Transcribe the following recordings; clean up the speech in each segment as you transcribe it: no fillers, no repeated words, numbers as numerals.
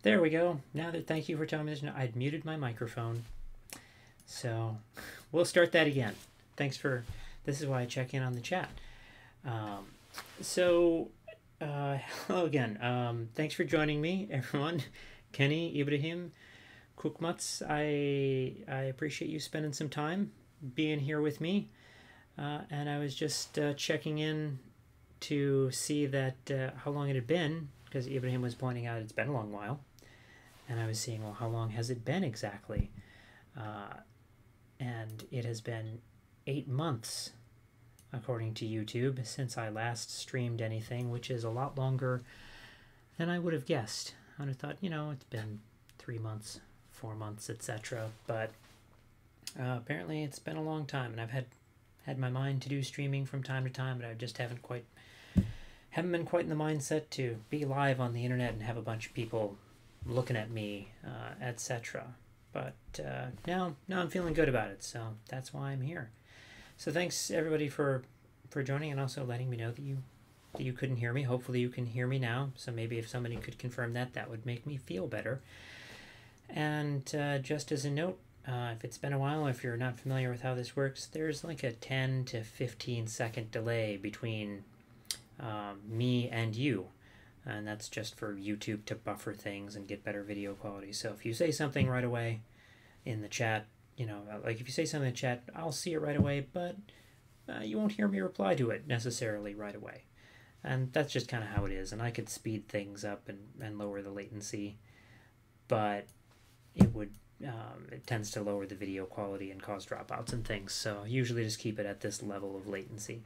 There we go. Now that thank you for telling me this, I'd muted my microphone. So we'll start that again. Thanks for. This is why I check in on the chat. Um, so hello again. Thanks for joining me, everyone. Kenny, Ibrahim, Kukmats. I appreciate you spending some time being here with me. And I was just checking in to see that how long it had been, because Ibrahim was pointing out it's been a long while. And I was seeing, well, how long has it been exactly? And it has been 8 months, according to YouTube, since I last streamed anything, which is a lot longer than I would have guessed. I would have thought, it's been 3 months, 4 months, etc. But apparently it's been a long time, and I've had my mind to do streaming from time to time, but I just haven't been quite in the mindset to be live on the internet and have a bunch of people looking at me, etc. But now I'm feeling good about it, so that's why I'm here. So thanks everybody for joining, and also letting me know that you couldn't hear me. Hopefully you can hear me now. So maybe if somebody could confirm that would make me feel better. And just as a note, if it's been a while, if you're not familiar with how this works, there's like a 10 to 15 second delay between me and you. And that's just for YouTube to buffer things and get better video quality. So if you say something right away in the chat, like if you say something in the chat, I'll see it right away, but you won't hear me reply to it necessarily right away. And that's just kind of how it is. And I could speed things up and lower the latency, but it tends to lower the video quality and cause dropouts and things. So usually just keep it at this level of latency.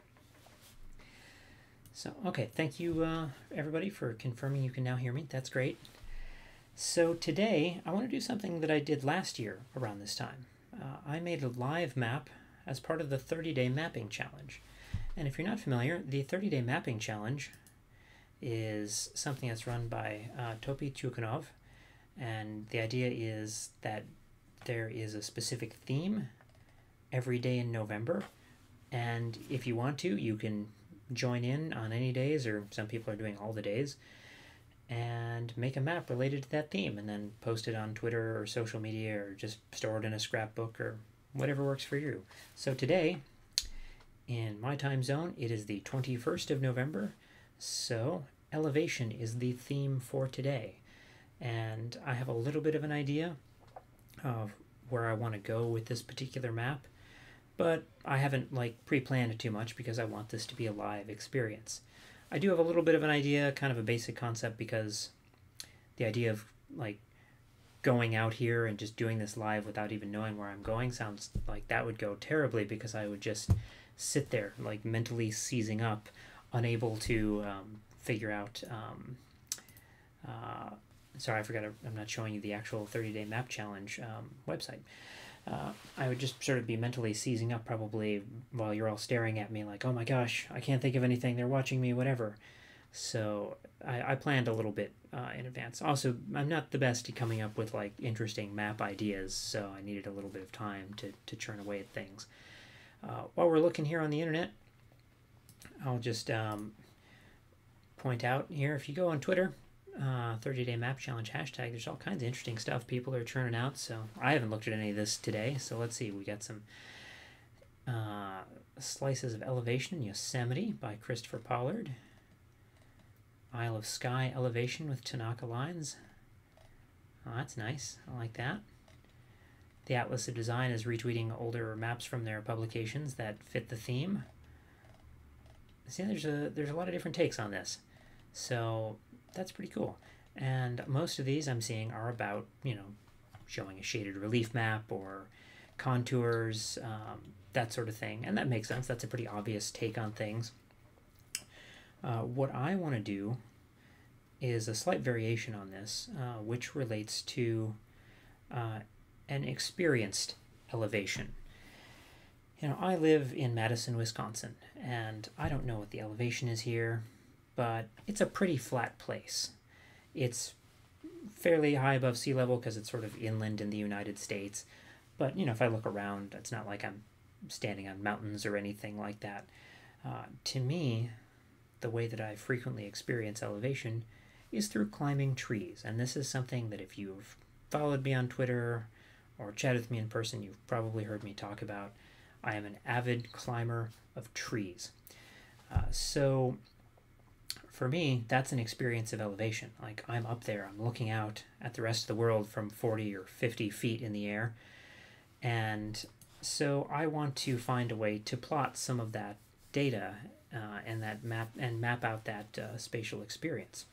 So, okay, thank you everybody for confirming you can now hear me. That's great. So today, I want to do something that I did last year around this time. I made a live map as part of the 30-day mapping challenge. And if you're not familiar, the 30-day mapping challenge is something that's run by Topi Tyukhanov. And the idea is that there is a specific theme every day in November. And if you want to, you can join in on any days, or some people are doing all the days, and make a map related to that theme and then post it on Twitter or social media, or just store it in a scrapbook, or whatever works for you. So today, in my time zone, it is the 21st of November, so elevation is the theme for today. And I have a little bit of an idea of where I want to go with this particular map, but I haven't pre-planned it too much because I want this to be a live experience. I do have a little bit of an idea, kind of a basic concept, because the idea of going out here and just doing this live without even knowing where I'm going sounds like that would go terribly, because I would just sit there mentally seizing up, unable to figure out sorry, I forgot, I'm not showing you the actual 30-day map challenge website. I would just sort of be mentally seizing up probably while you're all staring at me like, oh my gosh, I can't think of anything, they're watching me, whatever. So I planned a little bit in advance. Also, I'm not the best at coming up with interesting map ideas, so I needed a little bit of time to churn away at things. While we're looking here on the internet, I'll just point out here, if you go on Twitter, 30-day map challenge hashtag, there's all kinds of interesting stuff people are churning out. So I haven't looked at any of this today, so let's see. We got some Slices of Elevation in Yosemite by Christopher Pollard, Isle of Skye elevation with Tanaka lines. Oh, that's nice, I like that. The Atlas of Design is retweeting older maps from their publications that fit the theme. See, there's a lot of different takes on this, so that's pretty cool. And most of these I'm seeing are about, showing a shaded relief map or contours, that sort of thing. And that makes sense. That's a pretty obvious take on things. What I want to do is a slight variation on this, which relates to an experienced elevation. I live in Madison, Wisconsin, and I don't know what the elevation is here, but it's a pretty flat place. It's fairly high above sea level because it's sort of inland in the United States. But, if I look around, it's not like I'm standing on mountains or anything like that. To me, the way that I frequently experience elevation is through climbing trees. And this is something that if you've followed me on Twitter or chatted with me in person, you've probably heard me talk about. I am an avid climber of trees. So for me, that's an experience of elevation. Like, I'm up there, I'm looking out at the rest of the world from 40 or 50 feet in the air. And so I want to find a way to plot some of that data and map out that spatial experience.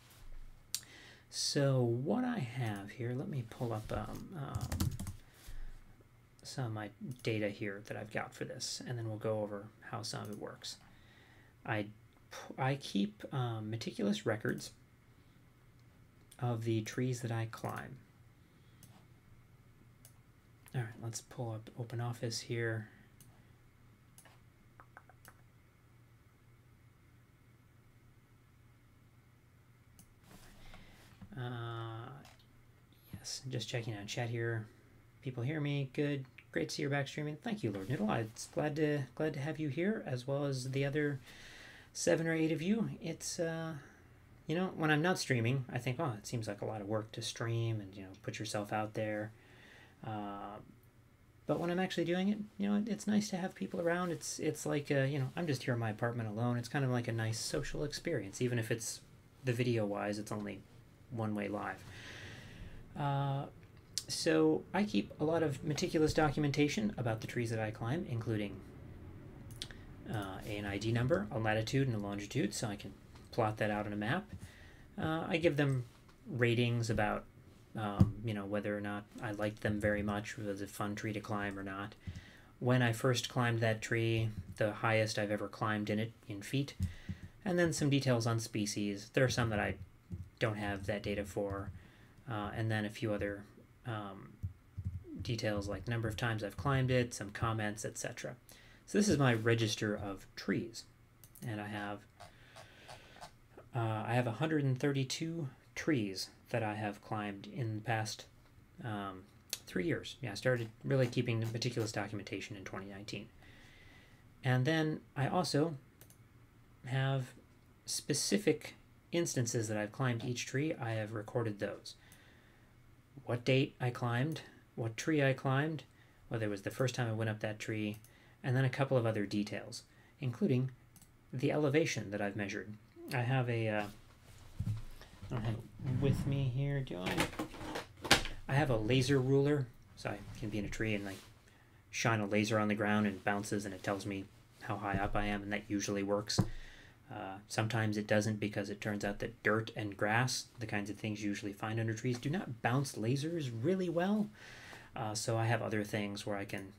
So what I have here, let me pull up some of my data here that I've got for this, and then we'll go over how some of it works. I keep meticulous records of the trees that I climb. All right, let's pull up OpenOffice here. Yes, just checking out chat here. People hear me. Good. Great to see you're back streaming. Thank you, Lord Noodle. It's glad to have you here, as well as the other 7 or 8 of you. It's you know, when I'm not streaming, I think, oh, it seems like a lot of work to stream and, you know, put yourself out there. But when I'm actually doing it, you know, it's nice to have people around. It's like, you know, I'm just here in my apartment alone. It's kind of like a nice social experience, even if it's the video-wise, it's only one-way live. So I keep a lot of meticulous documentation about the trees that I climb, including an ID number, a latitude, and a longitude, so I can plot that out on a map. I give them ratings about, you know, whether or not I liked them very much, was it a fun tree to climb or not. When I first climbed that tree, the highest I've ever climbed in it in feet, and then some details on species. There are some that I don't have that data for, and then a few other details like number of times I've climbed it, some comments, etc. So this is my register of trees, and I have 132 trees that I have climbed in the past 3 years. Yeah, I started really keeping meticulous documentation in 2019. And then I also have specific instances that I've climbed each tree. I have recorded those. What date I climbed, what tree I climbed, whether it was the first time I went up that tree, and then a couple of other details, including the elevation that I've measured. I have a, I don't have it with me here, do I have a laser ruler, so I can be in a tree and like shine a laser on the ground and it bounces and it tells me how high up I am, and that usually works. Sometimes it doesn't, because it turns out that dirt and grass, the kinds of things you usually find under trees, do not bounce lasers really well. So I have other things where I can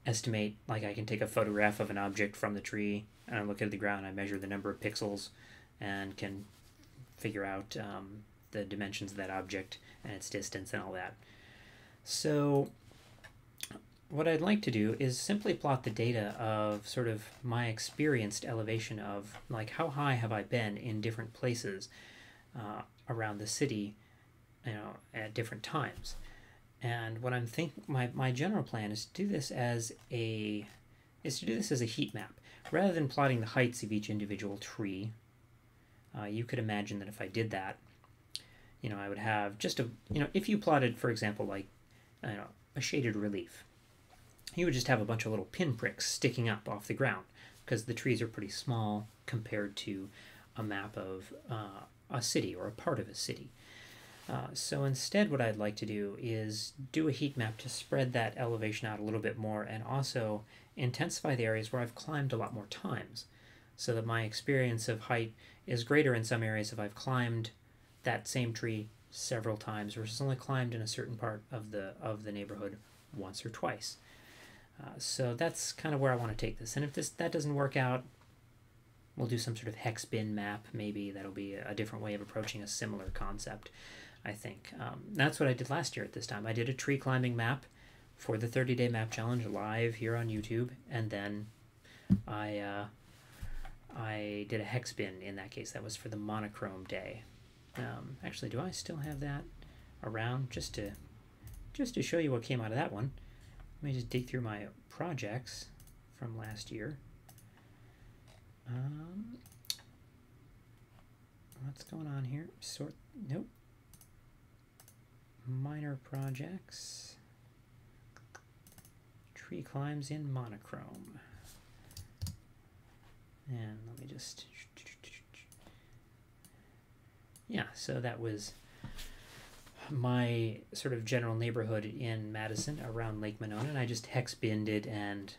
estimate, like I can take a photograph of an object from the tree and I look at the ground, I measure the number of pixels and can figure out the dimensions of that object and its distance and all that. So what I'd like to do is simply plot the data of sort of my experienced elevation of, like, how high have I been in different places around the city, you know, at different times. And what I'm thinking, my general plan is to do this as a heat map, rather than plotting the heights of each individual tree. You could imagine that if I did that, you know, I would have just a, you know, if you plotted, for example, like, I don't know, a shaded relief, you would just have a bunch of little pinpricks sticking up off the ground, because the trees are pretty small compared to a map of a city or a part of a city. So instead what I'd like to do is do a heat map to spread that elevation out a little bit more, and also intensify the areas where I've climbed a lot more times, so that my experience of height is greater in some areas if I've climbed that same tree several times versus only climbed in a certain part of the neighborhood once or twice. So that's kind of where I want to take this. And if that doesn't work out, we'll do some sort of hex bin map. Maybe that'll be a different way of approaching a similar concept, I think. That's what I did last year at this time. I did a tree climbing map for the 30-day map challenge live here on YouTube, and then I did a hex bin in that case. That was for the monochrome day. Actually, do I still have that around just to show you what came out of that one? Let me just dig through my projects from last year. what's going on here? Sort, nope. Minor projects. Tree climbs in monochrome. And let me just... Yeah, so that was my sort of general neighborhood in Madison around Lake Monona, and I just hex binned it and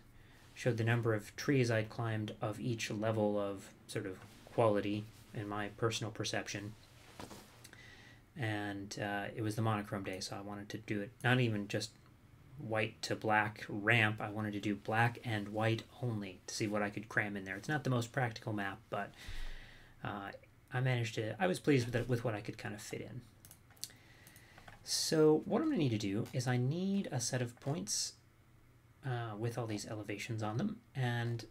showed the number of trees I'd climbed of each level of sort of quality in my personal perception. And it was the monochrome day, so I wanted to do it not even just white to black ramp. I wanted to do black and white only to see what I could cram in there. It's not the most practical map, but I managed to. I was pleased with it, with what I could kind of fit in. So what I'm going to need to do is I need a set of points with all these elevations on them, and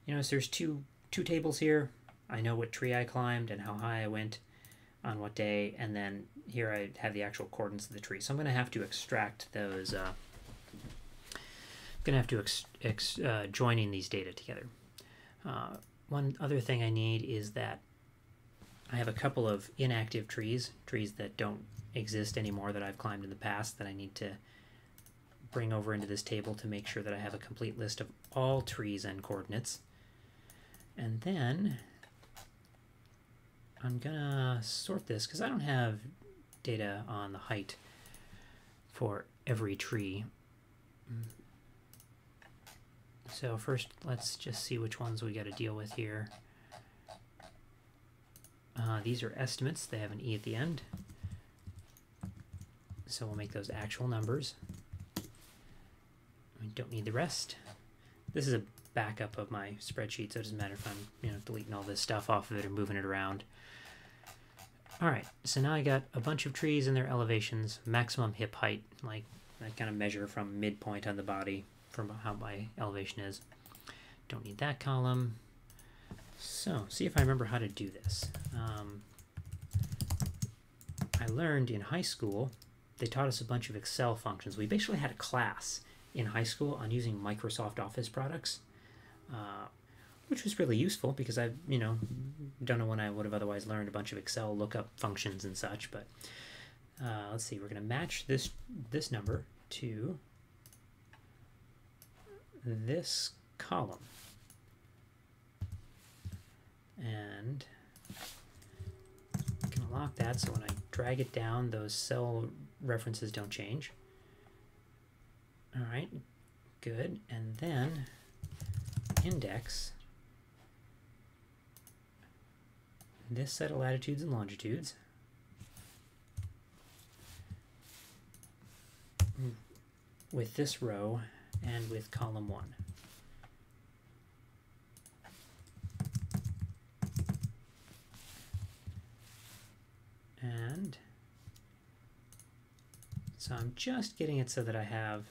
you know, so there's two tables here. I know what tree I climbed and how high I went on what day, and then here I have the actual coordinates of the tree. So I'm going to have to extract those. I'm going to have to joining these data together. One other thing I need is that I have a couple of inactive trees that don't exist anymore that I've climbed in the past that I need to bring over into this table to make sure that I have a complete list of all trees and coordinates. And then I'm gonna sort this because I don't have data on the height for every tree. So first let's just see which ones we got to deal with here. These are estimates. They have an E at the end. So we'll make those actual numbers. We don't need the rest. This is a backup of my spreadsheet, so it doesn't matter if I'm deleting all this stuff off of it or moving it around. Alright, so now I got a bunch of trees and their elevations, maximum hip height, like I kind of measure from midpoint on the body from how my elevation is. Don't need that column. So, see if I remember how to do this. I learned in high school, they taught us a bunch of Excel functions. We basically had a class in high school on using Microsoft Office products, which was really useful because I, don't know when I would have otherwise learned a bunch of Excel lookup functions and such. But let's see, we're going to match this number to this column. And I can lock that so when I drag it down, those cell references don't change. All right, good. And then index this set of latitudes and longitudes with this row and with column 1. And so I'm just getting it so that I have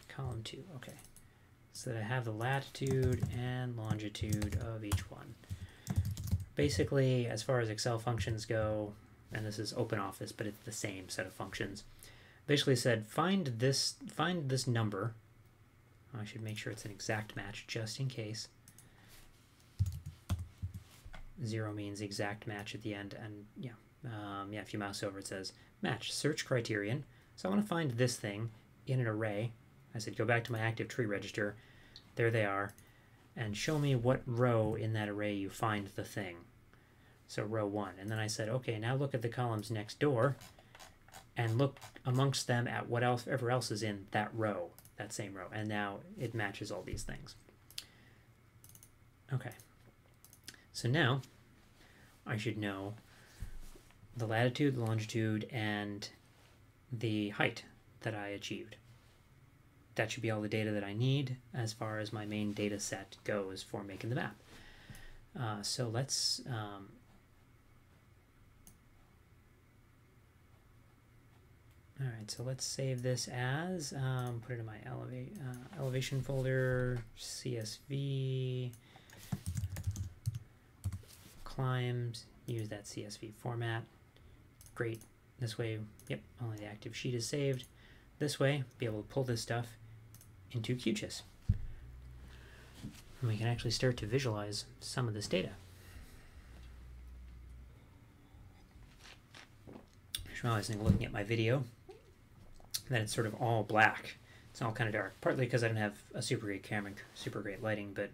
column 2, okay. So that I have the latitude and longitude of each one. Basically, as far as Excel functions go, and this is OpenOffice, but it's the same set of functions, basically said find this number. I should make sure it's an exact match just in case. 0 means exact match at the end, and yeah, if you mouse over it says match search criterion. So I want to find this thing in an array. I said go back to my active tree register. There they are, and show me what row in that array you find the thing. So row 1, and then I said okay, now look at the columns next door and look amongst them at whatever else is in that row, that same row, and now it matches all these things. Okay. So now I should know the latitude, longitude, and the height that I achieved. That should be all the data that I need as far as my main data set goes for making the map. So let's all right, so let's save this as, put it in my elevation folder, CSV, climbs, use that CSV format. Great. This way, yep, only the active sheet is saved. This way, be able to pull this stuff into QGIS. And we can actually start to visualize some of this data. I was realizing, looking at my video, that it's sort of all black. It's all kind of dark, partly because I don't have a super great camera, super great lighting, but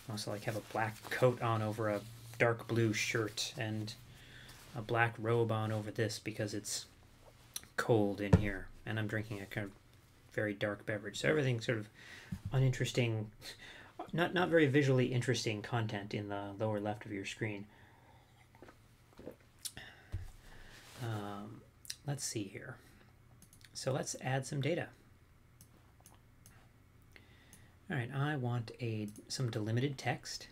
also like have a black coat on over a dark blue shirt and a black robe on over this because it's cold in here, and I'm drinking a kind of very dark beverage. So everything's sort of uninteresting, not very visually interesting content in the lower left of your screen. Let's see here. So let's add some data. All right, I want some delimited text.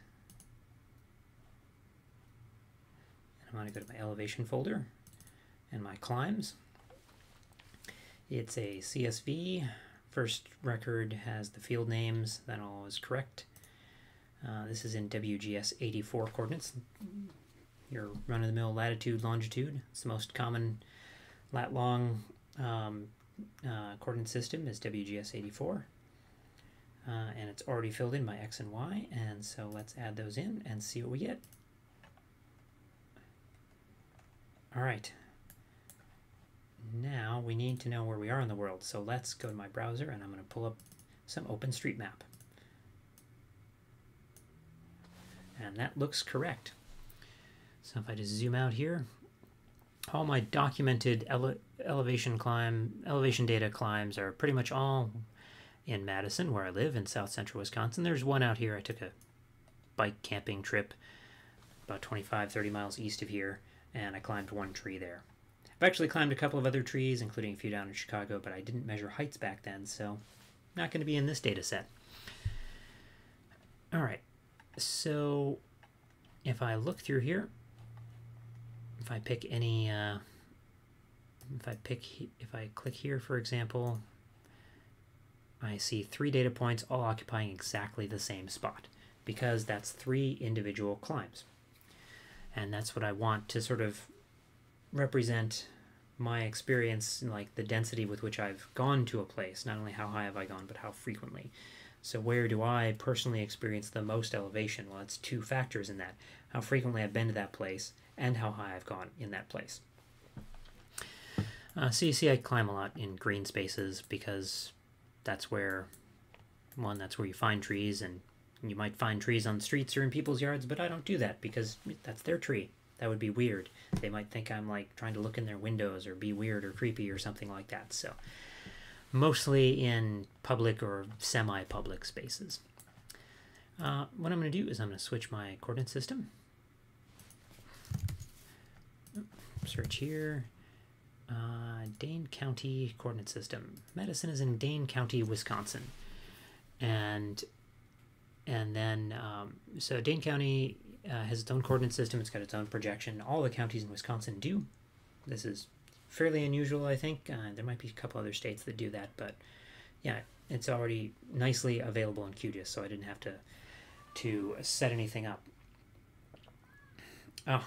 I'm going to go to my elevation folder and my climbs. It's a CSV. First record has the field names. That all is correct. This is in WGS 84 coordinates. Your run-of-the-mill latitude, longitude. It's the most common lat-long coordinate system is WGS 84. And it's already filled in my X and Y, and so let's add those in and see what we get. All right. Now we need to know where we are in the world, so let's go to my browser and I'm going to pull up some OpenStreetMap. And that looks correct. So if I just zoom out here, all my documented elevation data climbs are pretty much all in Madison, where I live in south central Wisconsin. There's one out here. I took a bike camping trip about 25-30 miles east of here, and I climbed one tree there. I've actually climbed a couple of other trees, including a few down in Chicago, but I didn't measure heights back then, so not going to be in this data set. All right, so if I look through here, if I pick any, if I click here, for example, I see 3 data points all occupying exactly the same spot, because that's 3 individual climbs. And that's what I want to sort of represent my experience, like the density with which I've gone to a place. Not only how high have I gone, but how frequently. So where do I personally experience the most elevation? Well, it's 2 factors in that. How frequently I've been to that place and how high I've gone in that place. So you see I climb a lot in green spaces because that's where, one, that's where you find trees, and you might find trees on the streets or in people's yards, but I don't do that because that's their tree. That would be weird. They might think I'm like trying to look in their windows or be weird or creepy or something like that. So mostly in public or semi-public spaces. What I'm going to do is I'm going to switch my coordinate system. Search here. Dane County coordinate system. Madison is in Dane County, Wisconsin. And then, so Dane County has its own coordinate system. It's got its own projection. All the counties in Wisconsin do. This is fairly unusual, I think. There might be a couple other states that do that, but yeah, it's already nicely available in QGIS, so I didn't have to set anything up. Oh,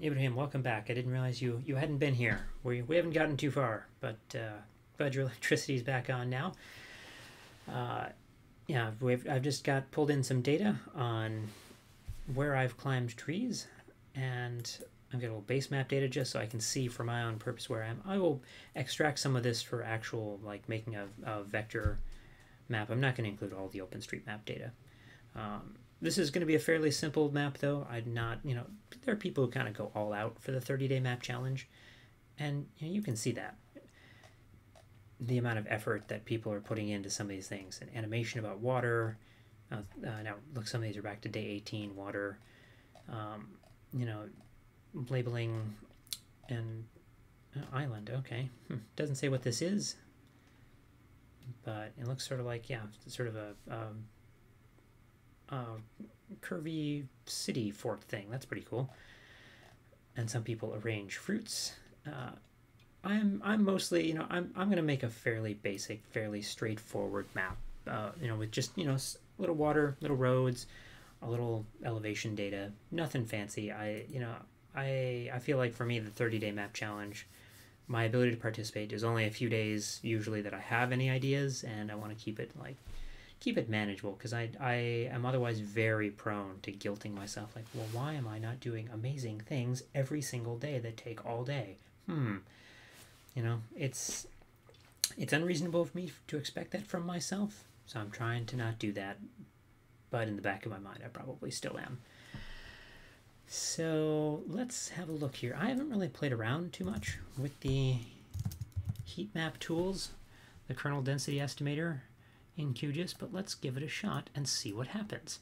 Ibrahim, welcome back. I didn't realize you hadn't been here. We haven't gotten too far, but glad your electricity's back on now. Yeah, I've just got pulled in some data on where I've climbed trees, and I've got a little base map data just so I can see for my own purpose where I am. I will extract some of this for actual, like, making a vector map. I'm not going to include all the OpenStreetMap data. This is going to be a fairly simple map, though. I'm not, there are people who kind of go all out for the 30-day map challenge, and you can see that. The amount of effort that people are putting into some of these things. An animation about water. Now, look, some of these are back to day 18, water. Labeling and island, okay. Doesn't say what this is, but it looks sort of like, yeah, sort of a curvy city fort thing. That's pretty cool. And some people arrange fruits. I'm mostly, I'm going to make a fairly basic, fairly straightforward map, with just, little water, little roads, a little elevation data, nothing fancy. I feel like for me, the 30-day map challenge, my ability to participate is only a few days usually that I have any ideas, and I want to keep it like keep it manageable, because I am otherwise very prone to guilting myself, like, well, why am I not doing amazing things every single day that take all day? It's unreasonable of me to expect that from myself, so I'm trying to not do that, but in the back of my mind I probably still am. So let's have a look here. I haven't really played around too much with the heat map tools, the kernel density estimator in QGIS, but let's give it a shot and see what happens.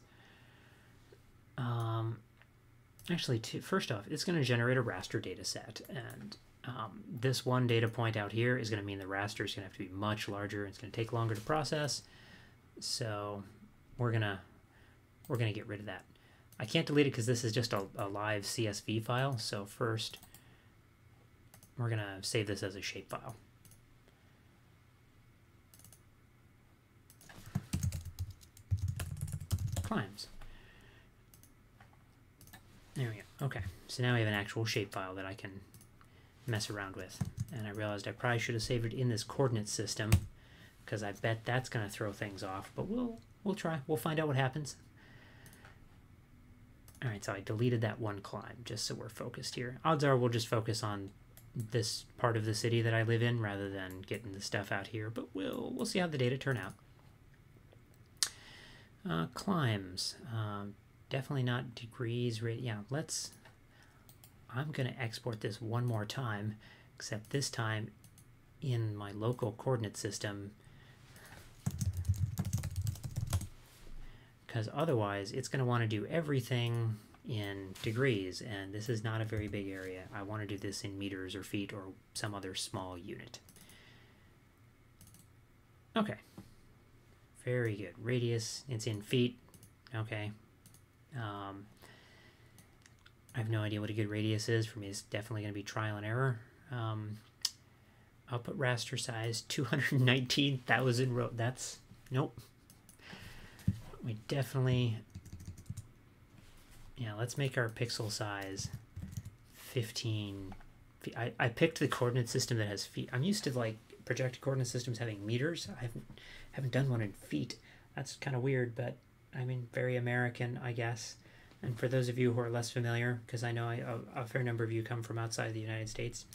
Actually, first off, it's going to generate a raster data set, and this one data point out here is going to mean the raster is going to have to be much larger. It's going to take longer to process, so we're gonna get rid of that. I can't delete it because this is just a live CSV file, so first we're going to save this as a shapefile. Climbs. There we go. Okay, so now we have an actual shapefile that I can mess around with. And I realized I probably should have saved it in this coordinate system, because I bet that's going to throw things off, but we'll try. We'll find out what happens. Alright, so I deleted that one climb just so we're focused here. Odds are we'll just focus on this part of the city that I live in rather than getting the stuff out here, but we'll see how the data turn out. Climbs. Definitely not degrees. Yeah, I'm going to export this one more time, except this time in my local coordinate system, because otherwise it's going to want to do everything in degrees, and this is not a very big area. I want to do this in meters or feet or some other small unit. Okay. Very good. Radius, it's in feet. Okay. I have no idea what a good radius is. For me, it's definitely going to be trial and error. Output raster size, 219,000 row. That's, nope. We definitely, yeah, let's make our pixel size 15 feet. I picked the coordinate system that has feet. I'm used to, like, projected coordinate systems having meters. I haven't done one in feet. That's kind of weird, but I mean, very American, I guess. And for those of you who are less familiar, because I know a fair number of you come from outside the United States,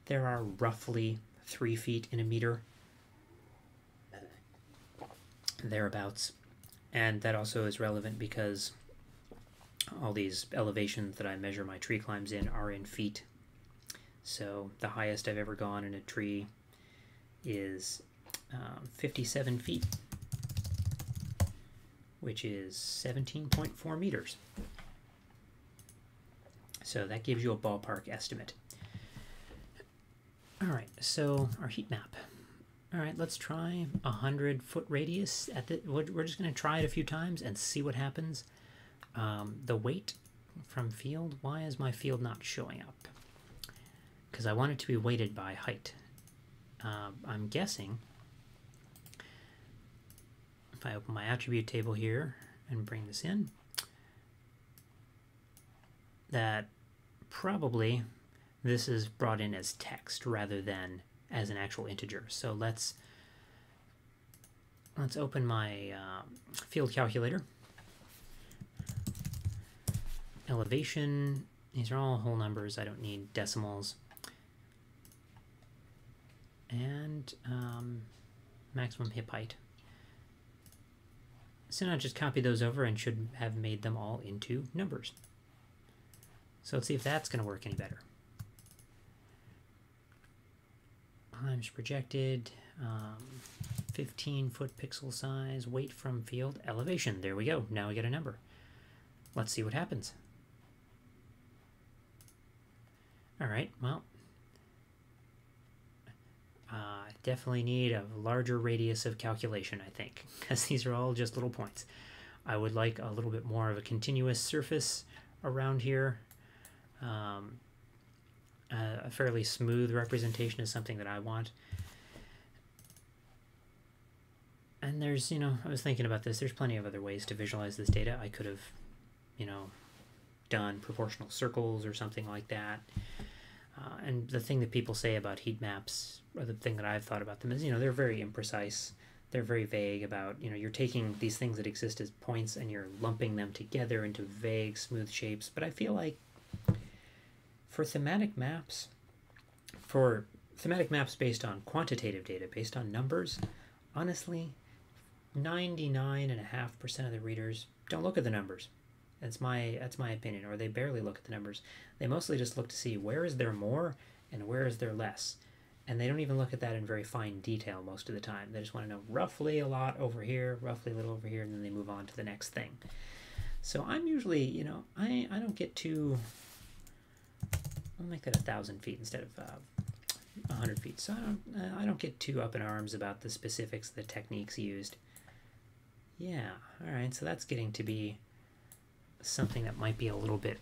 there are roughly 3 feet in a meter, thereabouts. And that also is relevant because all these elevations that I measure my tree climbs in are in feet. So the highest I've ever gone in a tree is 57 feet, which is 17.4 meters. So that gives you a ballpark estimate. All right, so our heat map. All right, let's try 100-foot radius. We're just going to try it a few times and see what happens. The weight from field, why is my field not showing up? Because I want it to be weighted by height. I'm guessing if I open my attribute table here and bring this in, that probably this is brought in as text rather than as an actual integer. So let's open my field calculator. Elevation, these are all whole numbers. I don't need decimals. And maximum hip height. So now just copy those over and should have made them all into numbers. So let's see if that's going to work any better. Times projected, 15-foot pixel size, weight from field, elevation. There we go. Now we get a number. Let's see what happens. All right, well, definitely need a larger radius of calculation, I think, because these are all just little points. I would like a little bit more of a continuous surface around here. A fairly smooth representation is something that I want. And there's, I was thinking about this, there's plenty of other ways to visualize this data. I could have, done proportional circles or something like that. And the thing that people say about heat maps, or the thing that I've thought about them is, they're very imprecise. they're very vague about, you're taking these things that exist as points and you're lumping them together into vague, smooth shapes. But I feel like for thematic maps based on quantitative data, based on numbers, honestly, 99.5% of the readers don't look at the numbers. That's my opinion, or they barely look at the numbers. They mostly just look to see where is there more and where is there less. And they don't even look at that in very fine detail most of the time. They just want to know roughly a lot over here, roughly a little over here, and then they move on to the next thing. So I'm usually, I don't get too, I'll make that 1,000 feet instead of 100 feet. So I don't get too up in arms about the specifics, the techniques used. Yeah, all right, so that's getting to be something that might be a little bit,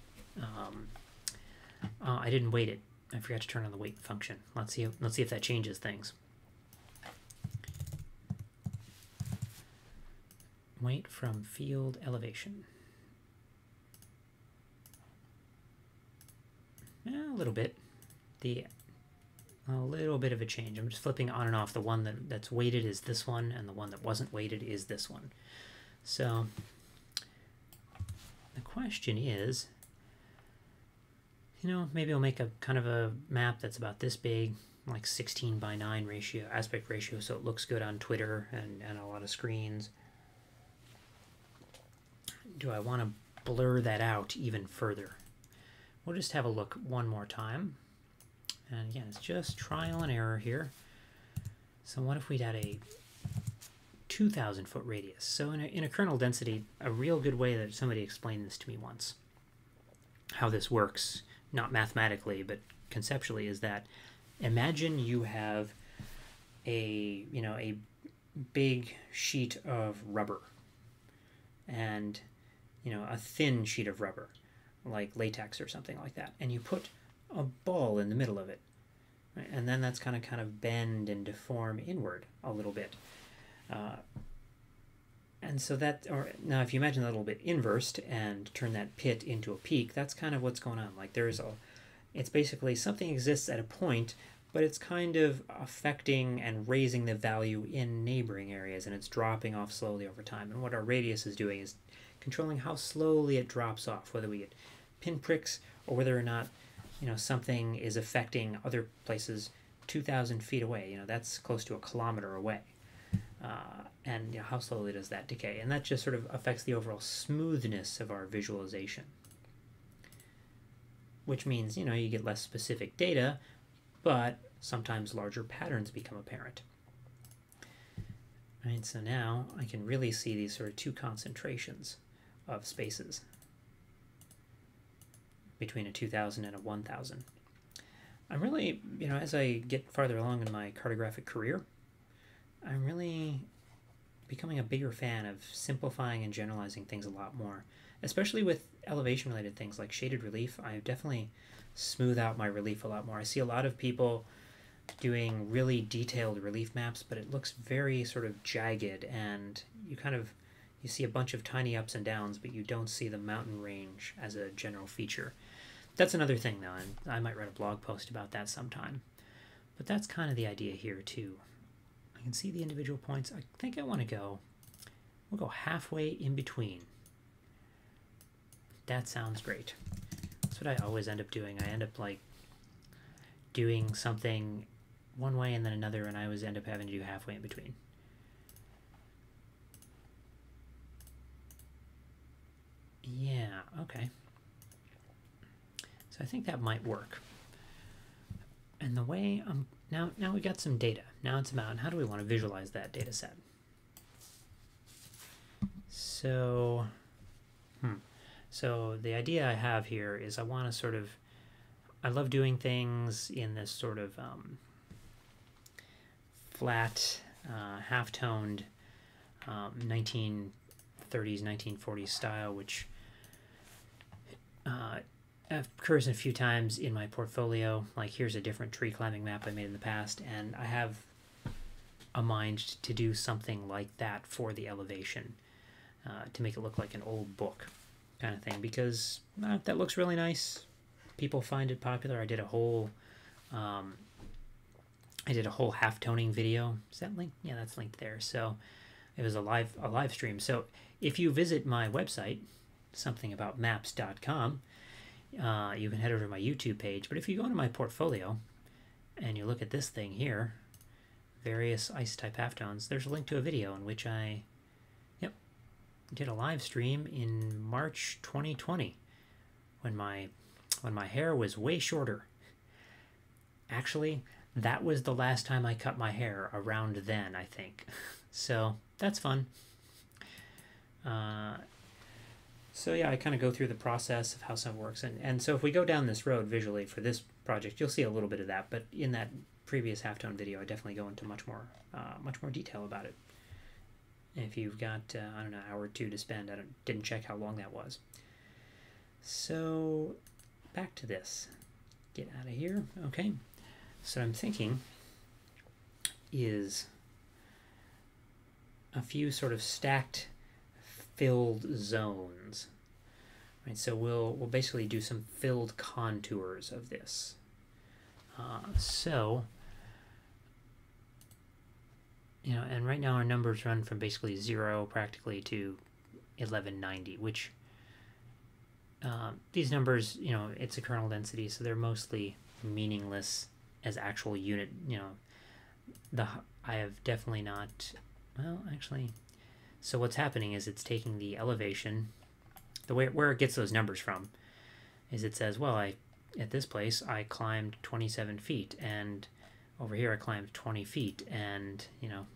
I didn't weight it. I forgot to turn on the weight function. Let's see if that changes things. Weight from field elevation. Yeah, a little bit. A little bit of a change. I'm just flipping on and off. The one that's weighted is this one, and the one that wasn't weighted is this one. So the question is, maybe I'll make a kind of a map that's about this big, like 16:9 aspect ratio, so it looks good on Twitter and a lot of screens. Do I want to blur that out even further? We'll just have a look one more time. And again, it's just trial and error here. So what if we had a 2,000 foot radius? So in a kernel density, a real good way that somebody explained this to me once, how this works, not mathematically, but conceptually, is that imagine you have a big sheet of rubber and, a thin sheet of rubber, like latex or something like that, and you put a ball in the middle of it, right? And then that's kind of bend and deform inward a little bit, and so now if you imagine that a little bit inversed and turn that pit into a peak, that's kind of what's going on. Like it's basically something exists at a point, but it's kind of affecting and raising the value in neighboring areas, and it's dropping off slowly over time. And what our radius is doing is controlling how slowly it drops off, whether we get pinpricks or whether or not something is affecting other places 2,000 feet away. That's close to a kilometer away. And how slowly does that decay? And that just sort of affects the overall smoothness of our visualization. Which means, you get less specific data, but sometimes larger patterns become apparent. Right, so now I can really see these sort of two concentrations of spaces between a 2,000 and a 1,000. I'm really, as I get farther along in my cartographic career, I'm really becoming a bigger fan of simplifying and generalizing things a lot more, especially with elevation-related things like shaded relief. I definitely smooth out my relief a lot more. I see a lot of people doing really detailed relief maps, but it looks very sort of jagged, and you see a bunch of tiny ups and downs, but you don't see the mountain range as a general feature. That's another thing, though, and I might write a blog post about that sometime. But that's kind of the idea here, too. I can see the individual points. I think we'll go halfway in between. That sounds great. That's what I always end up doing. I end up, doing something one way and then another, and I always end up having to do halfway in between. Yeah, okay. So I think that might work. And the way now we got some data. Now it's about how do we want to visualize that data set. So the idea I have here is I want to I love doing things in this sort of flat, half-toned 1930s, 1940s style, which occurs a few times in my portfolio. Like, here's a different tree climbing map I made in the past, and I have a mind to do something like that for the elevation, to make it look like an old book kind of thing, because that looks really nice. People find it popular. I did a whole I did a whole half-toning video. Is that linked? Yeah, that's linked there. So it was a live stream. So if you visit my website, somethingaboutmaps.com, you can head over to my YouTube page. But if you go into my portfolio and you look at this thing here, various ice type halftones, there's a link to a video in which I did a live stream in March 2020 when my hair was way shorter. Actually, that was the last time I cut my hair, around then, I think. So that's fun. So yeah, I kind of go through the process of how something works. And so if we go down this road visually for this project, you'll see a little bit of that. But in that previous halftone video, I definitely go into much more detail about it. And if you've got, I don't know, an hour or two to spend, didn't check how long that was. So back to this. Get out of here. Okay. So I'm thinking is a few sort of stacked filled zones. Right, so we'll basically do some filled contours of this. And right now our numbers run from basically 0 practically to 1190, which these numbers, it's a kernel density, so they're mostly meaningless as actual unit. I have definitely not, well, actually, so what's happening is it's taking the elevation, where it gets those numbers from, is it says, well, at this place I climbed 27 feet, and over here I climbed 20 feet, and,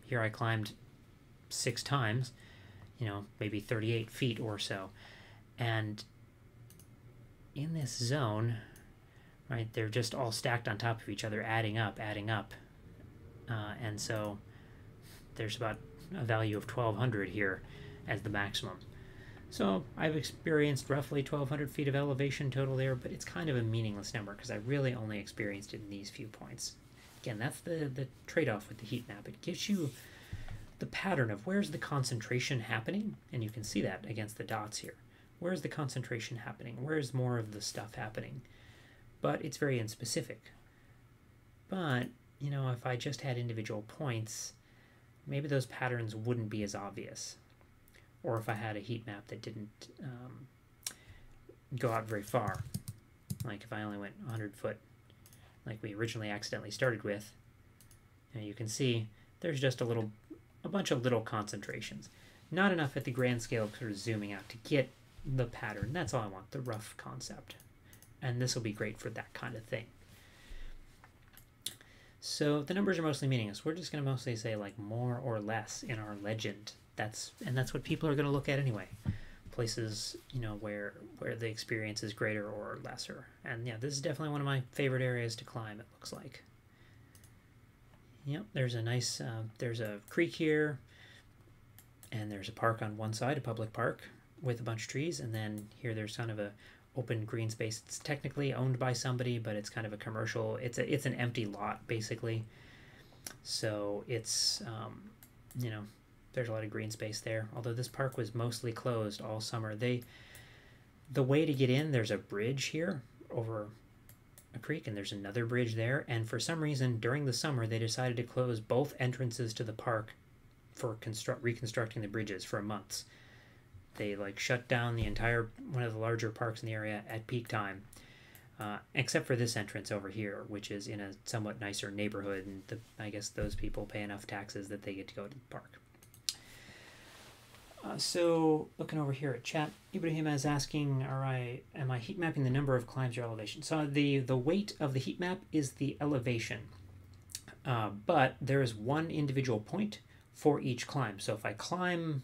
here I climbed 6 times, maybe 38 feet or so. And in this zone, right, they're just all stacked on top of each other, adding up. And so there's about a value of 1200 here as the maximum. So I've experienced roughly 1200 feet of elevation total there, but it's kind of a meaningless number because I really only experienced it in these few points. Again, that's the trade-off with the heat map. It gives you the pattern of where's the concentration happening, and you can see that against the dots here. Where's the concentration happening? Where's more of the stuff happening? But it's very unspecific. But, if I just had individual points, maybe those patterns wouldn't be as obvious. Or if I had a heat map that didn't go out very far, like if I only went 100 foot, like we originally accidentally started with, you can see there's just a bunch of little concentrations. Not enough at the grand scale sort of zooming out to get the pattern. That's all I want, the rough concept. And this will be great for that kind of thing. So the numbers are mostly meaningless. We're just going to mostly say like more or less in our legend. That's what people are going to look at anyway. Places, where the experience is greater or lesser. And yeah, this is definitely one of my favorite areas to climb, it looks like. Yep, there's a nice, there's a creek here, and there's a park on one side, a public park with a bunch of trees, and then here there's kind of a open green space. It's technically owned by somebody, but it's kind of a commercial, it's an empty lot, basically. So it's, there's a lot of green space there, although this park was mostly closed all summer. The way to get in, there's a bridge here over a creek, and there's another bridge there, and for some reason during the summer they decided to close both entrances to the park for reconstructing the bridges for months. They shut down the entire one of the larger parks in the area at peak time, except for this entrance over here, which is in a somewhat nicer neighborhood, and I guess those people pay enough taxes that they get to go to the park. So looking over here at chat, Ibrahim is asking, am I heat mapping the number of climbs or elevation? So the weight of the heat map is the elevation, but there is one individual point for each climb. So if I climb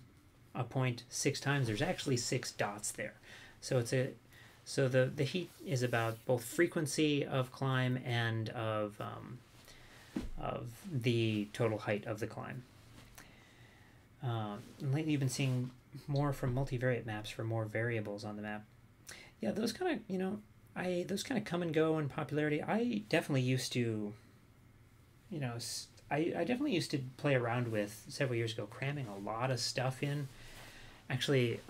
a point 6 times, there's actually 6 dots there. So the heat is about both frequency of climb and of the total height of the climb. And lately you've been seeing more from multivariate maps for more variables on the map. Yeah, those kind of, those kind of come and go in popularity. I definitely used to, I definitely used to play around with, several years ago, cramming a lot of stuff in. Actually,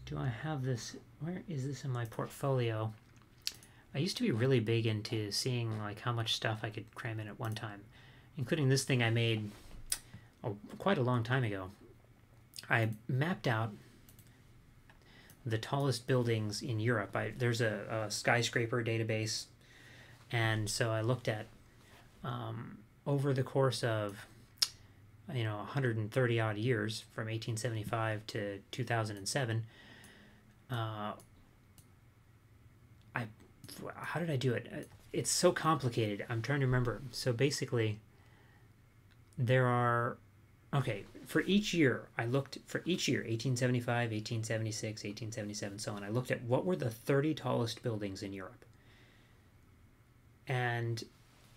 do I have this, where is this in my portfolio? I used to be really big into seeing like how much stuff I could cram in at one time, including this thing I made quite a long time ago. I mapped out the tallest buildings in Europe. There's a skyscraper database, and so I looked at over the course of 130 odd years from 1875 to 2007. How did I do it? It's so complicated. I'm trying to remember. So basically, there are, okay, for each year, I looked for each year, 1875, 1876, 1877, so on. I looked at what were the 30 tallest buildings in Europe. And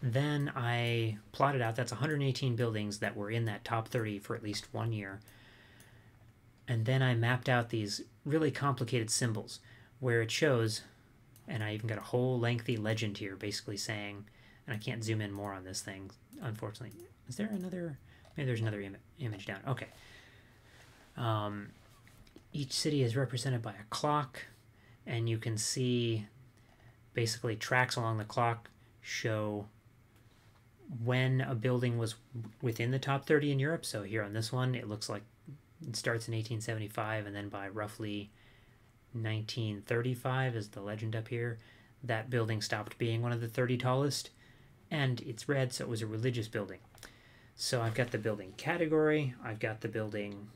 then I plotted out, that's 118 buildings that were in that top 30 for at least 1 year. And then I mapped out these really complicated symbols where it shows, and I even got a whole lengthy legend here basically saying, and I can't zoom in more on this thing, unfortunately. Is there another, maybe there's another image down. Okay. Each city is represented by a clock, and you can see basically tracks along the clock show when a building was within the top 30 in Europe. So here on this one, it looks like it starts in 1875, and then by roughly 1935 is the legend up here, that building stopped being one of the 30 tallest, and it's red, so it was a religious building. So I've got the building category, I've got the building,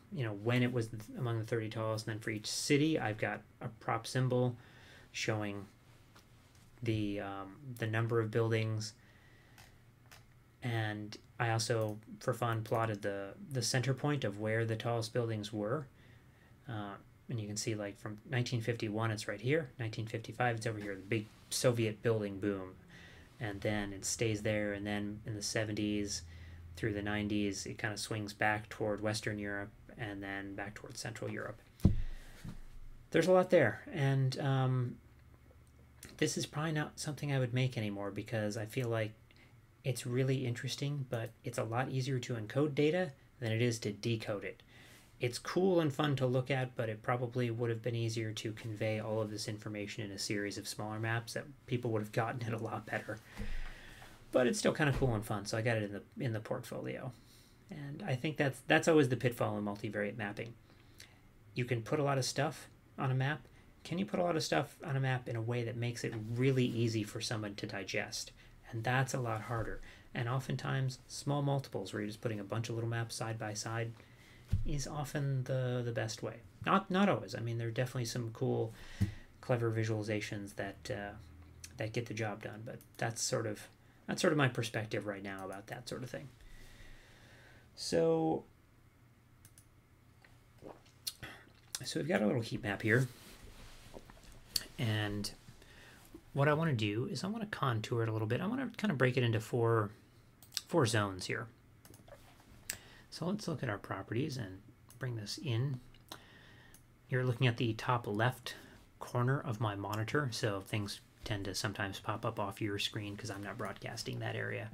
when it was among the 30 tallest, and then for each city, I've got a prop symbol showing the number of buildings, and I also, for fun, plotted the center point of where the tallest buildings were. And you can see, like, from 1951, it's right here. 1955, it's over here, the big Soviet building boom. And then it stays there, and then in the 70s through the 90s, it kind of swings back toward Western Europe and then back toward Central Europe. There's a lot there, and this is probably not something I would make anymore because I feel like it's really interesting, but it's a lot easier to encode data than it is to decode it. It's cool and fun to look at, but it probably would have been easier to convey all of this information in a series of smaller maps that people would have gotten it a lot better. But it's still kind of cool and fun, so I got it in the portfolio. And I think that's always the pitfall in multivariate mapping. You can put a lot of stuff on a map. Can you put a lot of stuff on a map in a way that makes it really easy for someone to digest? And that's a lot harder. And oftentimes, small multiples where you're just putting a bunch of little maps side by side is often the best way. Not always. I mean, there are definitely some cool, clever visualizations that get the job done. But that's sort of my perspective right now about that sort of thing. So we've got a little heat map here, and what I want to do is I want to contour it a little bit. I want to kind of break it into four zones here. So let's look at our properties and bring this in. You're looking at the top left corner of my monitor, so things tend to sometimes pop up off your screen because I'm not broadcasting that area.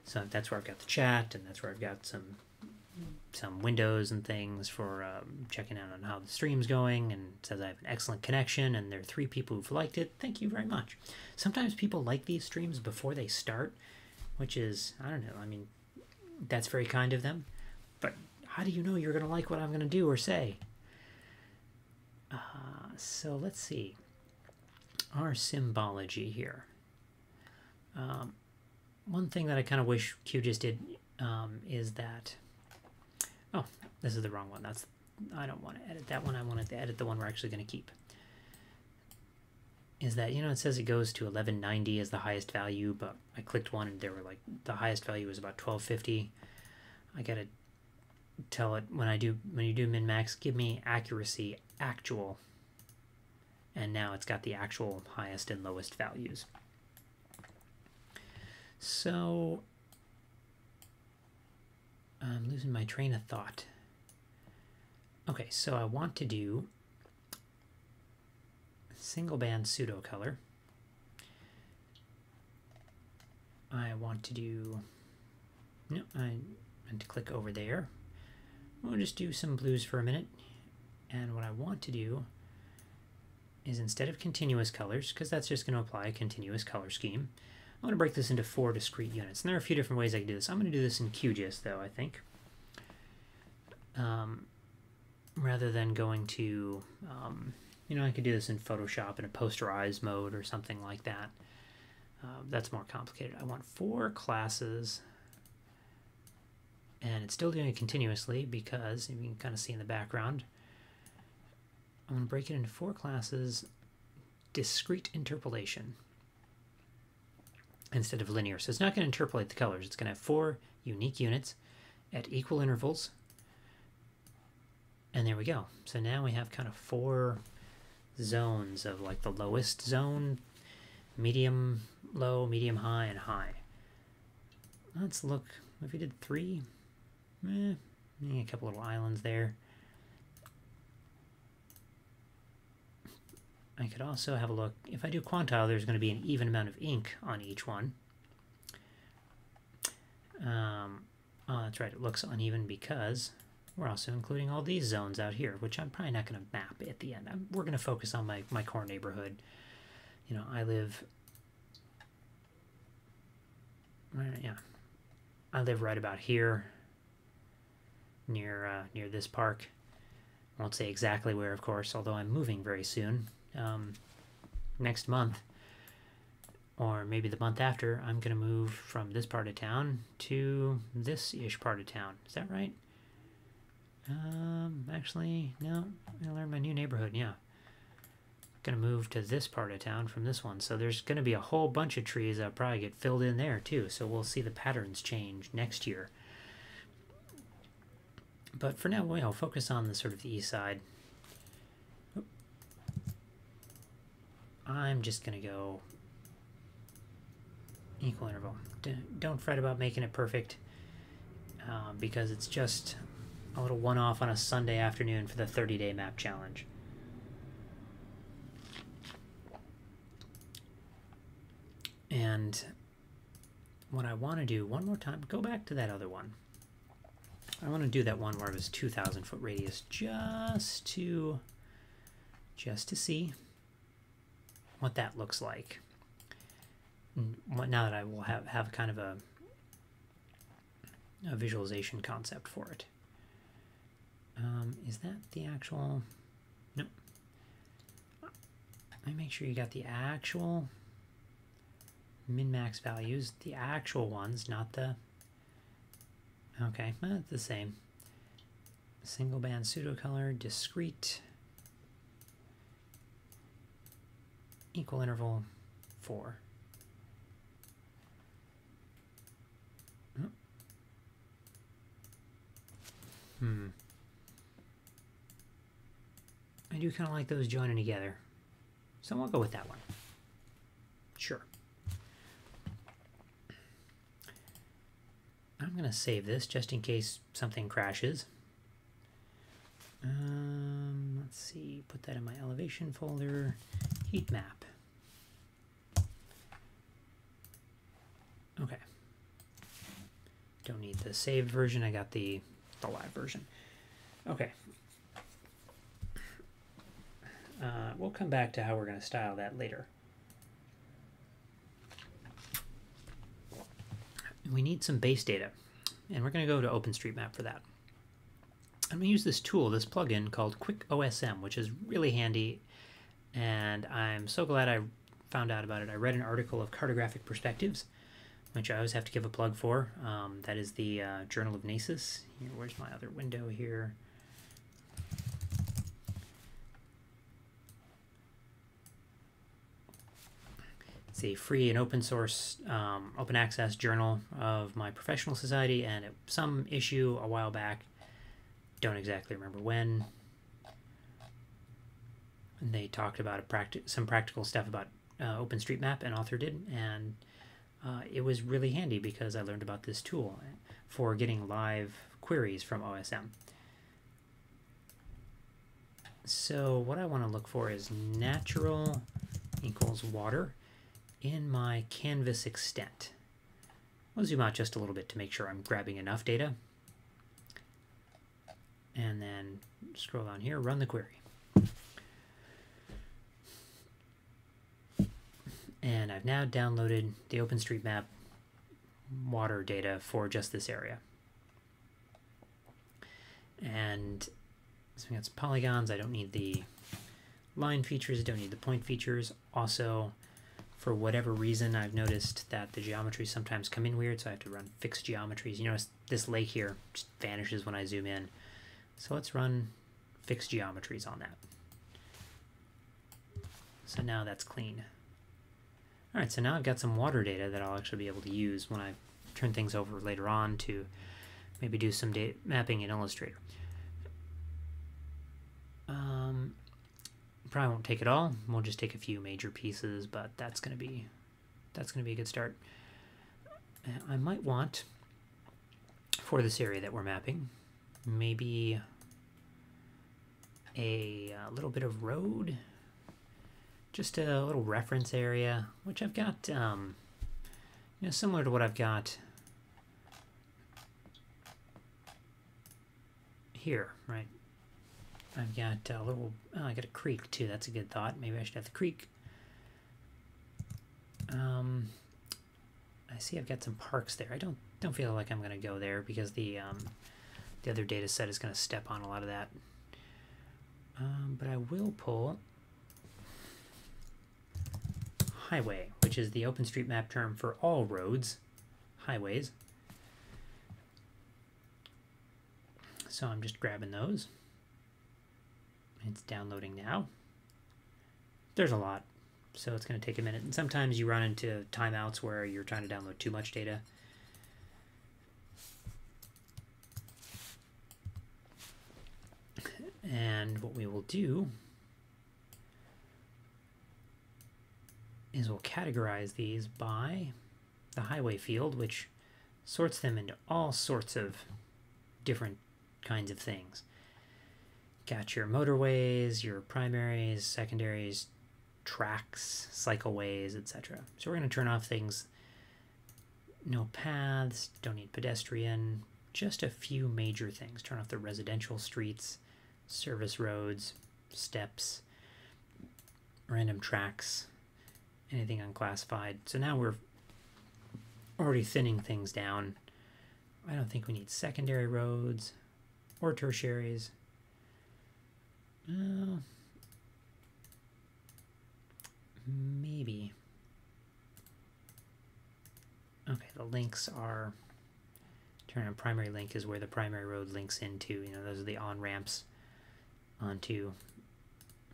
So that's where I've got the chat, and that's where I've got some windows and things for checking out on how the stream's going, and it says I have an excellent connection, and there are 3 people who've liked it. Thank you very much. Sometimes people like these streams before they start, which is, I don't know, I mean, that's very kind of them. But how do you know you're going to like what I'm going to do or say? So let's see. Our symbology here. One thing that I kind of wish QGIS did is that... Oh, this is the wrong one. I don't want to edit that one. I want to edit the one we're actually going to keep. Is that, it says it goes to 1190 as the highest value, but I clicked one and there were like, the highest value was about 1250. I got to tell it when you do min-max, give me accuracy actual, and now it's got the actual highest and lowest values. So I'm losing my train of thought. Okay, so I want to do single band pseudo color. I want to do, no, I meant to click over there. We'll just do some blues for a minute. And what I want to do is instead of continuous colors, because that's just going to apply a continuous color scheme, I'm going to break this into 4 discrete units. And there are a few different ways I can do this. I'm going to do this in QGIS, though, I think. Rather than going to, you know, I could do this in Photoshop in a posterize mode or something like that. That's more complicated. I want 4 classes, and it's still doing it continuously because you can kind of see in the background. I'm going to break it into 4 classes, discrete interpolation, instead of linear. So it's not going to interpolate the colors. It's going to have 4 unique units at equal intervals. And there we go. So now we have kind of 4 zones of like the lowest zone, medium low, medium high, and high. Let's look. If we did 3, a couple little islands there. I could also have a look. If I do quantile, there's going to be an even amount of ink on each one. Oh, that's right. It looks uneven because we're also including all these zones out here, which I'm probably not going to map at the end. We're going to focus on my core neighborhood. You know, I live right about here, near this park. I won't say exactly where, of course, although I'm moving very soon. Next month, or maybe the month after, I'm going to move from this part of town to this-ish part of town. Is that right? Actually, no. I learned my new neighborhood, yeah. Going to move to this part of town from this one. So there's going to be a whole bunch of trees that'll probably get filled in there, too. So we'll see the patterns change next year. But for now, we'll focus on the sort of the east side. I'm just going to go equal interval. Don't fret about making it perfect because it's just a little one-off on a Sunday afternoon for the 30-day map challenge. And what I want to do one more time, go back to that other one. I want to do that one where it was 2,000 foot radius just to see what that looks like. Now that I will have kind of a visualization concept for it. Is that the actual? Nope. Let me make sure you got the actual min-max values, the actual ones, not the. Okay, well, it's the same. Single band pseudocolor, discrete, equal interval 4. I do kind of like those joining together, so we'll go with that one. Sure. I'm going to save this just in case something crashes. Let's see, put that in my elevation folder, heat map. Okay. Don't need the saved version, I got the live version. Okay. We'll come back to how we're going to style that later. We need some base data, and we're going to go to OpenStreetMap for that. I'm going to use this tool, this plugin called QuickOSM, which is really handy, and I'm so glad I found out about it. I read an article of Cartographic Perspectives, which I always have to give a plug for. That is the Journal of NASIS. Here, where's my other window here? It's a free and open source, open access journal of my professional society, and some issue a while back, don't exactly remember when, and they talked about some practical stuff about OpenStreetMap, an author did, and it was really handy because I learned about this tool for getting live queries from OSM. So what I want to look for is natural equals water in my canvas extent. I'll zoom out just a little bit to make sure I'm grabbing enough data. And then scroll down here, run the query. And I've now downloaded the OpenStreetMap water data for just this area. And so we got some polygons. I don't need the line features, I don't need the point features. Also, for whatever reason, I've noticed that the geometries sometimes come in weird, so I have to run fixed geometries. You notice this lake here just vanishes when I zoom in. So let's run fixed geometries on that. So now that's clean. All right, so now I've got some water data that I'll actually be able to use when I turn things over later on to maybe do some data mapping in Illustrator. Probably won't take it all. We'll just take a few major pieces, but that's gonna be a good start. I might want, for this area that we're mapping, maybe a little bit of road, just a little reference area, which I've got, you know, similar to what I've got here, right? I've got a little, oh, I got a creek too. That's a good thought. Maybe I should have the creek. I see I've got some parks there. I don't feel like I'm going to go there because the other data set is going to step on a lot of that. But I will pull highway, which is the OpenStreetMap term for all roads, highways. So I'm just grabbing those. It's downloading now. There's a lot, so it's going to take a minute. And sometimes you run into timeouts where you're trying to download too much data. And what we will do is we'll categorize these by the highway field, which sorts them into all sorts of different kinds of things. Got your motorways, your primaries, secondaries, tracks, cycleways, etc. So we're going to turn off things, no paths, don't need pedestrian, just a few major things. Turn off the residential streets, service roads, steps, random tracks, anything unclassified. So now we're already thinning things down. I don't think we need secondary roads or tertiaries. Maybe. Okay, the links are, turn on primary link is where the primary road links into, you know, those are the on-ramps onto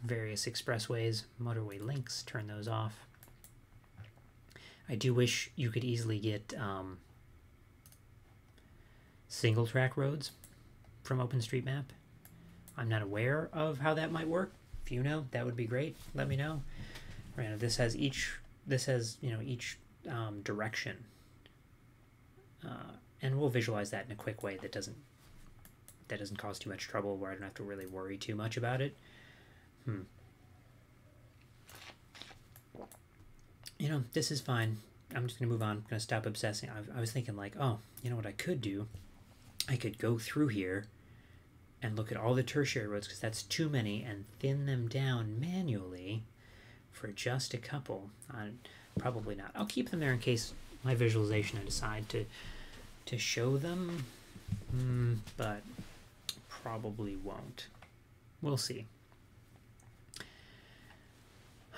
various expressways. Motorway links, turn those off. I do wish you could easily get single track roads from OpenStreetMap. I'm not aware of how that might work. If you know, that would be great. Let me know. Right, this has each direction, and we'll visualize that in a quick way that doesn't cause too much trouble, where I don't have to really worry too much about it. You know, this is fine. I'm just gonna move on. I'm gonna stop obsessing. I was thinking like, oh, you know what I could do? I could go through here and look at all the tertiary roads, because that's too many, and thin them down manually for just a couple. Probably not. I'll keep them there in case my visualization I decide to show them, but probably won't. We'll see.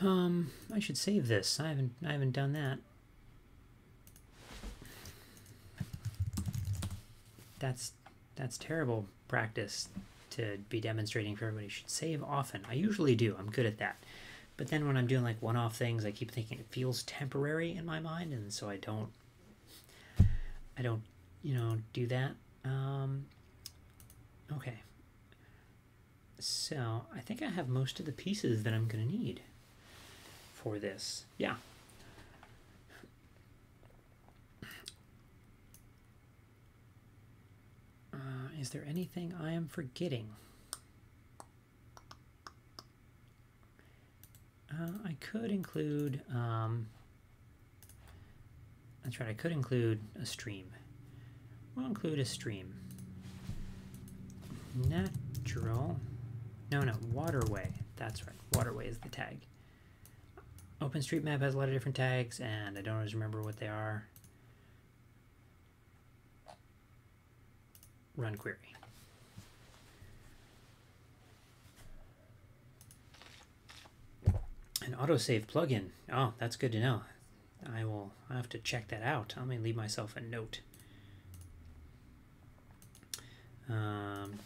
I should save this. I haven't done that. That's terrible practice to be demonstrating for everybody. You should save often. I usually do. I'm good at that. But then when I'm doing like one-off things, I keep thinking it feels temporary in my mind, and so I don't, you know, do that. Okay. So I think I have most of the pieces that I'm going to need for this. Yeah. Is there anything I am forgetting? I could include, that's right, I could include a stream. We'll include a stream. Natural, no, waterway. That's right, waterway is the tag. OpenStreetMap has a lot of different tags, and I don't always remember what they are. Run query. An autosave plugin. Oh, that's good to know. I'll have to check that out. Let me leave myself a note.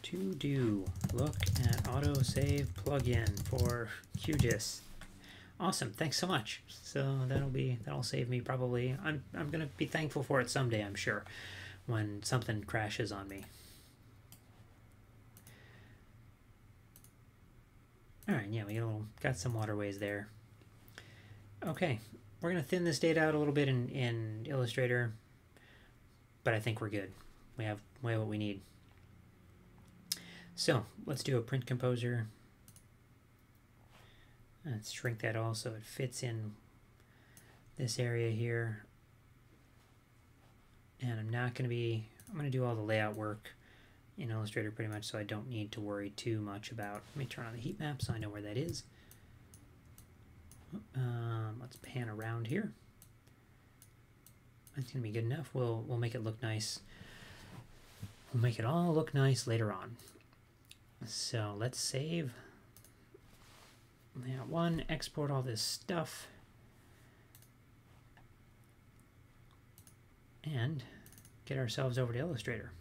To do, look at autosave plugin for QGIS. Awesome, thanks so much. So that'll save me probably. I'm gonna be thankful for it someday, I'm sure, when something crashes on me. All right, yeah, we got some waterways there. Okay, we're gonna thin this data out a little bit in Illustrator, but I think we're good. We have what we need. So let's do a print composer. Let's shrink that all so it fits in this area here. And I'm going to do all the layout work in Illustrator pretty much, so I don't need to worry too much about. Let me turn on the heat map so I know where that is. Let's pan around here. That's going to be good enough. We'll make it look nice. We'll make it all look nice later on. So let's save layout 1, export all this stuff, and get ourselves over to Illustrator.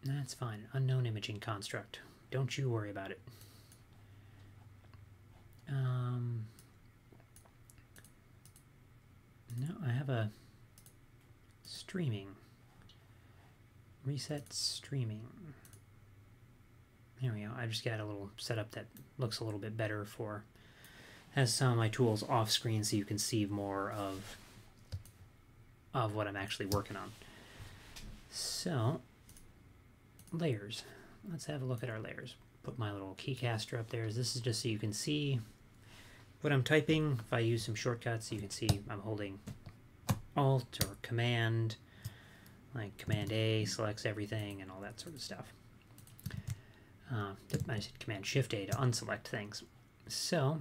That's fine. Unknown imaging construct. Don't you worry about it. No, I have a streaming. Reset streaming. There we go. I just got a little setup that looks a little bit better for, has some of my tools off screen so you can see more of what I'm actually working on. So, layers. Let's have a look at our layers. Put my little keycaster up there. This is just so you can see what I'm typing. If I use some shortcuts, you can see I'm holding Alt or Command. Like Command A selects everything and all that sort of stuff. I said Command Shift A to unselect things. So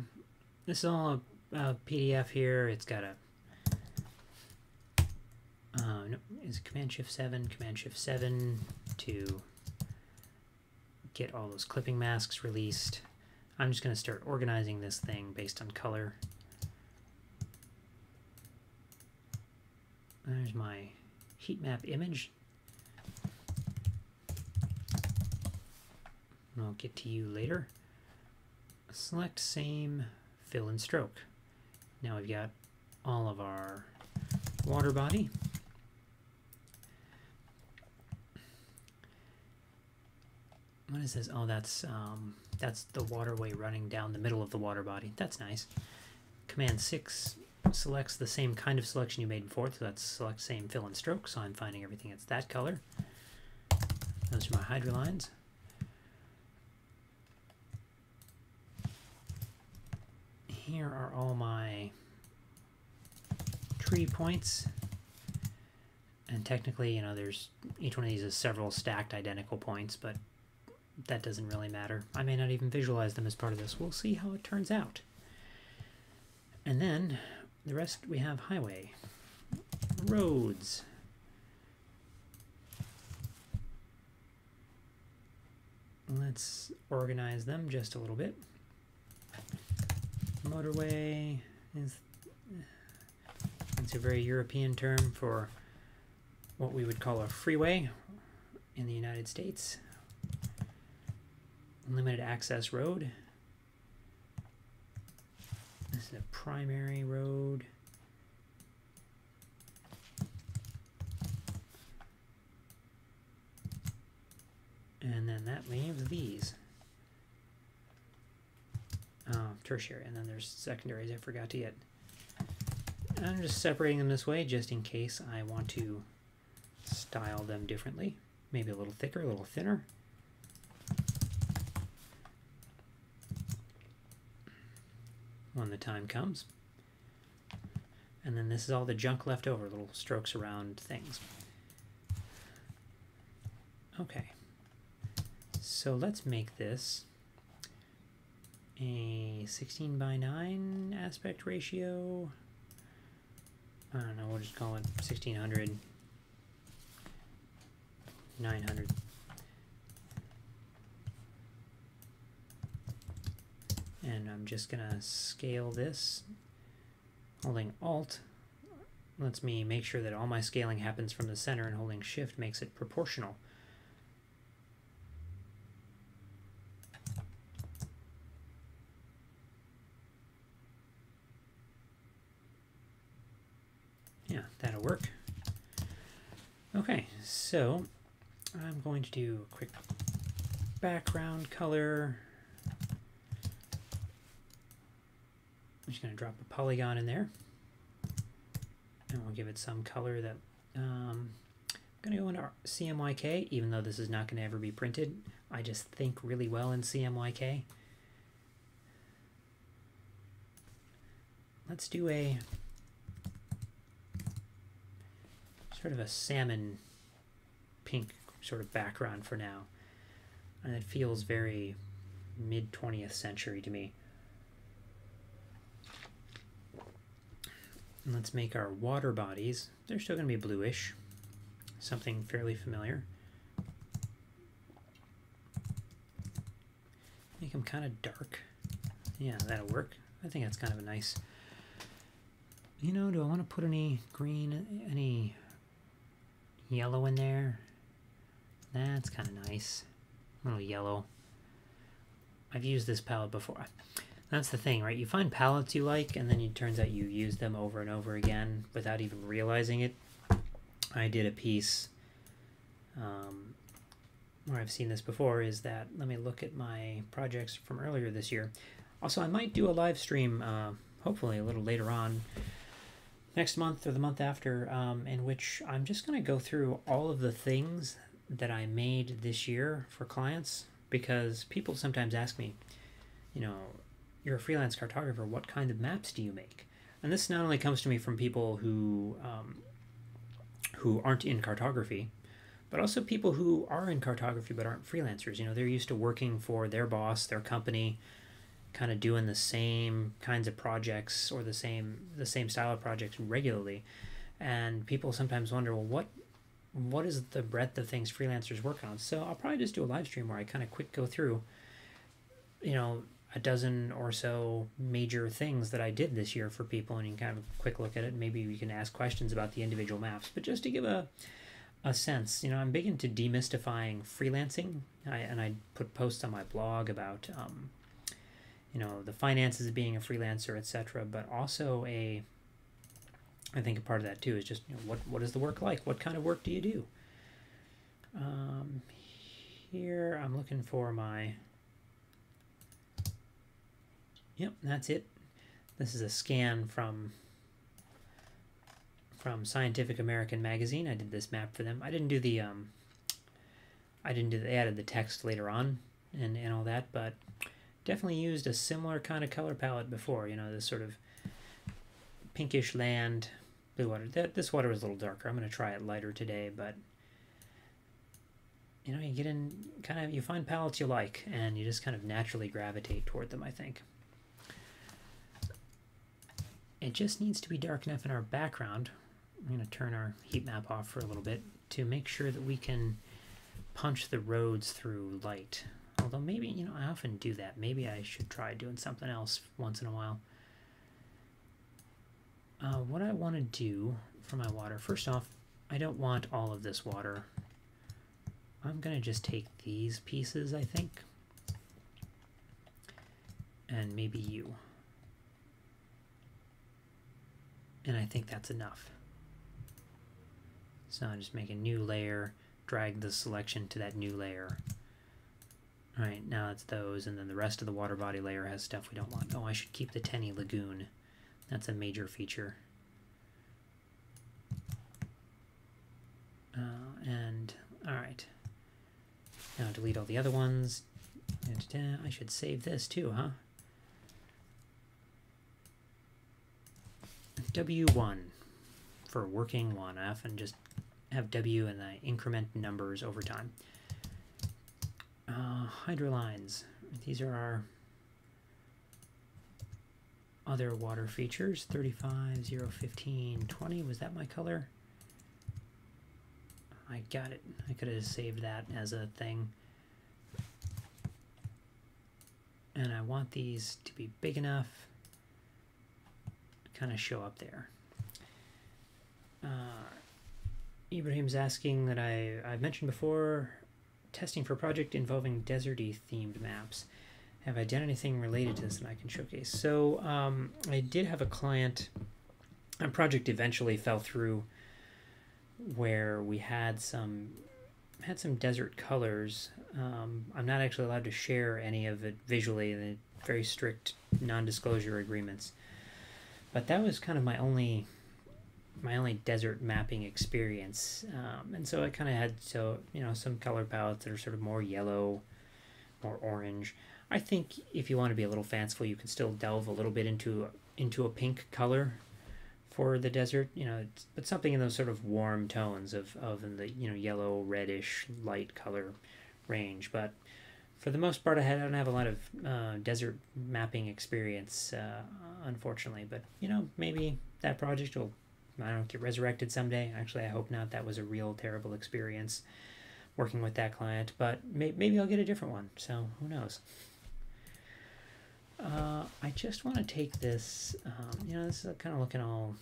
this is all a PDF here. It's got no, is Command Shift 7? Command Shift 7 to get all those clipping masks released. I'm just going to start organizing this thing based on color. There's my heat map image. I'll get to you later. Select same, fill and stroke. Now we've got all of our water body. What is this? Oh, that's the waterway running down the middle of the water body. That's nice. Command 6 selects the same kind of selection you made before, so that's select same, fill and stroke, so I'm finding everything that's that color. Those are my hydro lines. Here are all my tree points, and technically, you know, there's each one of these is several stacked identical points, but that doesn't really matter. I may not even visualize them as part of this. We'll see how it turns out. And then the rest, we have highway, roads, let's organize them just a little bit. Motorway is, it's a very European term for what we would call a freeway in the United States. Limited access road. This is a primary road. And then that leaves these. Tertiary, and then there's secondaries I forgot to get. I'm just separating them this way just in case I want to style them differently. Maybe a little thicker, a little thinner. When the time comes. And then this is all the junk left over, little strokes around things. Okay. So let's make this a 16:9 aspect ratio. I don't know, we'll just call it 1600, 900. And I'm just gonna scale this. Holding Alt lets me make sure that all my scaling happens from the center, and holding Shift makes it proportional. Yeah, that'll work. Okay, so I'm going to do a quick background color. I'm just going to drop a polygon in there, and we'll give it some color that I'm going to go into CMYK, even though this is not going to ever be printed. I just think really well in CMYK. Let's do a sort of a salmon pink sort of background for now. And it feels very mid-20th century to me. And let's make our water bodies. They're still going to be bluish. Something fairly familiar. Make them kind of dark. Yeah, that'll work. I think that's kind of a nice... You know, do I want to put any green, any yellow in there? That's kind of nice. A little yellow. I've used this palette before. That's the thing, right? You find palettes you like, and then it turns out you use them over and over again without even realizing it. I did a piece where I've seen this before, is that, let me look at my projects from earlier this year. Also, I might do a live stream, hopefully a little later on, next month or the month after, in which I'm just going to go through all of the things that I made this year for clients, because people sometimes ask me, you know, you're a freelance cartographer, what kind of maps do you make? And this not only comes to me from people who aren't in cartography, but also people who are in cartography but aren't freelancers. You know, they're used to working for their boss, their company, kind of doing the same kinds of projects or the same style of projects regularly. And people sometimes wonder, well, what is the breadth of things freelancers work on? So I'll probably just do a live stream where I kind of quick go through, you know, a dozen or so major things that I did this year for people, and you can kind of quick look at it, and maybe you can ask questions about the individual maps. But just to give a sense, you know, I'm big into demystifying freelancing, and I put posts on my blog about, you know, the finances of being a freelancer, etc. But also I think a part of that too is just, you know, what is the work like? What kind of work do you do? Here I'm looking for my... Yep, that's it. This is a scan from Scientific American magazine. I did this map for them. I didn't do the they added the text later on and all that, but definitely used a similar kind of color palette before, you know, this sort of pinkish land, blue water. This water is a little darker. I'm going to try it lighter today, but you know, you get in kind of, you find palettes you like, and you just kind of naturally gravitate toward them, I think. It just needs to be dark enough in our background. I'm going to turn our heat map off for a little bit to make sure that we can punch the roads through light. Although maybe, you know, I often do that. Maybe I should try doing something else once in a while. What I want to do for my water, first off, I don't want all of this water. I'm going to just take these pieces, I think, and maybe you. And I think that's enough. So I just make a new layer, drag the selection to that new layer. Alright, now it's those, and then the rest of the water body layer has stuff we don't want. Oh, I should keep the Teni Lagoon. That's a major feature. And, alright. Now delete all the other ones. And, I should save this too, huh? W1 for working one. I often just have W and I increment numbers over time. Hydrolines. These are our other water features. 35, 0, 15, 20. Was that my color? I got it. I could have saved that as a thing. And I want these to be big enough to kind of show up there. Ibrahim's asking that I've mentioned before, testing for a project involving deserty themed maps. Have I done anything related to this that I can showcase? So I did have a client, a project eventually fell through where we had some desert colors. I'm not actually allowed to share any of it visually, the very strict non-disclosure agreements. But that was kind of my only desert mapping experience, and so I kind of had some color palettes that are sort of more yellow, more orange. I think if you want to be a little fanciful, you can still delve a little bit into a pink color for the desert, but something in those sort of warm tones of the yellow, reddish, light color range. But for the most part, I don't have a lot of desert mapping experience, unfortunately. But maybe that project will, I don't know, get resurrected someday. Actually, I hope not. That was a real terrible experience working with that client. But maybe I'll get a different one. So who knows? I just want to take this, this is kind of looking all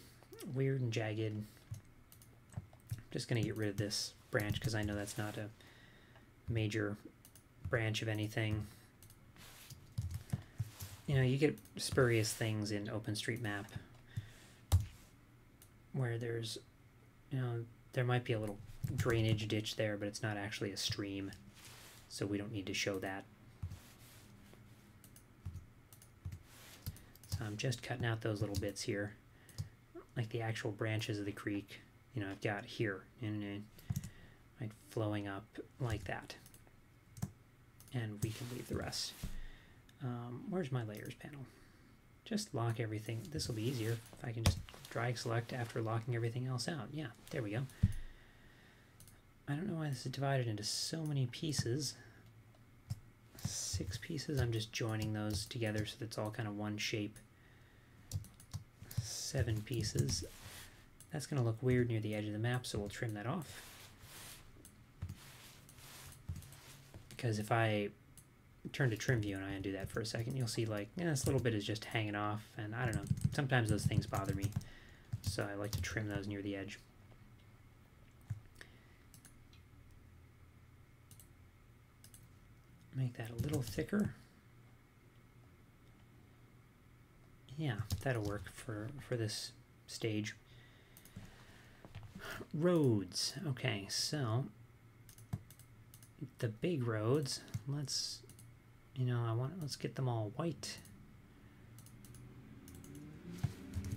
weird and jagged. I'm just going to get rid of this branch because I know that's not a major branch of anything. You get spurious things in OpenStreetMap where there's, there might be a little drainage ditch there, but it's not actually a stream, so we don't need to show that. So I'm just cutting out those little bits here, like the actual branches of the creek. I've got here, and like flowing up like that. And we can leave the rest. Where's my layers panel? Just lock everything. This will be easier if I can just drag select after locking everything else out. Yeah, there we go. I don't know why this is divided into so many pieces. 6 pieces. I'm just joining those together so that it's all kind of one shape. 7 pieces. That's going to look weird near the edge of the map, so we'll trim that off. Because if I turn to trim view and I undo that for a second, you'll see like, this little bit is just hanging off, and I don't know, sometimes those things bother me, so I like to trim those near the edge. Make that a little thicker. Yeah, that'll work for this stage. Roads. Okay, so the big roads, let's get them all white.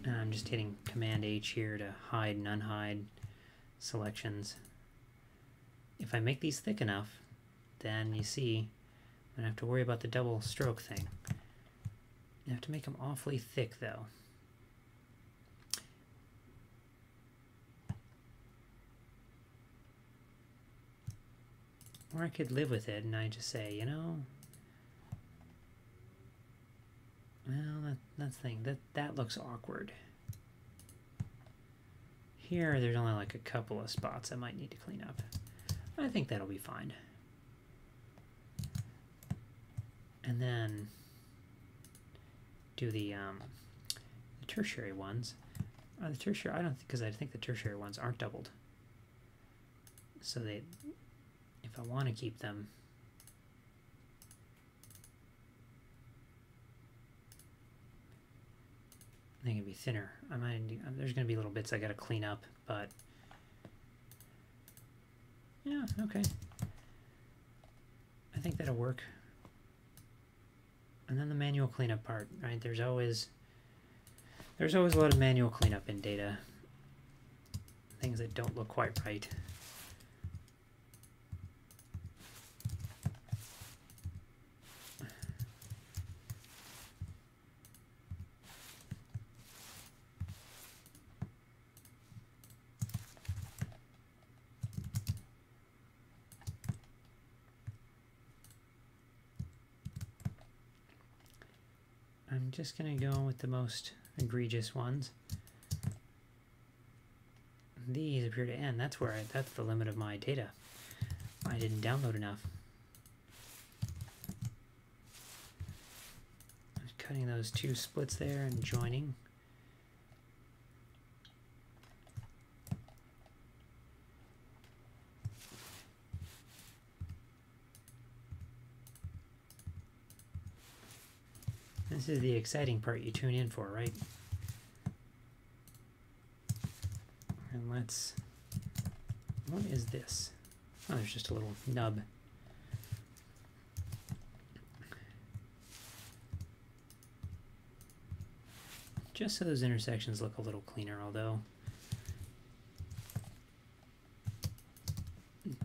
And I'm just hitting Command H here to hide and unhide selections. If I make these thick enough, then you see I don't have to worry about the double stroke thing. You have to make them awfully thick, though. Or I could live with it and I just say, well, that's the thing. That looks awkward. Here, there's only like a couple of spots I might need to clean up. I think that'll be fine. And then do the tertiary ones. The tertiary, because I think the tertiary ones aren't doubled. So if I want to keep them, they can be thinner. There's going to be little bits I got to clean up, but yeah, okay. I think that'll work. And then the manual cleanup part, right? There's always a lot of manual cleanup in data. Things that don't look quite right. I'm I'm just going to go with the most egregious ones. These appear to end. That's the limit of my data. I didn't download enough. Just cutting those two splits there and joining. This is the exciting part you tune in for, right? And let's... What is this? Oh, there's just a little nub. Just so those intersections look a little cleaner, although...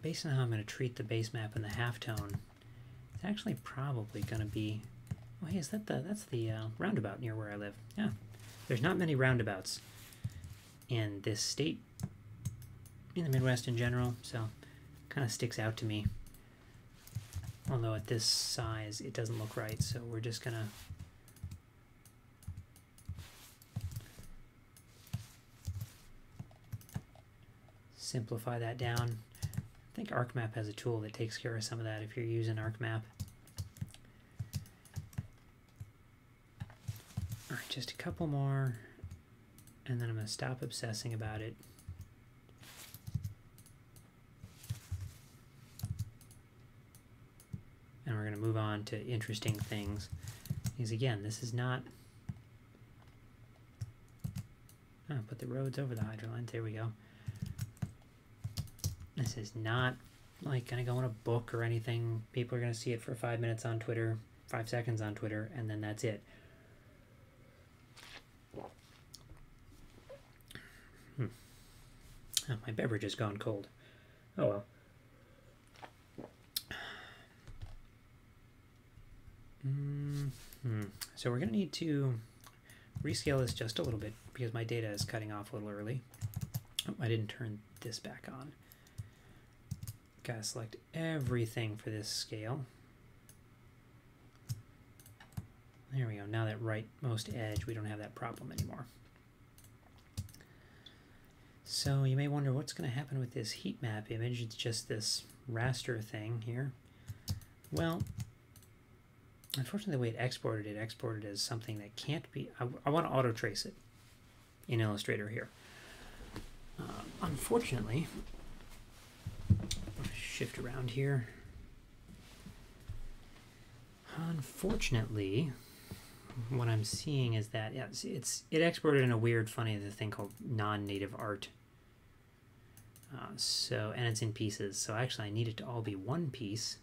Based on how I'm going to treat the base map and the halftone, it's actually probably going to be... Oh, hey, is that that's the roundabout near where I live. Yeah, there's not many roundabouts in this state, in the Midwest in general, so kind of sticks out to me. Although at this size, it doesn't look right, so we're just gonna simplify that down. I think ArcMap has a tool that takes care of some of that if you're using ArcMap. Alright, just a couple more, and then I'm going to stop obsessing about it. And we're going to move on to interesting things. Because again, this is not... Oh, put the roads over the hydro lines. There we go. This is not like going to go in a book or anything. People are going to see it for 5 minutes on Twitter, 5 seconds on Twitter, and then that's it. Oh, my beverage has gone cold. Oh well. So we're going to need to rescale this just a little bit because my data is cutting off a little early. Oh, I didn't turn this back on. Gotta select everything for this scale. There we go. Now that rightmost edge, we don't have that problem anymore. So you may wonder what's going to happen with this heat map image. It's just this raster thing here. Well, unfortunately the way it exported as something that can't be... I want to auto trace it in Illustrator here. Unfortunately, shift around here. Unfortunately, what I'm seeing is that it exported in a weird, funny thing called non-native art. And it's in pieces. So actually, I need it to all be one piece.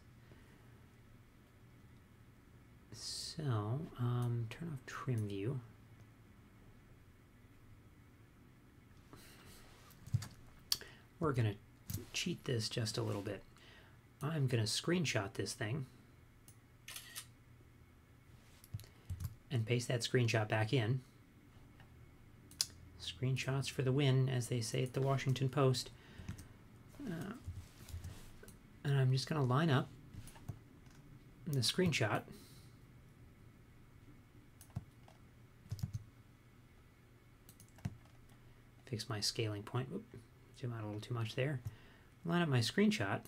So turn off trim view. We're gonna cheat this just a little bit. I'm gonna screenshot this thing and paste that screenshot back in. Screenshots for the win, as they say at the Washington Post. And I'm just going to line up the screenshot. Fix my scaling point. Oop, zoom out a little too much there. Line up my screenshot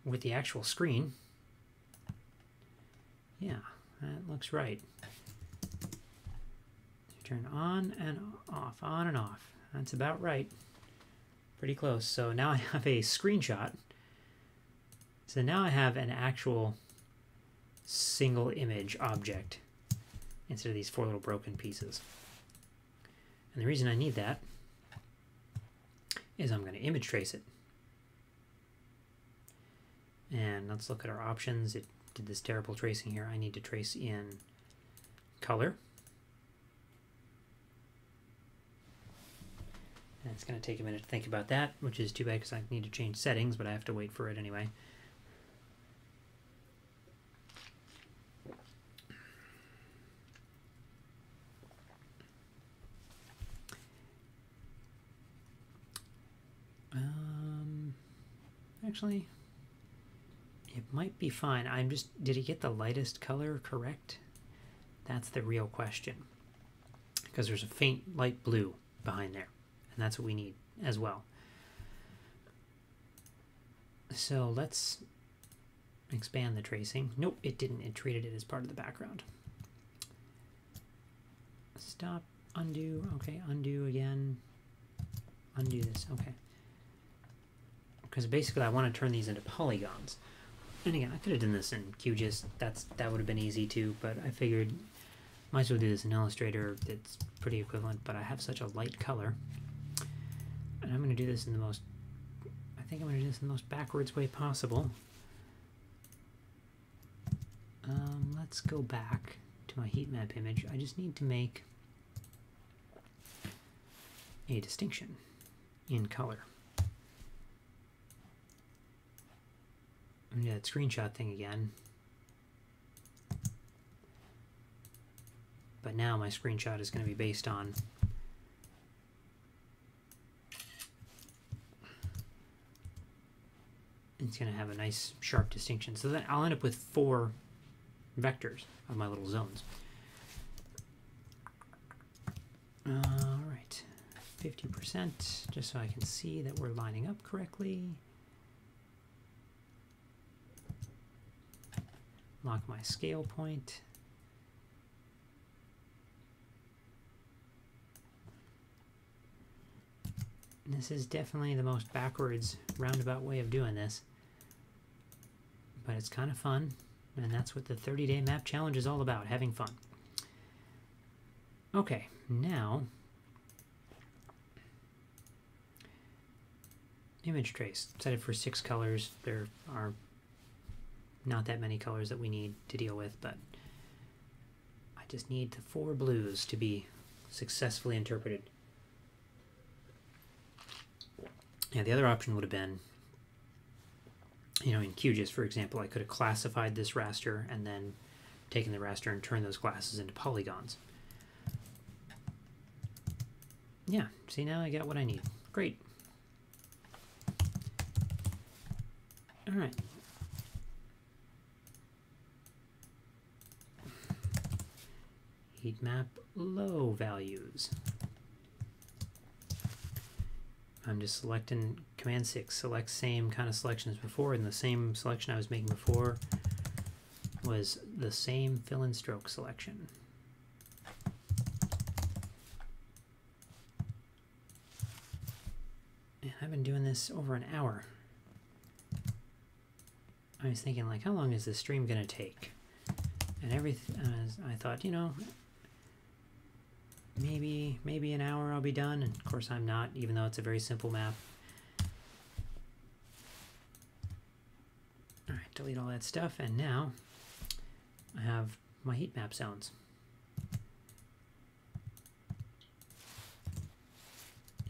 with the actual screen. Yeah, that looks right. Turn on and off, on and off. That's about right. Pretty close. So now I have a screenshot. So now I have an actual single image object instead of these 4 little broken pieces. And the reason I need that is I'm going to image trace it. And let's look at our options. It did this terrible tracing here. I need to trace in color. And it's going to take a minute to think about that, which is too bad because I need to change settings, but I have to wait for it anyway. Actually, it might be fine. Did it get the lightest color correct? That's the real question. Because there's a faint light blue behind there. And that's what we need as well. So let's expand the tracing. Nope, it didn't. It treated it as part of the background. Stop, undo, okay, undo again. Undo this, okay. Because basically I want to turn these into polygons. And again, I could have done this in QGIS. That would have been easy too, but I figured might as well do this in Illustrator. It's pretty equivalent, but I have such a light color. And I'm going to do this in the most, I think I'm going to do this in the most backwards way possible. Let's go back to my heat map image. I just need to make a distinction in color. I'm going to do that screenshot thing again. But now my screenshot is going to be based on it's going to have a nice sharp distinction. So then I'll end up with 4 vectors of my little zones. All right, 50%, just so I can see that we're lining up correctly. Lock my scale point. This is definitely the most backwards, roundabout way of doing this. But it's kind of fun, and that's what the 30-day map challenge is all about, having fun. Okay, now image trace. Set it for 6 colors. There are not that many colors that we need to deal with, but I just need the 4 blues to be successfully interpreted. Yeah, the other option would have been, you know, in QGIS, for example, I could have classified this raster and then taken the raster and turned those classes into polygons. Yeah, see, now I got what I need. Great. All right. Heat map low values. I'm just selecting Command 6, select same kind of selection as before, and the same selection I was making before was the same fill and stroke selection. And I've been doing this over an hour. I was thinking, like, how long is this stream going to take? And I thought, you know, maybe an hour I'll be done, and of course I'm not, even though it's a very simple map. Alright, delete all that stuff, and now I have my heat map zones.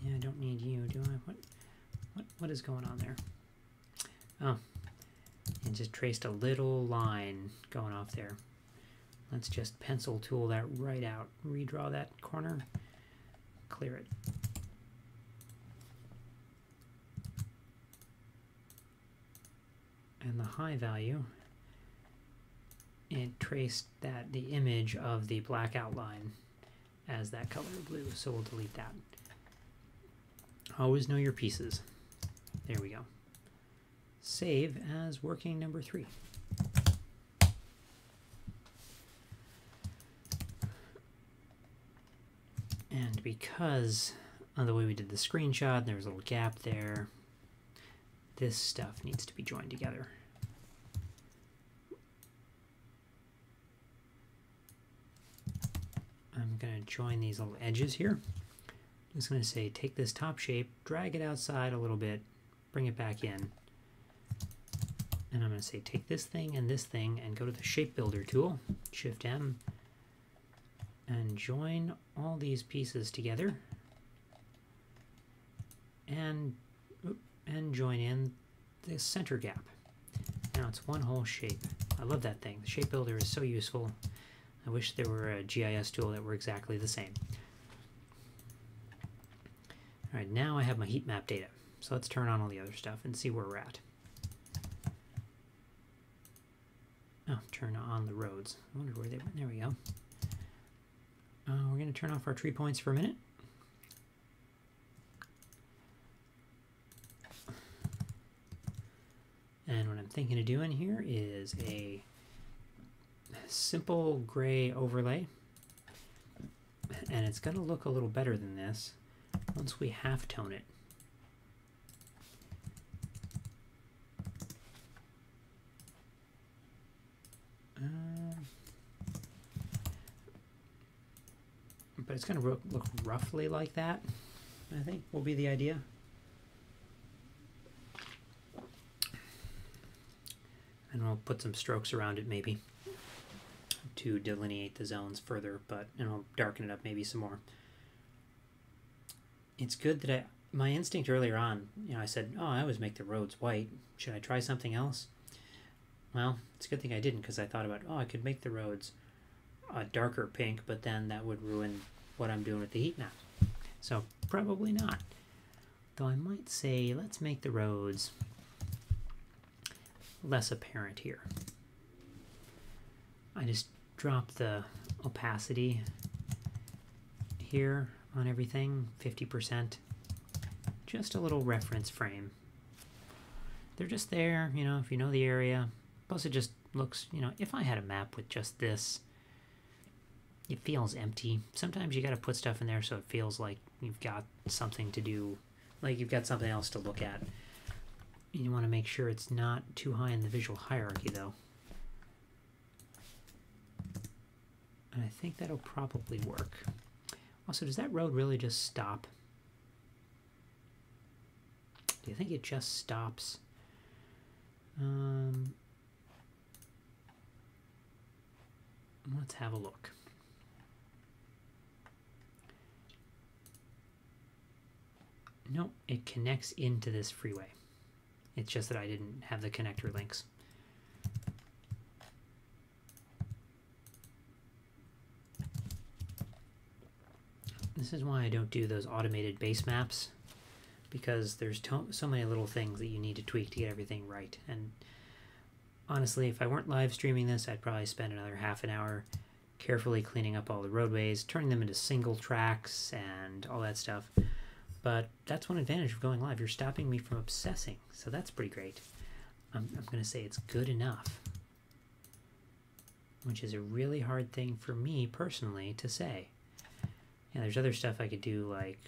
Yeah, I don't need you, do I? What is going on there? Oh, and just traced a little line going off there. Let's just pencil tool that right out. Redraw that corner. Clear it. And the high value, it traced the image of the black outline as that color blue, so we'll delete that. Always know your pieces. There we go. Save as working number 3. And because of the way we did the screenshot, there was a little gap there, this stuff needs to be joined together. I'm going to join these little edges here. I'm just going to say take this top shape, drag it outside a little bit, bring it back in. And I'm going to say take this thing and go to the Shape Builder tool, Shift M, and join all these pieces together and join in the center gap. Now it's one whole shape. I love that thing. The Shape Builder is so useful. I wish there were a GIS tool that were exactly the same. All right, now I have my heat map data. So let's turn on all the other stuff and see where we're at. Oh, turn on the roads. I wonder where they went. There we go. We're going to turn off our tree points for a minute. And what I'm thinking of doing here is a simple gray overlay. And it's going to look a little better than this once we halftone it. But it's going to look roughly like that, I think, will be the idea. And we'll put some strokes around it maybe to delineate the zones further, and I'll darken it up maybe some more. It's good that my instinct earlier on, I said, oh, I always make the roads white. Should I try something else? Well, it's a good thing I didn't, because I thought about, I could make the roads a darker pink, but then that would ruin what I'm doing with the heat map. So probably not. Though I might say, let's make the roads less apparent here. I just drop the opacity here on everything, 50%. Just a little reference frame. They're just there, if you know the area. Plus it just looks, if I had a map with just this, it feels empty. Sometimes you got to put stuff in there so it feels like you've got something to do, like you've got something else to look at. You want to make sure it's not too high in the visual hierarchy, though. And I think that'll probably work. Also, does that road really just stop? Do you think it just stops? Let's have a look. No, it connects into this freeway. It's just that I didn't have the connector links. This is why I don't do those automated base maps, because there's so many little things that you need to tweak to get everything right. And honestly, if I weren't live streaming this, I'd probably spend another half an hour carefully cleaning up all the roadways, turning them into single tracks and all that stuff. But that's one advantage of going live. You're stopping me from obsessing, so that's pretty great. I'm going to say it's good enough, which is a really hard thing for me personally to say. Yeah, there's other stuff I could do, like,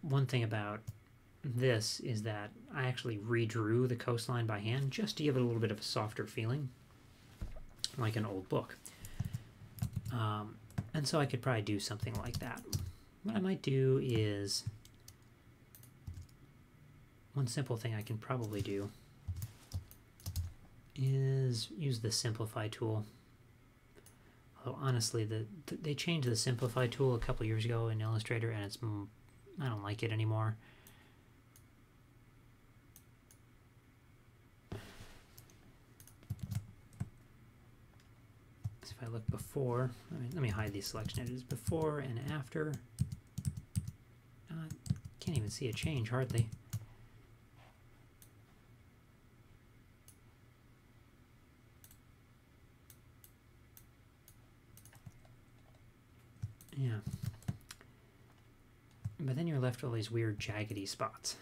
one thing about this is that I actually redrew the coastline by hand just to give it a little bit of a softer feeling, like an old book. And so I could probably do something like that. What I might do is, one simple thing I can probably do is use the Simplify tool. Although honestly, they changed the Simplify tool a couple years ago in Illustrator, and I don't like it anymore. So if I look before, let me hide these selection edges, before and after. Can't even see a change, hardly. Yeah. But then you're left with all these weird jaggedy spots.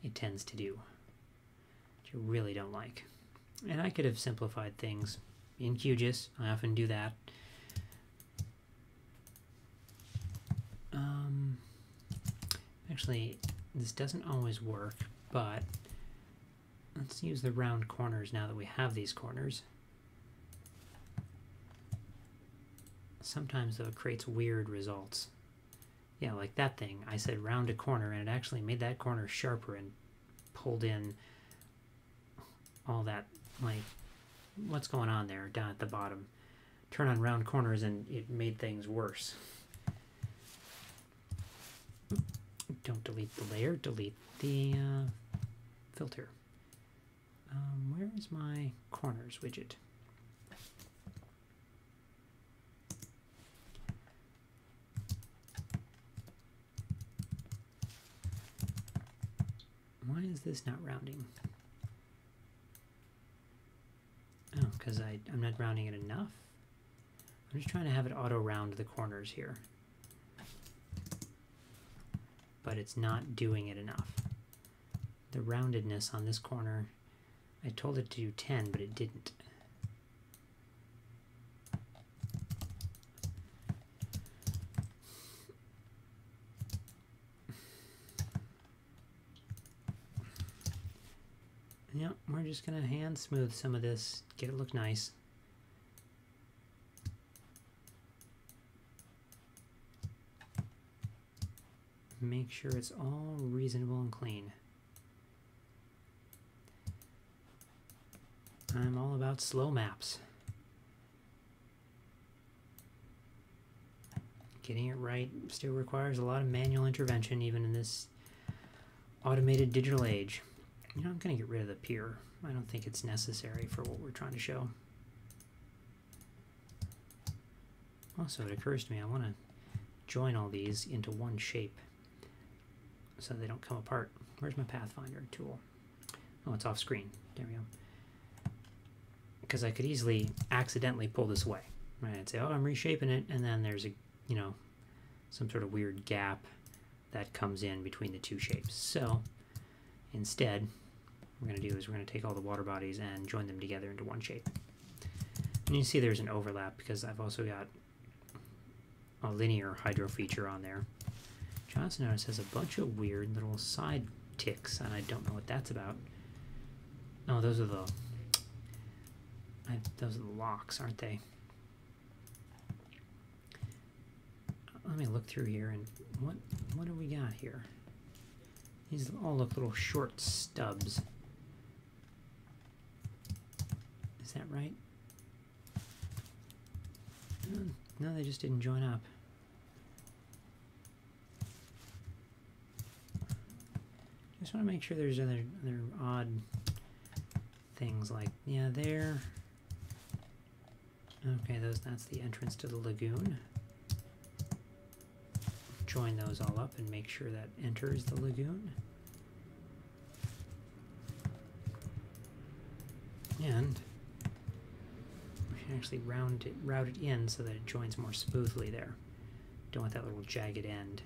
It tends to do. Which I really don't like. And I could have simplified things in QGIS. I often do that. Actually, this doesn't always work, but let's use the round corners now that we have these corners. Sometimes, though, it creates weird results. Yeah, like that thing. I said round a corner, and it actually made that corner sharper and pulled in all that, like, what's going on there down at the bottom. Turn on round corners, and it made things worse. Don't delete the layer, delete the filter. Where is my corners widget? Why is this not rounding? Oh, because I'm not rounding it enough? I'm just trying to have it auto round the corners here. But it's not doing it enough. The roundedness on this corner, I told it to do 10, but it didn't. Yep, we're just going to hand smooth some of this, get it look nice. Make sure it's all reasonable and clean. I'm all about slow maps. Getting it right still requires a lot of manual intervention, even in this automated digital age. You know, I'm going to get rid of the pier. I don't think it's necessary for what we're trying to show. Also, it occurs to me I want to join all these into one shape so they don't come apart. Where's my Pathfinder tool? Oh, it's off screen. There we go. Because I could easily accidentally pull this away. Right? I'd say, oh, I'm reshaping it, and then there's a, you know, some sort of weird gap that comes in between the two shapes. So instead, what we're going to do is we're going to take all the water bodies and join them together into one shape. And you see there's an overlap because I've also got a linear hydro feature on there. Which I also notice has a bunch of weird little side ticks, and I don't know what that's about. Oh, those are the locks, aren't they? Let me look through here, and what do we got here? These all look little short stubs. Is that right? No, they just didn't join up. Just want to make sure there's other odd things like, yeah, there. Okay, that's the entrance to the lagoon. Join those all up and make sure that enters the lagoon. And we can actually route it in so that it joins more smoothly there. Don't want that little jagged end.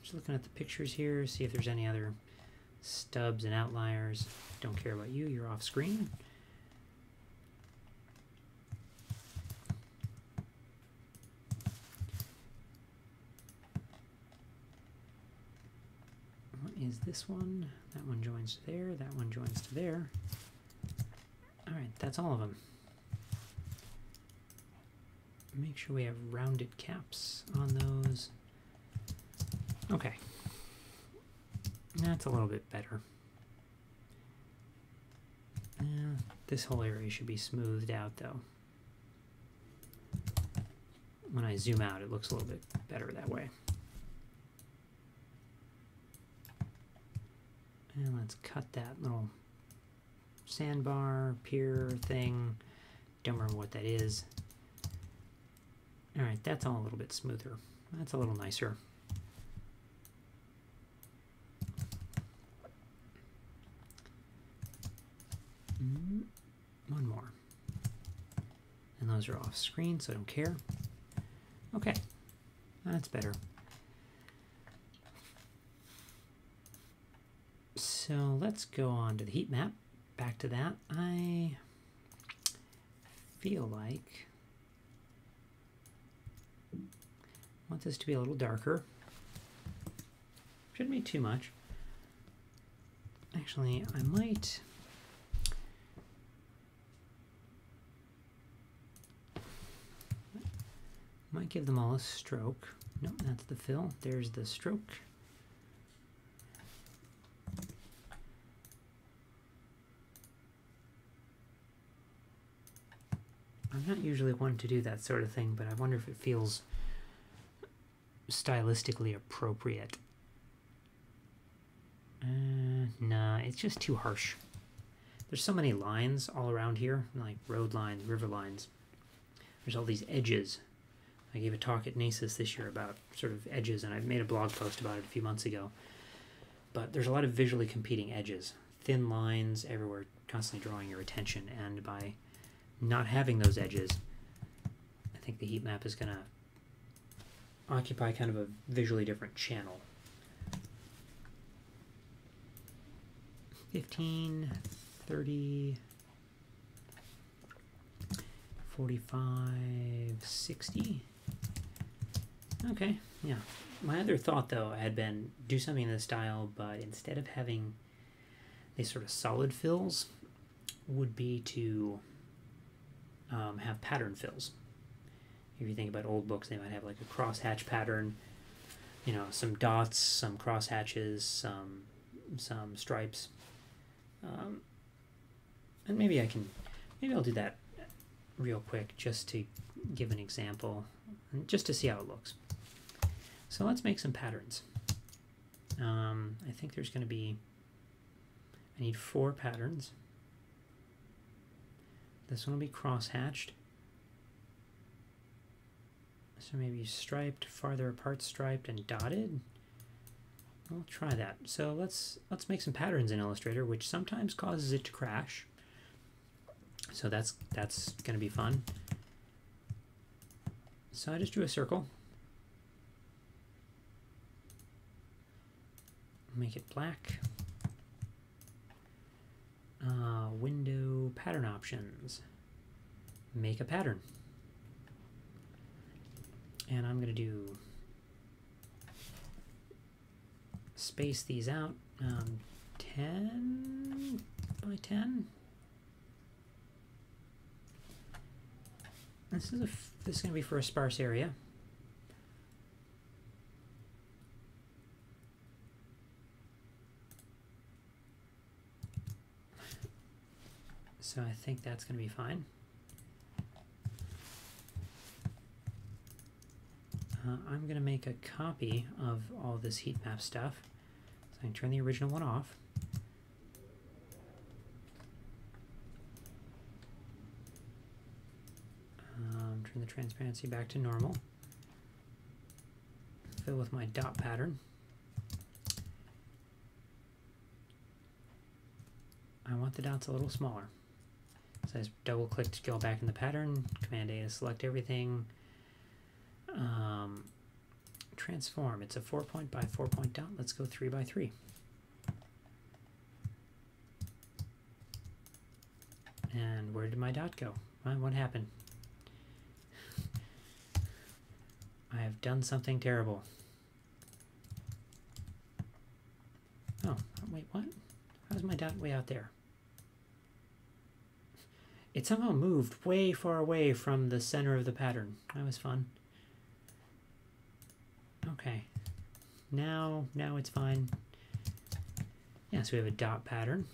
Just looking at the pictures here, see if there's any other stubs and outliers. Don't care about you, you're off screen. What is this one? That one joins to there, that one joins to there. Alright, that's all of them. Make sure we have rounded caps on those. Okay. That's a little bit better. This whole area should be smoothed out, though. When I zoom out, it looks a little bit better that way. And let's cut that little sandbar, pier thing. Don't remember what that is. Alright, that's all a little bit smoother. That's a little nicer. One more. And those are off screen, so I don't care. Okay, that's better. So let's go on to the heat map. Back to that. I feel like I want this to be a little darker. Shouldn't be too much. Actually, I might give them all a stroke. No, that's the fill. There's the stroke. I'm not usually one to do that sort of thing, but I wonder if it feels stylistically appropriate. Nah, it's just too harsh. There's so many lines all around here, like road lines, river lines. There's all these edges. I gave a talk at NACIS this year about sort of edges, and I made a blog post about it a few months ago. But there's a lot of visually competing edges. Thin lines everywhere, constantly drawing your attention, and by not having those edges, think the heat map is going to occupy kind of a visually different channel. 15, 30, 45, 60. Okay, yeah. My other thought, though, had been do something in this style, but instead of having these sort of solid fills, would be to have pattern fills. If you think about old books, they might have like a crosshatch pattern, you know, some dots, some crosshatches, some stripes, and maybe I'll do that real quick just to give an example, and just to see how it looks. So let's make some patterns. I think there's going to be, I need 4 patterns. This one will be cross-hatched. So maybe striped, farther apart striped, and dotted. We'll try that. So let's make some patterns in Illustrator, which sometimes causes it to crash. So that's going to be fun. So I just drew a circle. Make it black. Window pattern options. Make a pattern. And I'm going to do space these out 10 by 10. This is going to be for a sparse area. So I think that's going to be fine. I'm going to make a copy of all this heat map stuff. So I can turn the original one off. Turn the transparency back to normal. Fill with my dot pattern. I want the dots a little smaller. So I just double click to go back in the pattern. Command A to select everything. Transform. It's a 4-point by 4-point dot. Let's go 3 by 3. And where did my dot go? What happened? I have done something terrible. Oh, wait, what? How's my dot way out there? It somehow moved way far away from the center of the pattern. That was fun. Okay, now it's fine. Yeah, so we have a dot pattern.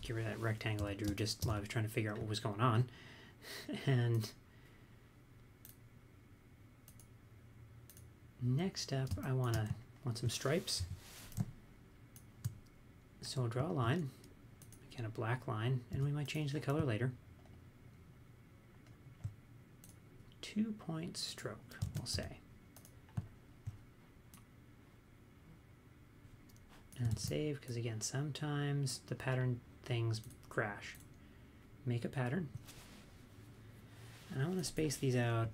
Get rid of that rectangle I drew just while I was trying to figure out what was going on. And next up, I want some stripes. So we'll draw a line, again a black line, and we might change the color later. 2-point stroke, we'll say. And save, because again, sometimes the pattern things crash. Make a pattern. And I want to space these out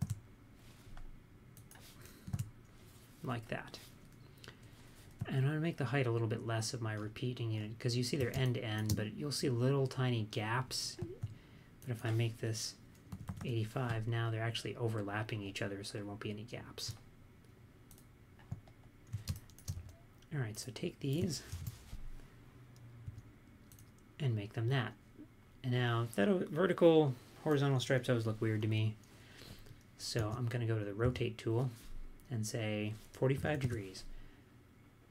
like that. And I'm going to make the height a little bit less of my repeating unit, because you see they're end to end, but you'll see little tiny gaps. But if I make this 85, now they're actually overlapping each other, so there won't be any gaps. Alright, so take these and make them that. And now, that vertical, horizontal stripes always look weird to me. So I'm going to go to the rotate tool and say 45 degrees.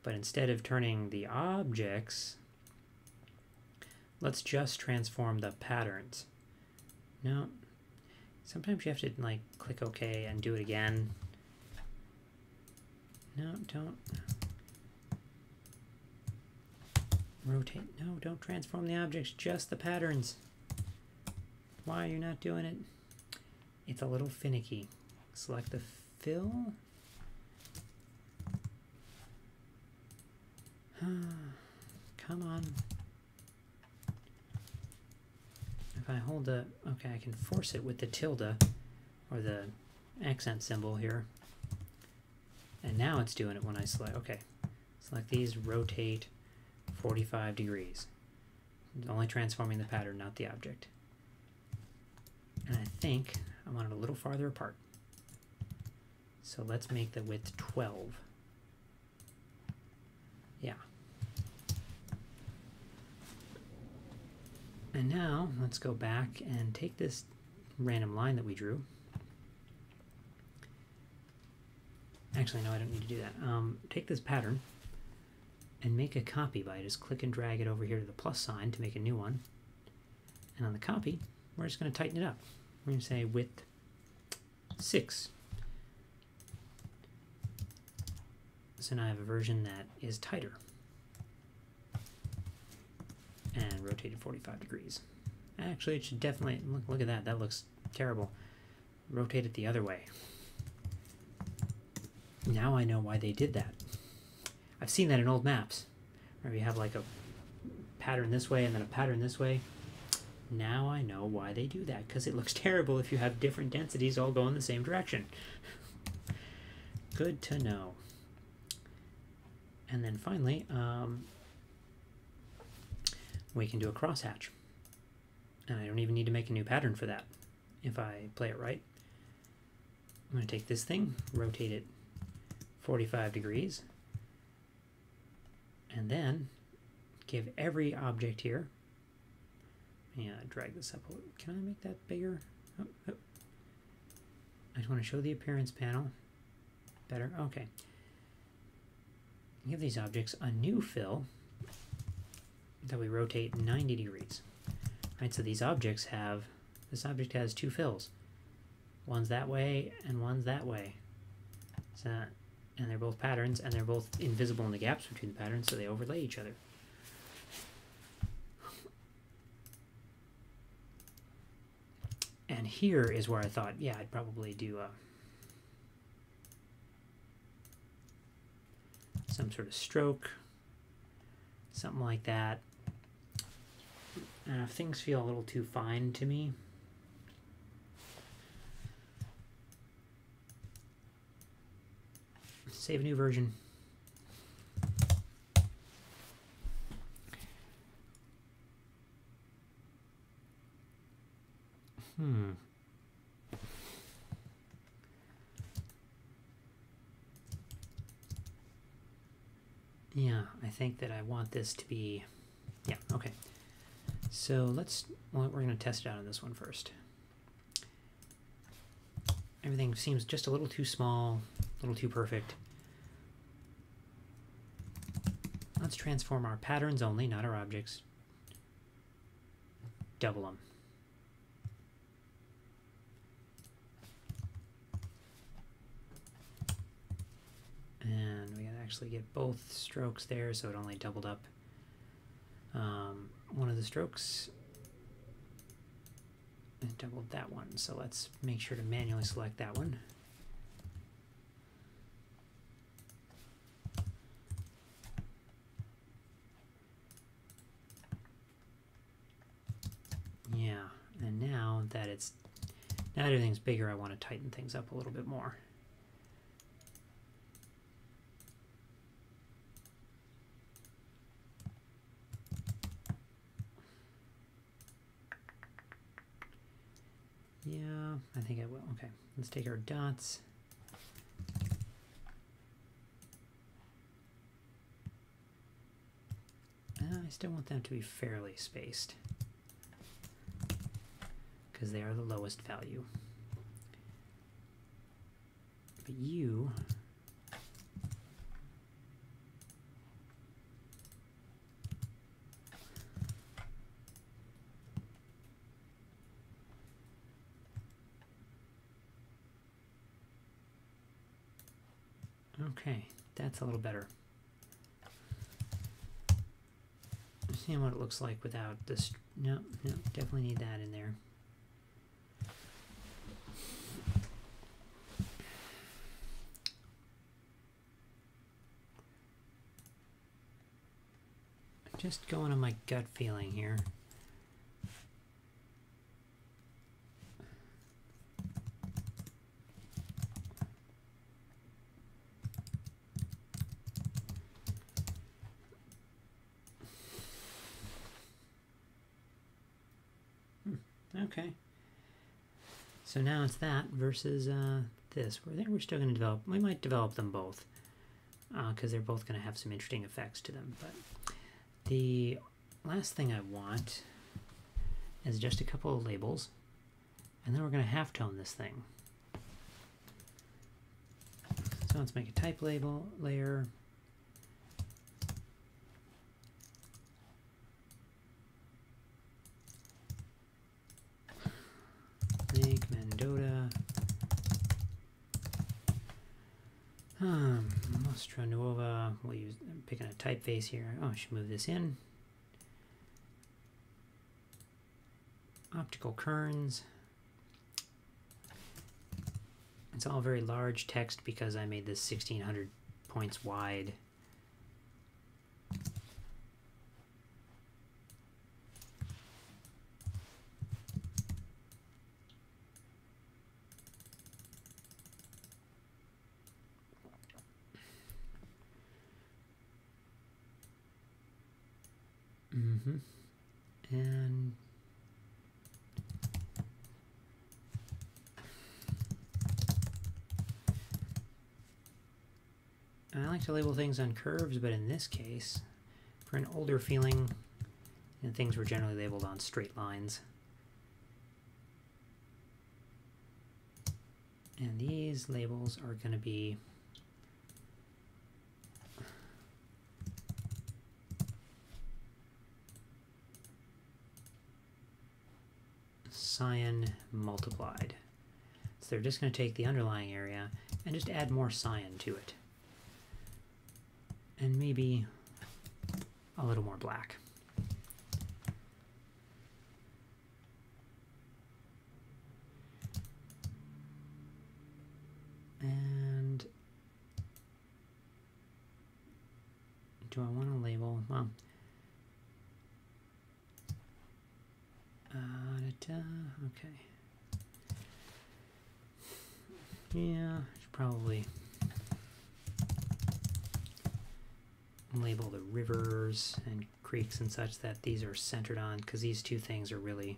But instead of turning the objects, let's just transform the patterns. No, sometimes you have to like click OK and do it again. No, don't. Rotate. No, don't transform the objects, just the patterns. Why are you not doing it? It's a little finicky. Select the fill. Come on. If I hold the, okay, I can force it with the tilde or the accent symbol here. And now it's doing it when I select, okay. Select these, rotate 45 degrees. It's only transforming the pattern, not the object. And I think I want it a little farther apart. So let's make the width 12. Yeah. And now let's go back and take this random line that we drew. Actually, no, I don't need to do that. Take this pattern and make a copy by just click and drag it over here to the plus sign to make a new one. And on the copy, we're just going to tighten it up. We're going to say width 6. So now I have a version that is tighter. And rotated 45 degrees. Actually, it should definitely, look at that, that looks terrible. Rotate it the other way. Now I know why they did that. I've seen that in old maps, where you have like a pattern this way and then a pattern this way. Now I know why they do that, because it looks terrible if you have different densities all go in the same direction. Good to know. And then finally, we can do a crosshatch. And I don't even need to make a new pattern for that if I play it right. I'm going to take this thing, rotate it 45 degrees, and then give every object here, yeah, drag this up a little. Can I make that bigger? Oh, oh. I just want to show the appearance panel better. Okay. Give these objects a new fill that we rotate 90 degrees. Right, so these objects have, this object has 2 fills. One's that way and one's that way. So, and they're both patterns, and they're both invisible in the gaps between the patterns, so they overlay each other. And here is where I thought, yeah, I'd probably do some sort of stroke, something like that. And if things feel a little too fine to me, save a new version. Yeah, I think that I want this to be, yeah, okay. So let's, well, we're going to test it out on this one first. Everything seems just a little too small, a little too perfect. Let's transform our patterns only, not our objects. Double them. And we gotta actually get both strokes there, so it only doubled up one of the strokes. And doubled that one, so let's make sure to manually select that one. Yeah, and now that everything's bigger, I want to tighten things up a little bit more. Yeah, I think I will. Okay, let's take our dots. I still want them to be fairly spaced, because they are the lowest value. But you, okay, that's a little better. Seeing what it looks like without this. No, definitely need that in there. Just going on my gut feeling here. Okay. So now it's that versus this. I think we're still going to develop. We might develop them both because they're both going to have some interesting effects to them. But the last thing I want is just a couple of labels, and then we're going to halftone this thing. So let's make a type label layer. Lake Mendota. Mostra Nuova. We'll use. I'm picking a typeface here. Oh, I should move this in. Optical kerns. It's all very large text because I made this 1600 points wide. And I like to label things on curves, but in this case, for an older feeling, things were generally labeled on straight lines. And these labels are going to be cyan multiplied. So they're just going to take the underlying area and just add more cyan to it. And maybe a little more black. And do I want to label? Well, okay. Yeah, I should probably label the rivers and creeks and such that these are centered on, because these two things are really...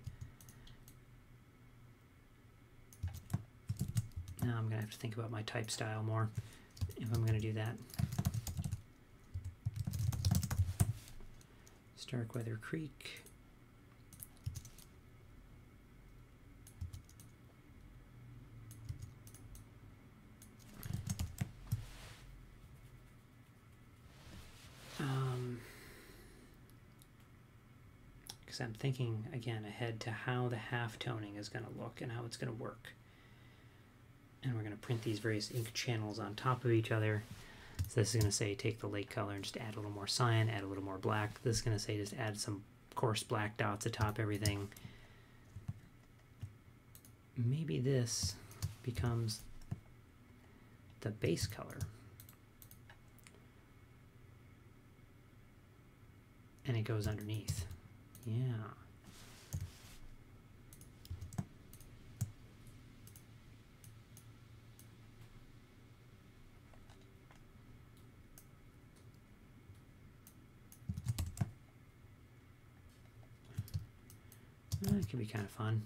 Now I'm going to have to think about my type style more if I'm going to do that. Starkweather Creek. Because I'm thinking, again, ahead to how the half-toning is going to look and how it's going to work. And we're going to print these various ink channels on top of each other. So this is going to say take the lake color and just add a little more cyan, add a little more black. This is going to say just add some coarse black dots atop everything. Maybe this becomes the base color. And it goes underneath. Yeah. It could be kind of fun.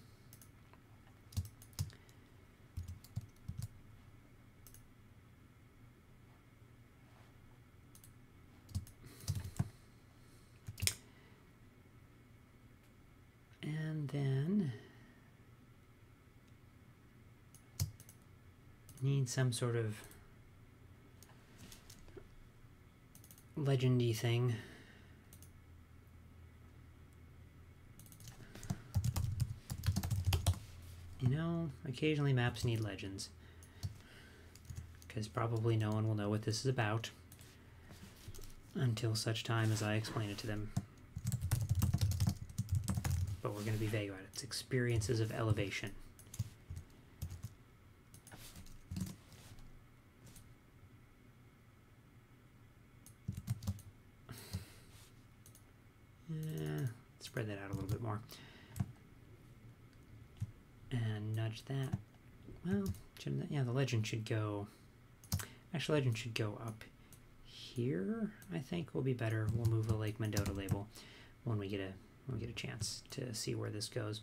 And then need some sort of legendy thing. You know, occasionally maps need legends, because probably no one will know what this is about until such time as I explain it to them. But we're going to be vague about it. It's experiences of elevation. Spread that out a little bit more. And nudge that. Well, yeah, the legend should go... Actually, legend should go up here, I think will be better. We'll move the Lake Mendota label when we get a chance to see where this goes.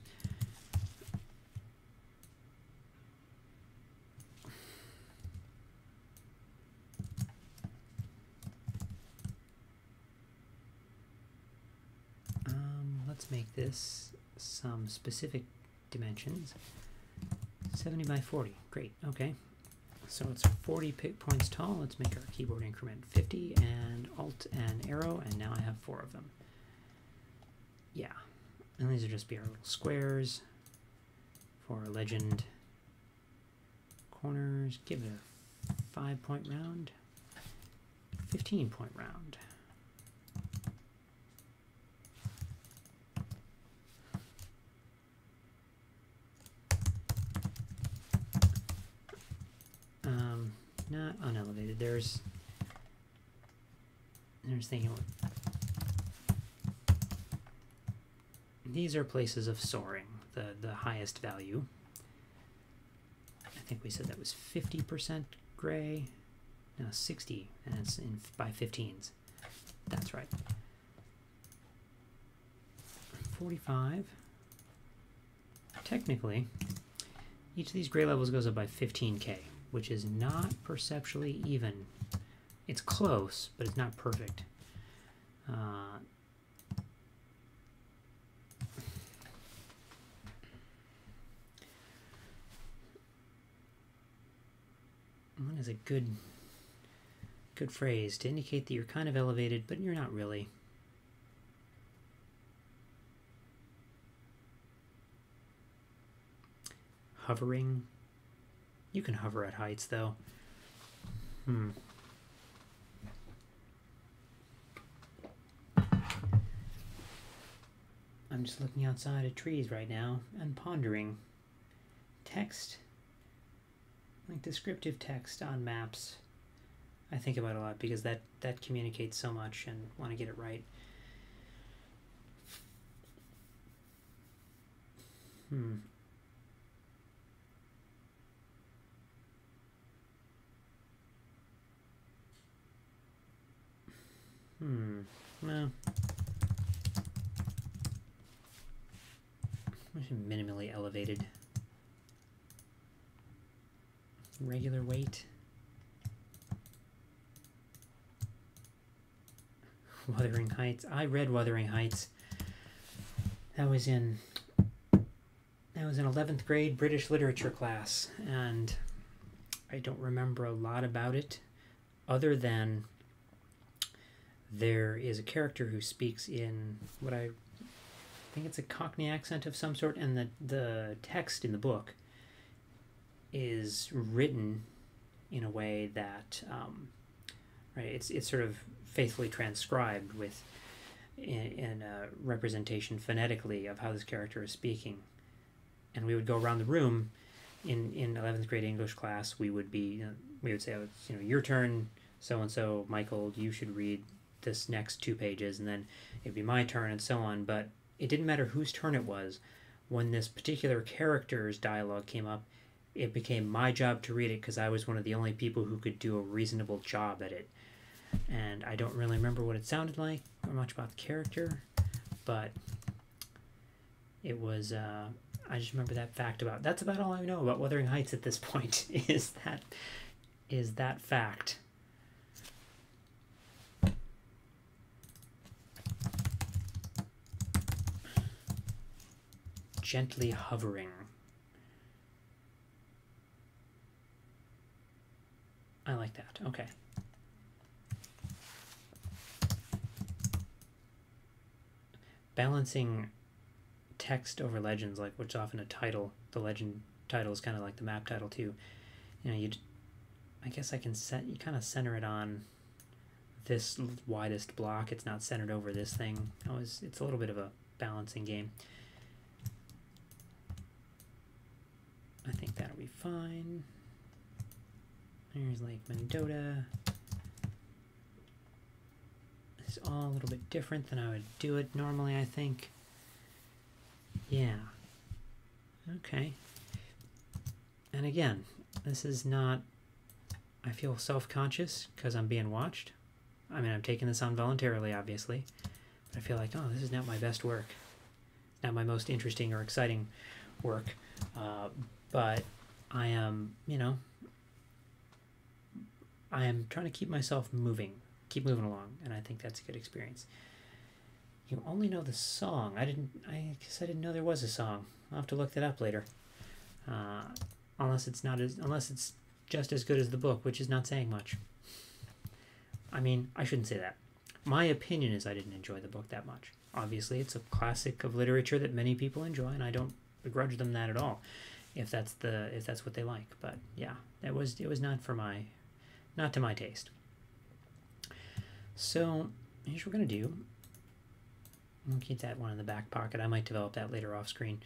Let's make this some specific dimensions. 70 by 40. Great. Okay. So it's 40 points tall. Let's make our keyboard increment 50 and Alt and arrow, and now I have 4 of them. Yeah. And these will just be our little squares for our legend. Corners. Give it a 5-point round. 15-point round. Not unelevated. There's thinking, these are places of soaring, the highest value. I think we said that was 50% gray. No, 60, and it's by 15s. That's right. 45. Technically, each of these gray levels goes up by 15k, which is not perceptually even. It's close, but it's not perfect. What is a good phrase to indicate that you're kind of elevated, but you're not really? Hovering. You can hover at heights, though. I'm just looking outside at trees right now and pondering. Text, like descriptive text on maps, I think about a lot because that communicates so much and want to get it right. Well, minimally elevated. Regular weight. Wuthering Heights. I read Wuthering Heights. That was in 11th grade British literature class, and I don't remember a lot about it other than there is a character who speaks in what I think it's a Cockney accent of some sort, and the text in the book is written in a way that right, it's sort of faithfully transcribed with in a representation phonetically of how this character is speaking. And we would go around the room in 11th grade English class. We would say, oh, it's, your turn, so and so, Michael, you should read this next 2 pages, and then it'd be my turn, and so on. But it didn't matter whose turn it was. When this particular character's dialogue came up, it became my job to read it because I was one of the only people who could do a reasonable job at it. And I don't really remember what it sounded like or much about the character, but it was, I just remember that fact that's about all I know about Wuthering Heights at this point, is that fact. Gently hovering. I like that. Okay. Balancing text over legends, like which is often a title. The legend title is kind of like the map title too. I guess I can you kind of center it on this widest block. It's not centered over this thing. It's a little bit of a balancing game. I think that'll be fine. There's Lake Mendota. It's all a little bit different than I would do it normally, I think. Yeah. Okay. And again, this is not... I feel self-conscious because I'm being watched. I mean, I'm taking this on voluntarily, obviously. But I feel like, oh, this is not my best work. Not my most interesting or exciting work. But I am, I am trying to keep myself moving, keep moving along, and I think that's a good experience. You only know the song. I guess I didn't know there was a song. I'll have to look that up later. Unless it's just as good as the book, which is not saying much. I mean, I shouldn't say that. My opinion is I didn't enjoy the book that much. Obviously, it's a classic of literature that many people enjoy, and I don't begrudge them that at all, if that's what they like. But yeah, it was not to my taste. So here's what we're gonna do. We'll keep that one in the back pocket. I might develop that later off screen.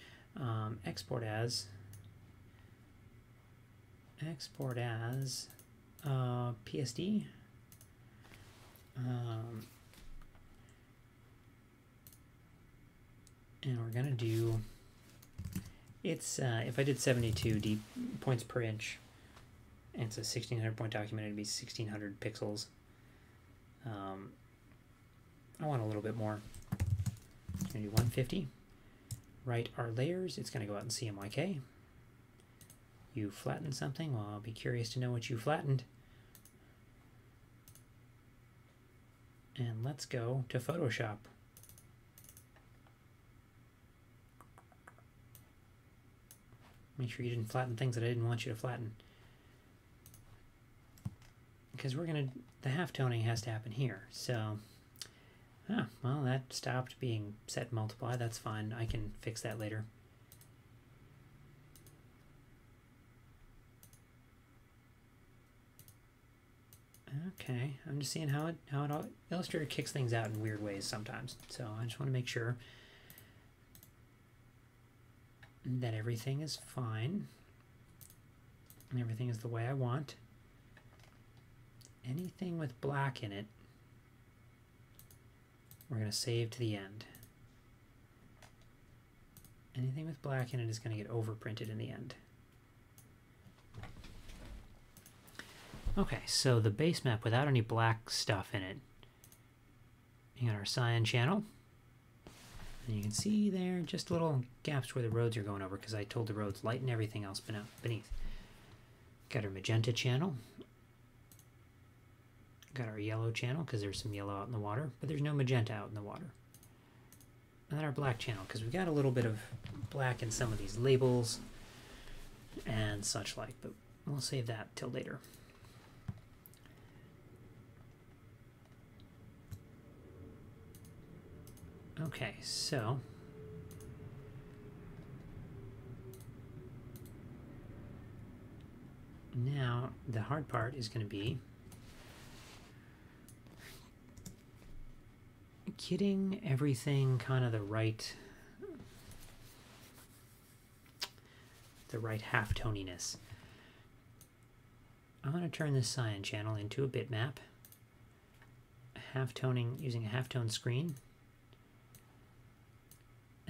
Export as PSD. And we're gonna do, it's if I did 72 points per inch, and it's a 1600 point document, it'd be 1600 pixels. I want a little bit more. I'm gonna do 150. Write our layers. It's gonna go out in CMYK. You flattened something. Well, I'll be curious to know what you flattened. And let's go to Photoshop. Make sure you didn't flatten things that I didn't want you to flatten. Because the half-toning has to happen here. So, well, that stopped being set multiply. That's fine. I can fix that later. Okay, I'm just seeing how Illustrator kicks things out in weird ways sometimes. So I just want to make sure that everything is fine and everything is the way I want. Anything with black in it, we're going to save to the end. Anything with black in it is going to get overprinted in the end. Okay, so the base map without any black stuff in it. You got our cyan channel. And you can see there just little gaps where the roads are going over because I told the roads lighten everything else beneath. Got our magenta channel. Got our yellow channel because there's some yellow out in the water, but there's no magenta out in the water. And then our black channel because we've got a little bit of black in some of these labels and such like, but we'll save that till later. Okay, so now the hard part is going to be getting everything kind of the right half-toniness. I'm going to turn this cyan channel into a bitmap, half-toning using a half-tone screen.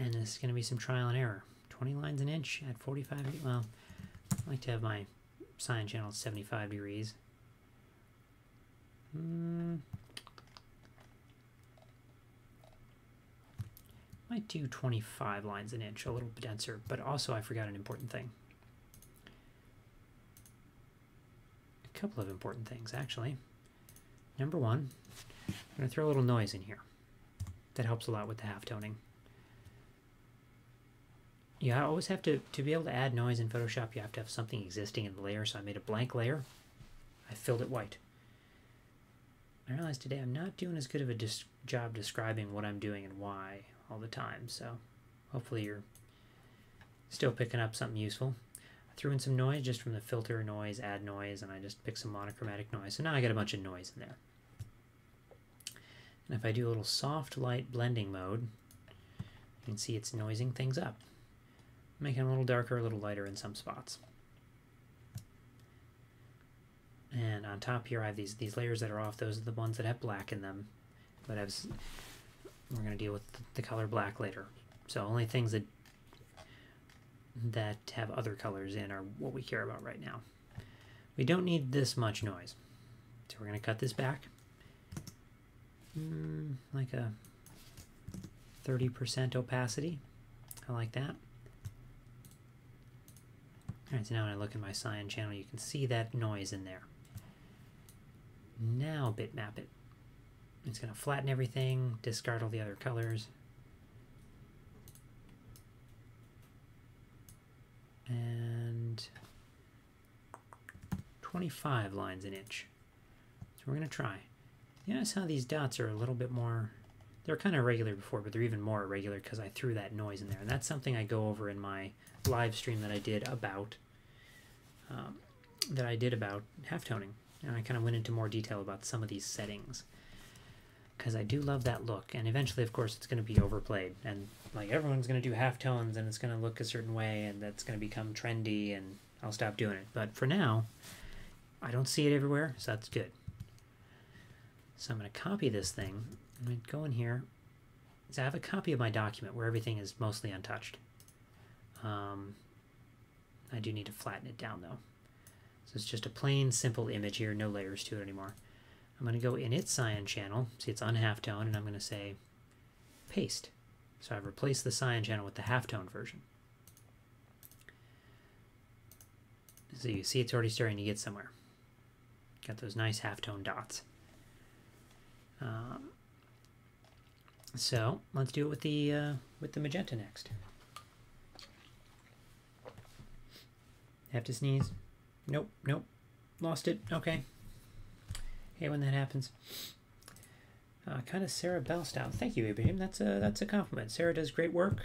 And this is going to be some trial and error. 20 lines an inch at 45 degrees. Well, I like to have my cyan channel at 75 degrees. Might do 25 lines an inch, a little bit denser, but also I forgot an important thing. A couple of important things, actually. Number one, I'm going to throw a little noise in here. That helps a lot with the half-toning. Yeah, I always have to be able to add noise in Photoshop, you have to have something existing in the layer, so I made a blank layer. I filled it white. I realized today I'm not doing as good of a job describing what I'm doing and why all the time, so hopefully you're still picking up something useful. I threw in some noise just from the filter noise, add noise, and I just picked some monochromatic noise, so now I got a bunch of noise in there. And if I do a little soft light blending mode, you can see it's noising things up. Making it a little darker, a little lighter in some spots. And on top here I have these layers that are off. Those are the ones that have black in them. But we're going to deal with the color black later. So only things that have other colors in are what we care about right now. We don't need this much noise. So we're going to cut this back. Like a 30% opacity. I like that. Alright, so now when I look at my cyan channel, you can see that noise in there. Now bitmap it. It's going to flatten everything, discard all the other colors. And 25 lines an inch. So we're going to try. You notice how these dots are a little bit more, they're kind of irregular before, but they're even more irregular because I threw that noise in there. And that's something I go over in my live stream that I did about halftoning. And I kind of went into more detail about some of these settings, because I do love that look. And eventually, of course, it's going to be overplayed, and like everyone's going to do halftones, and it's going to look a certain way, and that's going to become trendy, and I'll stop doing it. But for now, I don't see it everywhere, so that's good. So I'm going to copy this thing. I'm going to go in here. So I have a copy of my document where everything is mostly untouched. I do need to flatten it down, though. So it's just a plain, simple image here, no layers to it anymore. I'm going to go in its cyan channel. See, it's on halftone, and I'm going to say paste. So I've replaced the cyan channel with the halftone version. So you see it's already starting to get somewhere. Got those nice halftone dots. So let's do it with the magenta next. Have to sneeze. Nope, nope. Lost it. Okay. Hey, when that happens. Kind of Sarah Bell style. Thank you, Abraham. That's a compliment. Sarah does great work.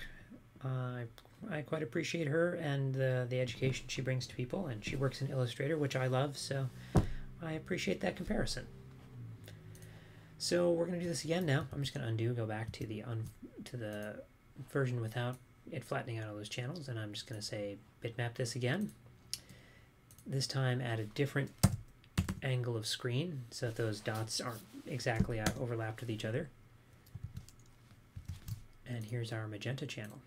I quite appreciate her and the education she brings to people, and she works in Illustrator, which I love, so I appreciate that comparison. So we're going to do this again now. I'm just going to undo, go back to the version without it flattening out all those channels, and I'm just going to say bitmap this again. This time at a different angle of screen so that those dots aren't exactly overlapped with each other. And here's our magenta channel.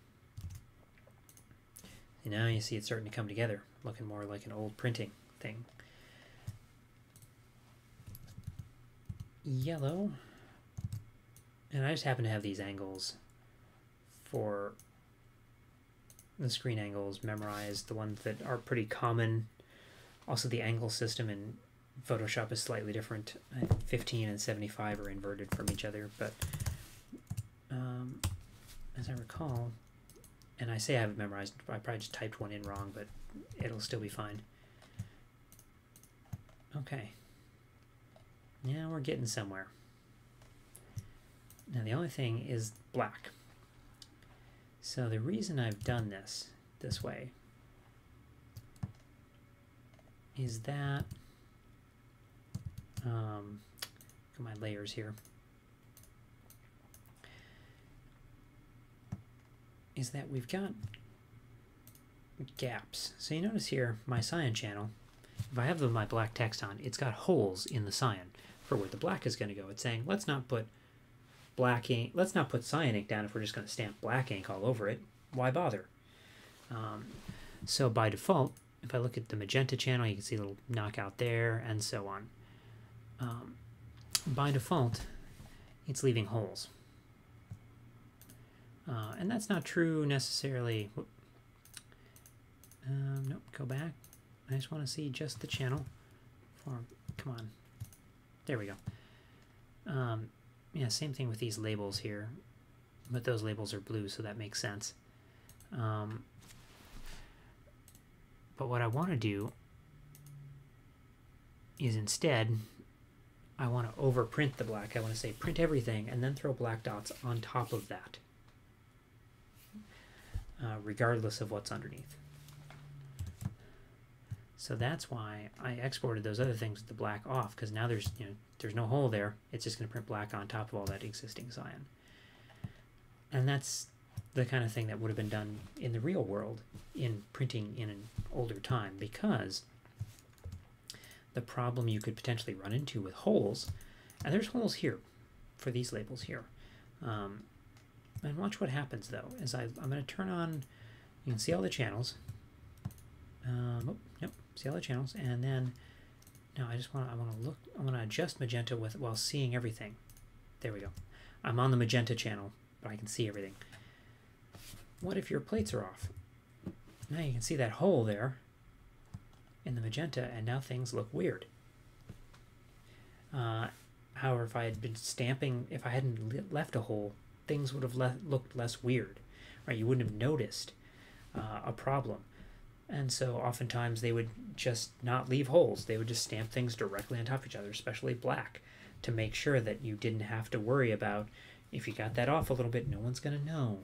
And now you see it's starting to come together, looking more like an old printing thing. Yellow. And I just happen to have these angles for the screen angles memorized, the ones that are pretty common. Also, the angle system in Photoshop is slightly different. 15 and 75 are inverted from each other, but as I recall, and I say I have it memorized, I probably just typed one in wrong, but it'll still be fine. Okay. Yeah, we're getting somewhere. Now the only thing is black. So the reason I've done this way is that look at my layers here. Is that we've got gaps. So you notice here, my cyan channel, if I have my black text on, it's got holes in the cyan for where the black is going to go. It's saying, let's not put black ink, let's not put cyan ink down if we're just going to stamp black ink all over it. Why bother? So by default, if I look at the magenta channel, you can see a little knockout there, and so on. By default, it's leaving holes. And that's not true necessarily. Nope, go back. I just want to see just the channel. Come on. There we go. Yeah, same thing with these labels here. But those labels are blue, so that makes sense. But what I want to do is instead, I want to overprint the black. I want to say print everything and then throw black dots on top of that, regardless of what's underneath. So that's why I exported those other things with the black off, because now there's no hole there. It's just going to print black on top of all that existing cyan. And that's the kind of thing that would have been done in the real world in printing in an older time, because the problem you could potentially run into with holes, and there's holes here for these labels here. And watch what happens though, as I'm going to turn on, you can see all the channels. Yep, see all the channels, and then now I want to adjust magenta while seeing everything. There we go. I'm on the magenta channel, but I can see everything. What if your plates are off? Now you can see that hole there in the magenta, and now things look weird. However, if I had been stamping, if I hadn't left a hole, things would have looked less weird, right? You wouldn't have noticed a problem. And so oftentimes they would just not leave holes. They would just stamp things directly on top of each other, especially black, to make sure that you didn't have to worry about if you got that off a little bit, no one's going to know.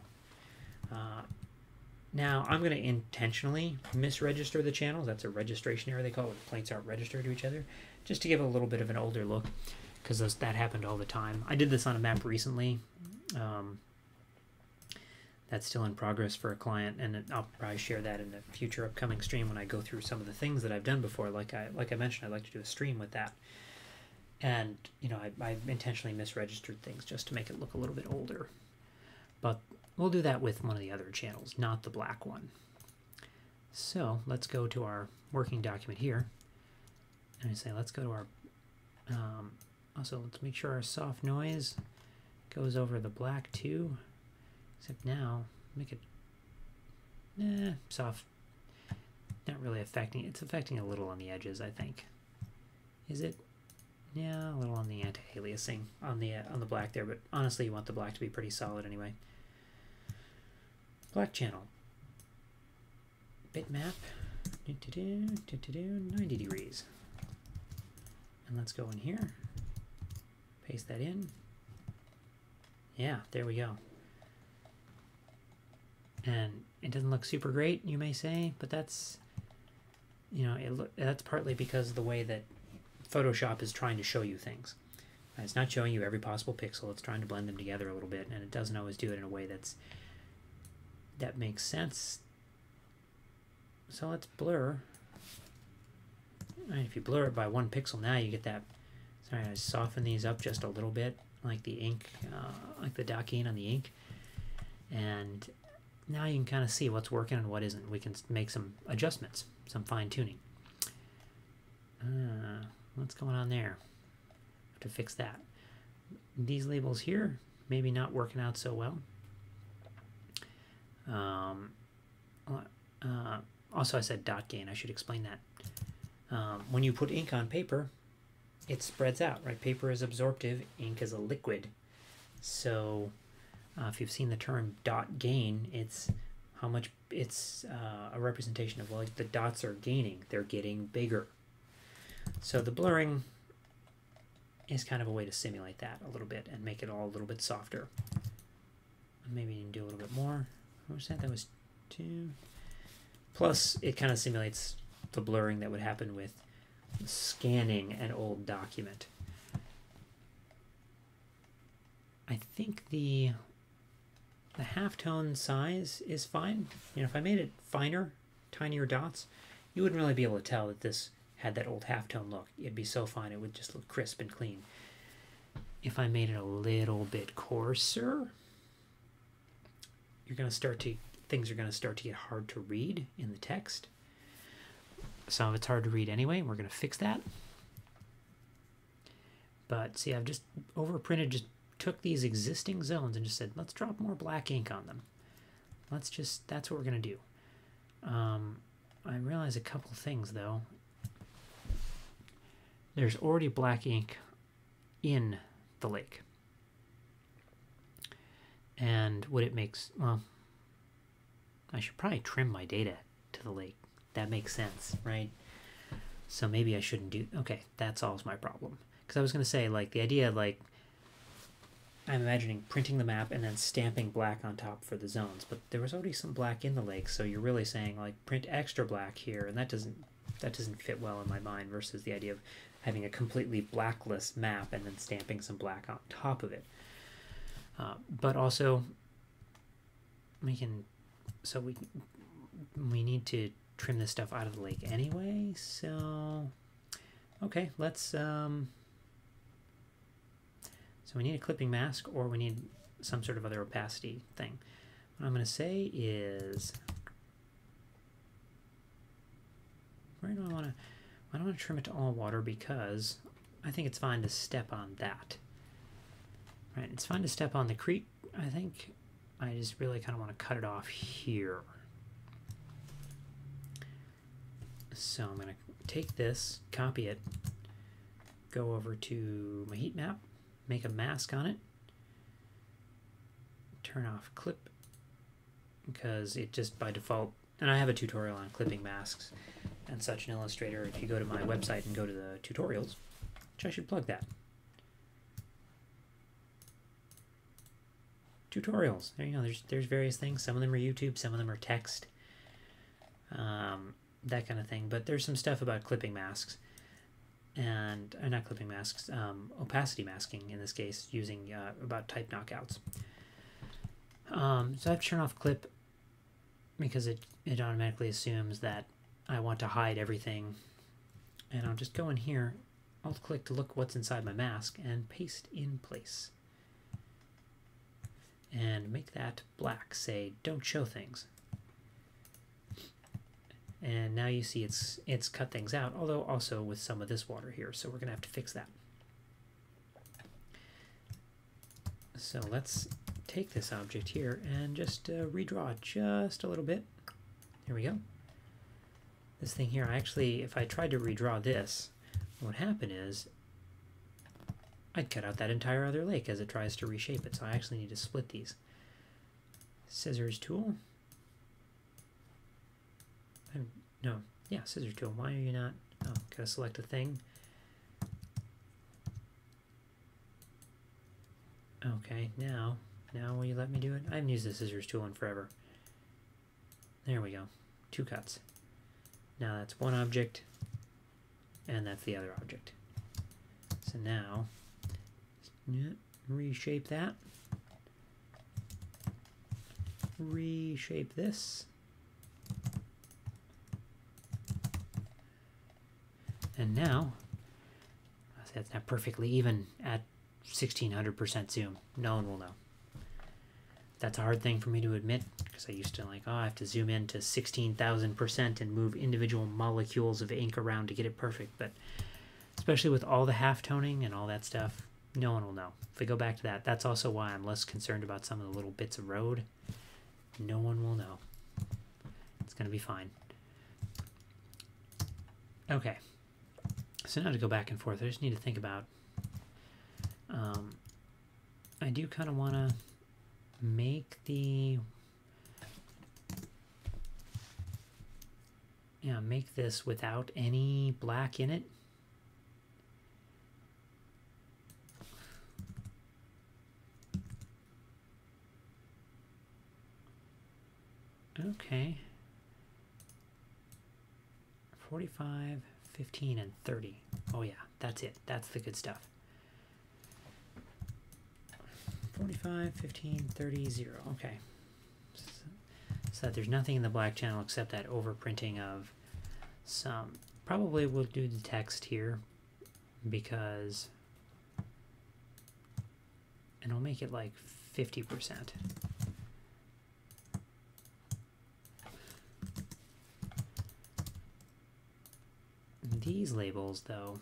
Now, I'm going to intentionally misregister the channels. That's a registration error, they call it. The plates aren't registered to each other, just to give it a little bit of an older look, because that happened all the time. I did this on a map recently. That's still in progress for a client, and I'll probably share that in a future upcoming stream when I go through some of the things that I've done before. Like I mentioned, I'd like to do a stream with that. And, you know, I intentionally misregistered things just to make it look a little bit older. But we'll do that with one of the other channels, not the black one. So let's go to our working document here. And I say, let's go to our, also let's make sure our soft noise goes over the black too. Except now, make it, soft, not really affecting, it's affecting a little on the edges, I think. Is it? Yeah, a little on the anti-aliasing on the black there, but honestly you want the black to be pretty solid anyway. Black channel. Bitmap. 90 degrees. And let's go in here. Paste that in. Yeah, there we go. And it doesn't look super great, you may say, but that's, you know, that's partly because of the way that Photoshop is trying to show you things. It's not showing you every possible pixel, it's trying to blend them together a little bit, and it doesn't always do it in a way that makes sense. So let's blur. Right, if you blur it by 1 pixel now, you get that. Sorry, I soften these up just a little bit, like the ink, like the docking on the ink. And now you can kind of see what's working and what isn't. We can make some adjustments, some fine-tuning. What's going on there? Have to fix that. These labels here, maybe not working out so well. Also, I said dot gain. I should explain that. When you put ink on paper, it spreads out, right? Paper is absorptive, ink is a liquid. So if you've seen the term dot gain, it's how much, it's a representation of, well, like the dots are gaining, they're getting bigger. So the blurring is kind of a way to simulate that a little bit and make it all a little bit softer. Maybe you can do a little bit more. What was that? That was 2. Plus, it kind of simulates the blurring that would happen with scanning an old document. I think the halftone size is fine. You know, if I made it finer, tinier dots, you wouldn't really be able to tell that this had that old halftone look. It'd be so fine, it would just look crisp and clean. If I made it a little bit coarser, you're going to start to, things are going to start to get hard to read in the text. Some of it's hard to read anyway. We're going to fix that. But see, I've just overprinted, just took these existing zones and just said, let's drop more black ink on them. Let's just, that's what we're going to do. I realize a couple things though. There's already black ink in the lake. And what it makes, well, I should probably trim my data to the lake. That makes sense, right? So maybe I shouldn't do, okay, that solves my problem. Because I was going to say, like, the idea, like, I'm imagining printing the map and then stamping black on top for the zones, but there was already some black in the lake, so you're really saying, like, print extra black here, and that doesn't fit well in my mind versus the idea of having a completely blackless map and then stamping some black on top of it. But also, we need to trim this stuff out of the lake anyway, so okay, let's so we need a clipping mask, or we need some sort of other opacity thing. What I'm going to say is, where do I want to trim it to all water, because I think it's fine to step on that. Right, it's fine to step on the creek, I think. I just really kind of want to cut it off here. So I'm going to take this, copy it, go over to my heat map, make a mask on it, turn off clip, because it just by default, and I have a tutorial on clipping masks and such in Illustrator. If you go to my website and go to the tutorials, which I should plug that. Tutorials, there you go, there's various things. Some of them are YouTube, some of them are text, that kind of thing. But there's some stuff about clipping masks, and not clipping masks, opacity masking in this case, using about type knockouts. So I have to turn off clip because it automatically assumes that I want to hide everything. And I'll just go in here, alt click to look what's inside my mask, and paste in place. And make that black, say don't show things. And now you see it's cut things out, although also with some of this water here, so we're gonna have to fix that. So let's take this object here and just redraw just a little bit. There we go. This thing here, if I tried to redraw this, what would happen is I'd cut out that entire other lake as it tries to reshape it, so I actually need to split these. Scissors tool. Scissors tool. Why are you not? Oh, gotta select a thing. Okay, now will you let me do it? I haven't used the scissors tool in forever. There we go. 2 cuts. Now that's one object, and that's the other object. So now, reshape that. Reshape this. And now, that's not perfectly even at 1600% zoom. No one will know. That's a hard thing for me to admit, because I used to I have to zoom in to 16,000% and move individual molecules of ink around to get it perfect. But especially with all the half toning and all that stuff, no one will know. If we go back to that, that's also why I'm less concerned about some of the little bits of road. No one will know. It's going to be fine. Okay. So now to go back and forth, I just need to think about, I do kind of want to make make this without any black in it. Okay. 45, 15, and 30. Oh yeah, that's it. That's the good stuff. 45, 15, 30, 0. Okay. So that there's nothing in the black channel except that overprinting of some. Probably we'll do the text here because, and I'll make it like 50%. These labels, though,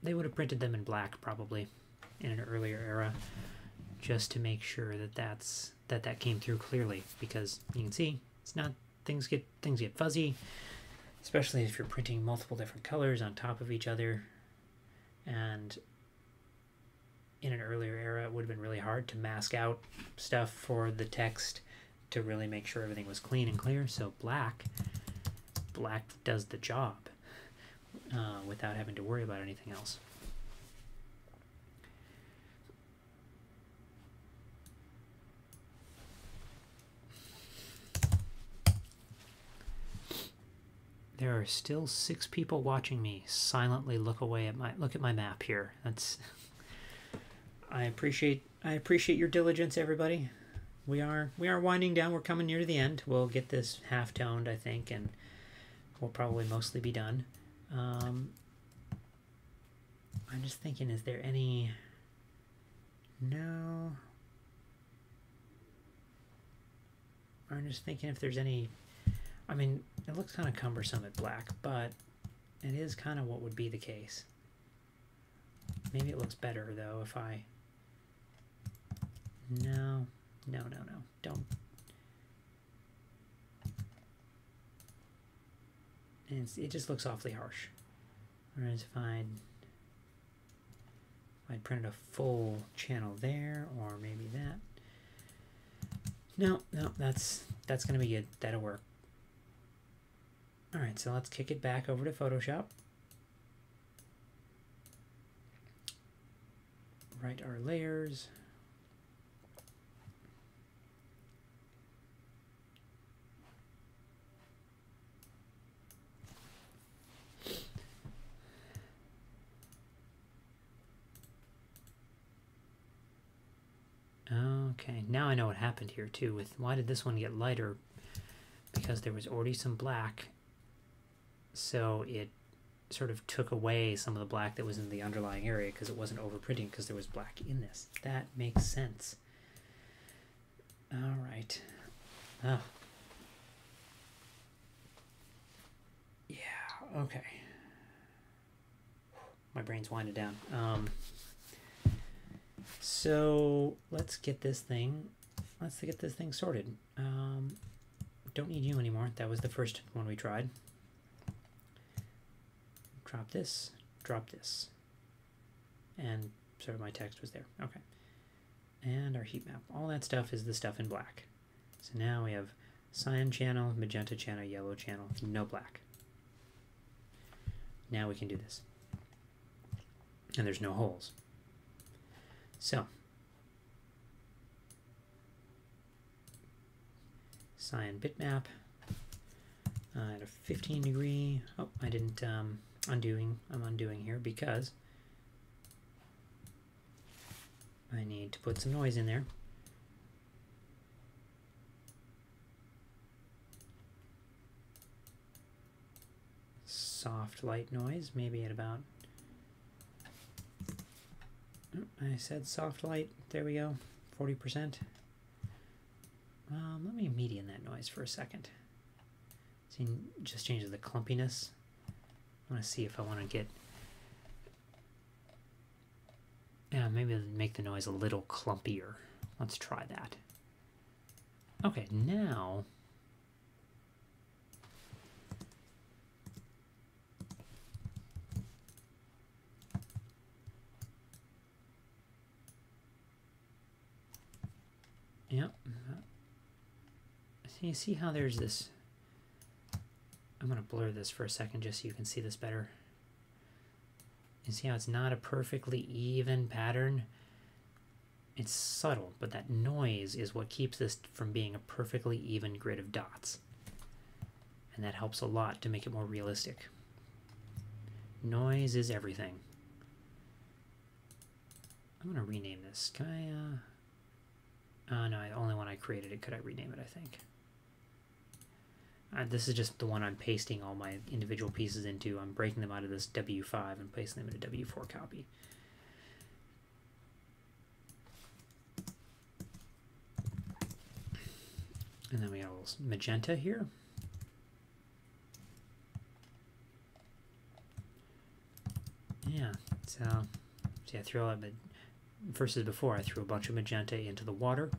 they would have printed them in black probably in an earlier era, just to make sure that that came through clearly, because you can see it's not, things get fuzzy, especially if you're printing multiple different colors on top of each other. And in an earlier era, it would have been really hard to mask out stuff for the text to really make sure everything was clean and clear. So black does the job without having to worry about anything else. There are still 6 people watching me silently look at my map here. That's I appreciate your diligence, everybody. We are winding down. We're coming near to the end. We'll get this half toned, I think, and we'll probably mostly be done. I'm just thinking, is there any? No. I'm just thinking if there's any. I mean, it looks kind of cumbersome at black, but it is kind of what would be the case. Maybe it looks better, though, if I... No. Don't. And it just looks awfully harsh. Whereas if I'd printed a full channel there, or maybe that. No, that's gonna be good. That'll work. Alright, so let's kick it back over to Photoshop. Write our layers. Okay, now I know what happened here too. With why did this one get lighter? Because there was already some black, so it sort of took away some of the black that was in the underlying area because it wasn't overprinting because there was black in this. That makes sense. All right. Oh. Yeah. Okay. My brain's winding down. So let's get this thing sorted. Don't need you anymore. That was the first one we tried. Drop this, and sort of my text was there. Okay. And our heat map. All that stuff is the stuff in black. So now we have cyan channel, magenta channel, yellow channel, no black. Now we can do this. And there's no holes. So, cyan bitmap at a 15 degree. Oh, I didn't I'm undoing here because I need to put some noise in there. Soft light noise, maybe at about, I said soft light, there we go, 40%. Let me median that noise for a second. See, just changes the clumpiness. I want to see if I want to get, yeah, maybe make the noise a little clumpier. Let's try that. Okay, now yep. So you see how there's this, I'm going to blur this for a second just so you can see this better. You see how it's not a perfectly even pattern? It's subtle, but that noise is what keeps this from being a perfectly even grid of dots. And that helps a lot to make it more realistic. Noise is everything. I'm going to rename this. Can I... no, only when I created it could I rename it, I think. This is just the one I'm pasting all my individual pieces into. I'm breaking them out of this W5 and placing them in a W4 copy. And then we have a little magenta here. Yeah, so see, I threw out, versus before, I threw a bunch of magenta into the water,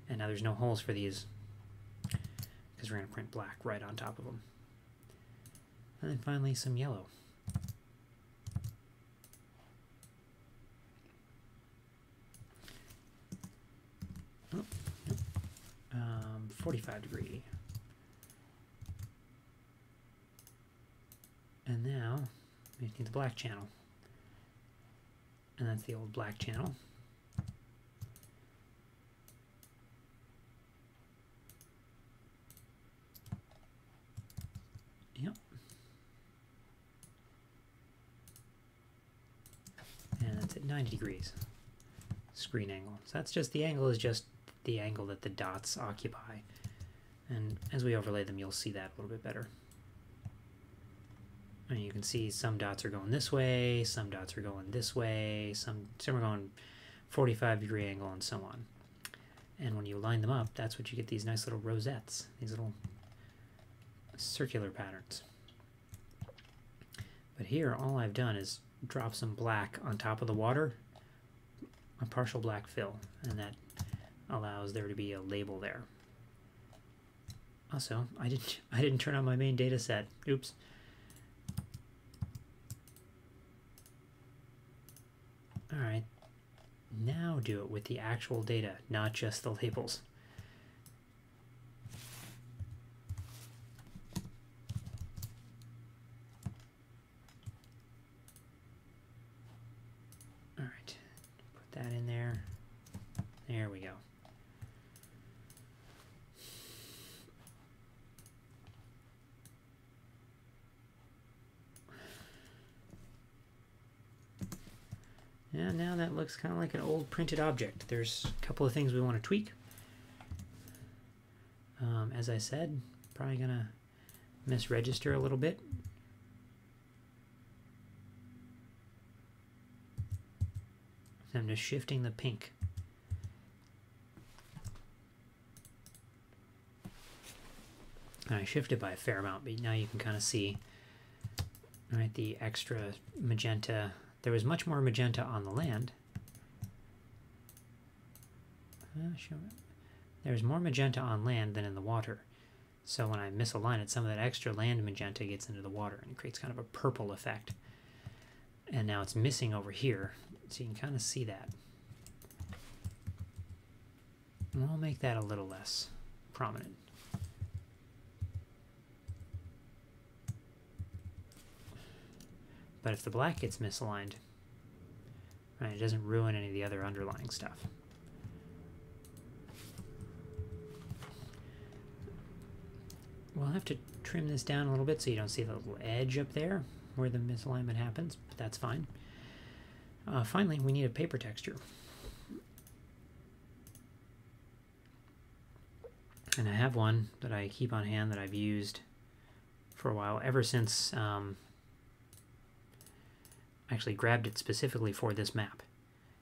and now there's no holes for these because we're going to print black right on top of them. And then finally some yellow. Oh, 45 degree. And now we need the black channel. And that's the old black channel. Yep. And that's at 90 degrees screen angle. So that's just, the angle is just the angle that the dots occupy. And as we overlay them, you'll see that a little bit better. And you can see some dots are going this way, some dots are going this way, some are going 45 degree angle, and so on. And when you line them up, that's what you get, these nice little rosettes, these little circular patterns. But here, all I've done is drop some black on top of the water, a partial black fill, and that allows there to be a label there. Also, I didn't turn on my main data set. Oops. Alright, now do it with the actual data, not just the labels. Alright, put that in there. There we go. And now that looks kind of like an old printed object. There's a couple of things we want to tweak. As I said, probably gonna misregister a little bit. So I'm just shifting the pink. And I shifted by a fair amount, but now you can kind of see, right, the extra magenta. There was much more magenta on the land. There's more magenta on land than in the water. So when I misalign it, some of that extra land magenta gets into the water and it creates kind of a purple effect. And now it's missing over here, so you can kind of see that. And we'll make that a little less prominent. But if the black gets misaligned, right, it doesn't ruin any of the other underlying stuff. We'll have to trim this down a little bit so you don't see the little edge up there where the misalignment happens, but that's fine. Finally, we need a paper texture. And I have one that I keep on hand that I've used for a while, ever since I actually grabbed it specifically for this map.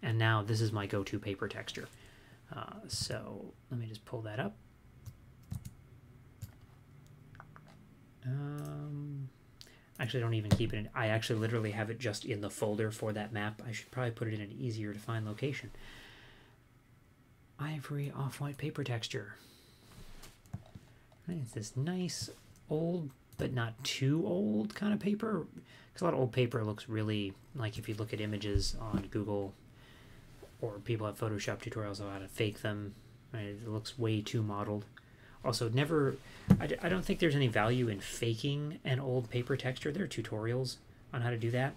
And now this is my go-to paper texture. So let me just pull that up. Actually, I don't even keep it in. I actually literally have it just in the folder for that map. I should probably put it in an easier to find location. Ivory off-white paper texture. It's this nice old, but not too old kind of paper. Because a lot of old paper looks really, like if you look at images on Google, or people have Photoshop tutorials on how to fake them, right? It looks way too modeled. Also, I don't think there's any value in faking an old paper texture. There are tutorials on how to do that,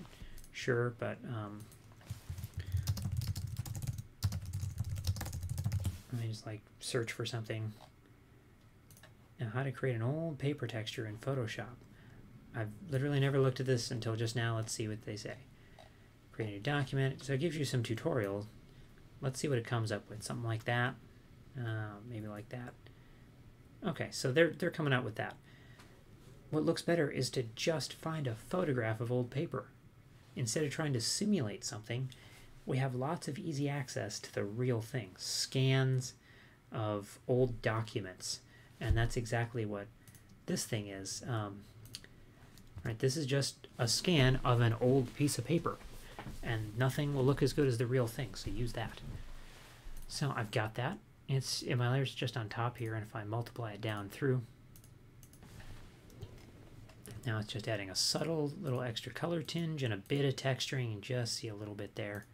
sure, but let me just like search for something. Now, how to create an old paper texture in Photoshop. I've literally never looked at this until just now. Let's see what they say. Create a new document. So it gives you some tutorials. Let's see what it comes up with. Something like that. Maybe like that. Okay, so they're coming out with that. What looks better is to just find a photograph of old paper. Instead of trying to simulate something, we have lots of easy access to the real thing. Scans of old documents. And that's exactly what this thing is. Right, this is just a scan of an old piece of paper. And nothing will look as good as the real thing, so use that. So I've got that. My layer's just on top here, and if I multiply it down through, now it's just adding a subtle little extra color tinge and a bit of texturing. You just see a little bit there.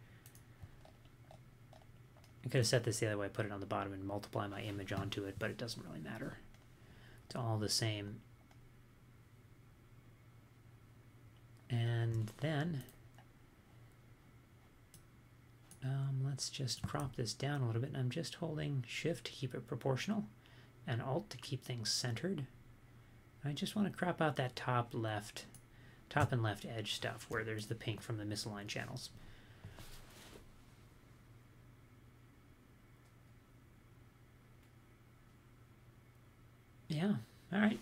I could have set this the other way, put it on the bottom and multiply my image onto it, but it doesn't really matter. It's all the same. And then let's just crop this down a little bit. And I'm just holding Shift to keep it proportional and Alt to keep things centered. I just want to crop out that top and left edge stuff where there's the pink from the misaligned channels. Yeah, all right.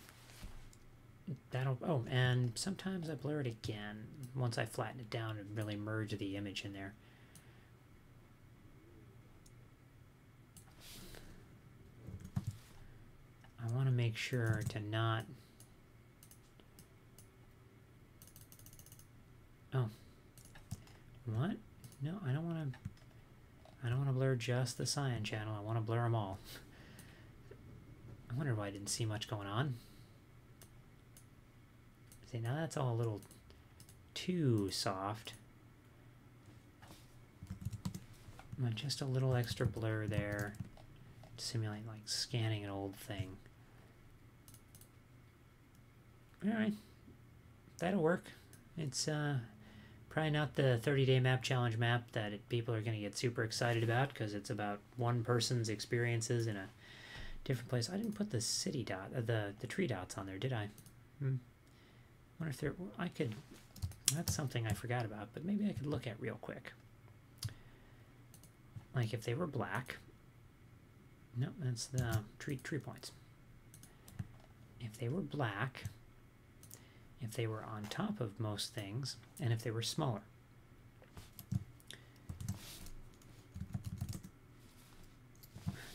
Oh, and sometimes I blur it again once I flatten it down and really merge the image in there. I want to make sure to not... Oh. What? No, I don't want to blur just the cyan channel. I want to blur them all. I wonder why I didn't see much going on. See, now that's all a little too soft. Just a little extra blur there to simulate like scanning an old thing. Alright, that'll work. It's probably not the 30-day map challenge map that people are going to get super excited about, because it's about one person's experiences in a different place. I didn't put the city dot, the tree dots on there, did I? Wonder if I could. That's something I forgot about, but maybe I could look at real quick. Like if they were black. Nope, that's the tree points. If they were black, if they were on top of most things, and if they were smaller.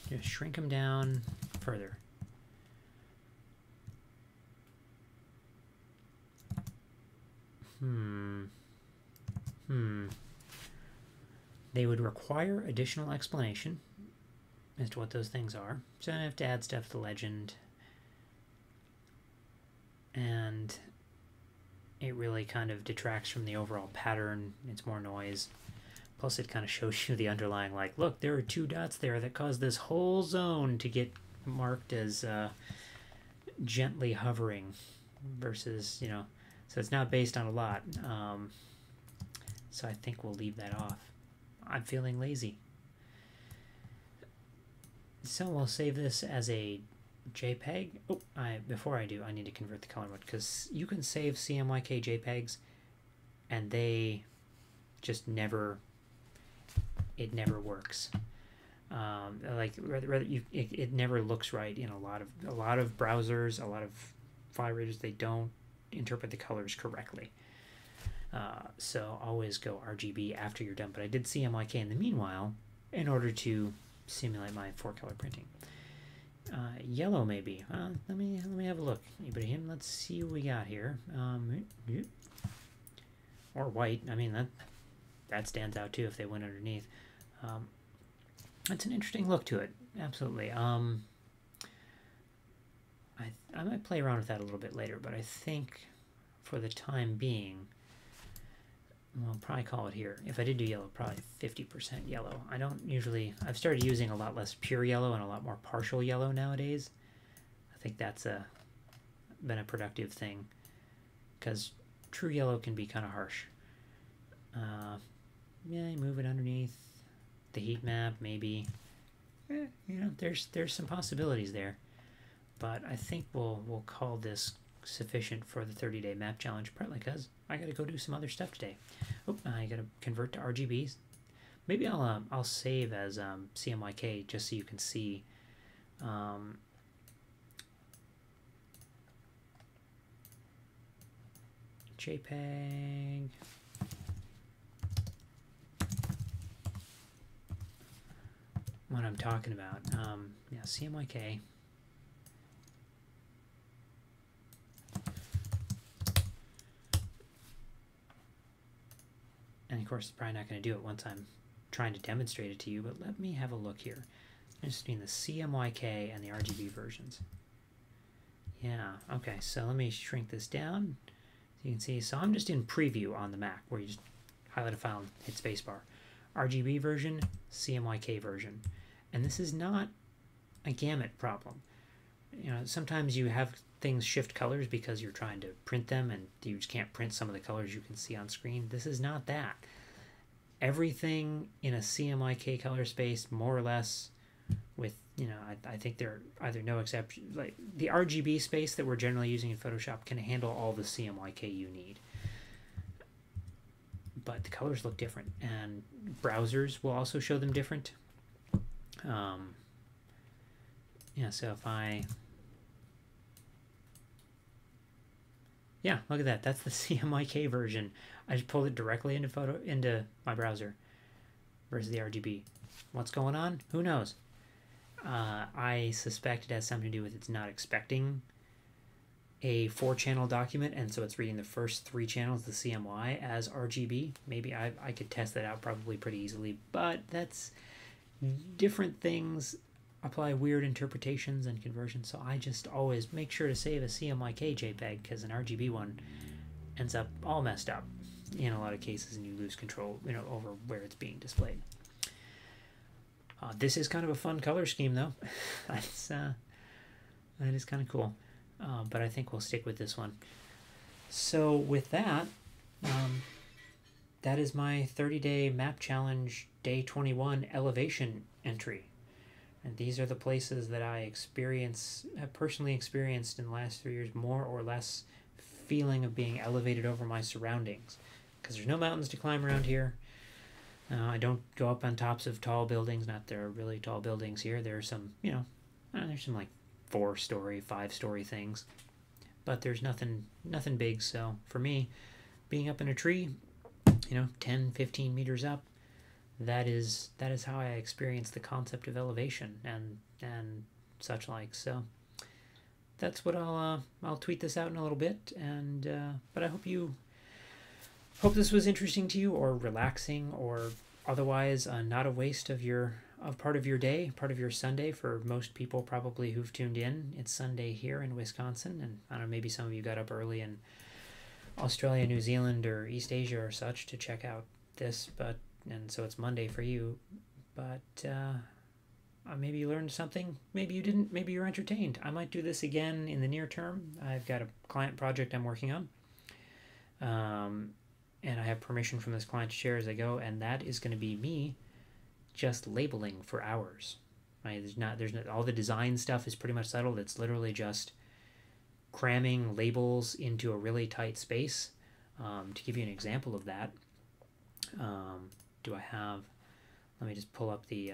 Just shrink them down further. They would require additional explanation as to what those things are. So I have to add stuff to legend. And it really kind of detracts from the overall pattern. It's more noise. Plus it kind of shows you the underlying, like, look, there are 2 dots there that cause this whole zone to get marked as gently hovering versus, you know, so it's not based on a lot. So I think we'll leave that off. I'm feeling lazy. So we'll save this as a JPEG. Oh, before I do, I need to convert the color mode, because you can save CMYK JPEGs and they just never, it never works. Like it never looks right in a lot of browsers, a lot of file readers. They don't interpret the colors correctly. So always go RGB after you're done. But I did CMYK in the meanwhile in order to simulate my 4-color printing. Yellow maybe. Let me have a look, Ibrahim. Let's see what we got here. Or white. I mean that stands out too if they went underneath. That's an interesting look to it. Absolutely. I might play around with that a little bit later, but I think for the time being, I'll probably call it here. If I did do yellow, probably 50% yellow. I don't usually... I've started using a lot less pure yellow and a lot more partial yellow nowadays. I think that's been a productive thing, because true yellow can be kind of harsh. Yeah, move it underneath the heat map, maybe. You know, there's some possibilities there. But I think we'll call this sufficient for the 30-day map challenge, partly because I gotta go do some other stuff today. Oh, I gotta convert to RGBs. Maybe I'll save as CMYK just so you can see. JPEG. What I'm talking about. Yeah, CMYK. And of course, it's probably not going to do it once I'm trying to demonstrate it to you, but let me have a look here. I'm just doing the CMYK and the RGB versions. Yeah, okay, so let me shrink this down so you can see. So I'm just in preview on the Mac, where you just highlight a file and hit spacebar. RGB version, CMYK version. And this is not a gamut problem. You know, sometimes you have things shift colors because you're trying to print them and you just can't print some of the colors you can see on screen. This is not that. Everything in a CMYK color space, more or less, with, you know, I think there are either no exception. Like the RGB space that we're generally using in Photoshop can handle all the CMYK you need. But the colors look different, and browsers will also show them different. Yeah, so if yeah, look at that. That's the CMYK version. I just pulled it directly into my browser versus the RGB. What's going on? Who knows? I suspect it has something to do with it's not expecting a 4-channel document, and so it's reading the first 3 channels, the CMY, as RGB. Maybe I could test that out probably pretty easily, but that's different things apply weird interpretations and conversions, so I just always make sure to save a CMYK JPEG, because an RGB one ends up all messed up in a lot of cases, and you lose control, you know, over where it's being displayed. This is kind of a fun color scheme, though. That's that is kind of cool. But I think we'll stick with this one. So with that, that is my 30-day map challenge day 21 elevation entry. And these are the places that I have personally experienced in the last 3 years, more or less feeling of being elevated over my surroundings. Because there's no mountains to climb around here. I don't go up on tops of tall buildings. Not there are really tall buildings here. There are some, there's some like 4-story, 5-story things. But there's nothing big. So for me, being up in a tree, 10, 15 meters up, that is how I experience the concept of elevation and such like. So that's what I'll tweet this out in a little bit, and but I hope this was interesting to you, or relaxing, or otherwise not a waste of part of your day, part of your Sunday. For most people probably who've tuned in, it's Sunday here in Wisconsin, and I don't know, maybe some of you got up early in Australia, New Zealand, or East Asia or such to check out this, and so it's Monday for you. But maybe you learned something, maybe you didn't, maybe you're entertained. I might do this again in the near term. I've got a client project I'm working on, and I have permission from this client to share as I go, and that is going to be me just labeling for hours. Right? There's not all the design stuff is pretty much settled. It's literally just cramming labels into a really tight space. To give you an example of that, let me just pull up the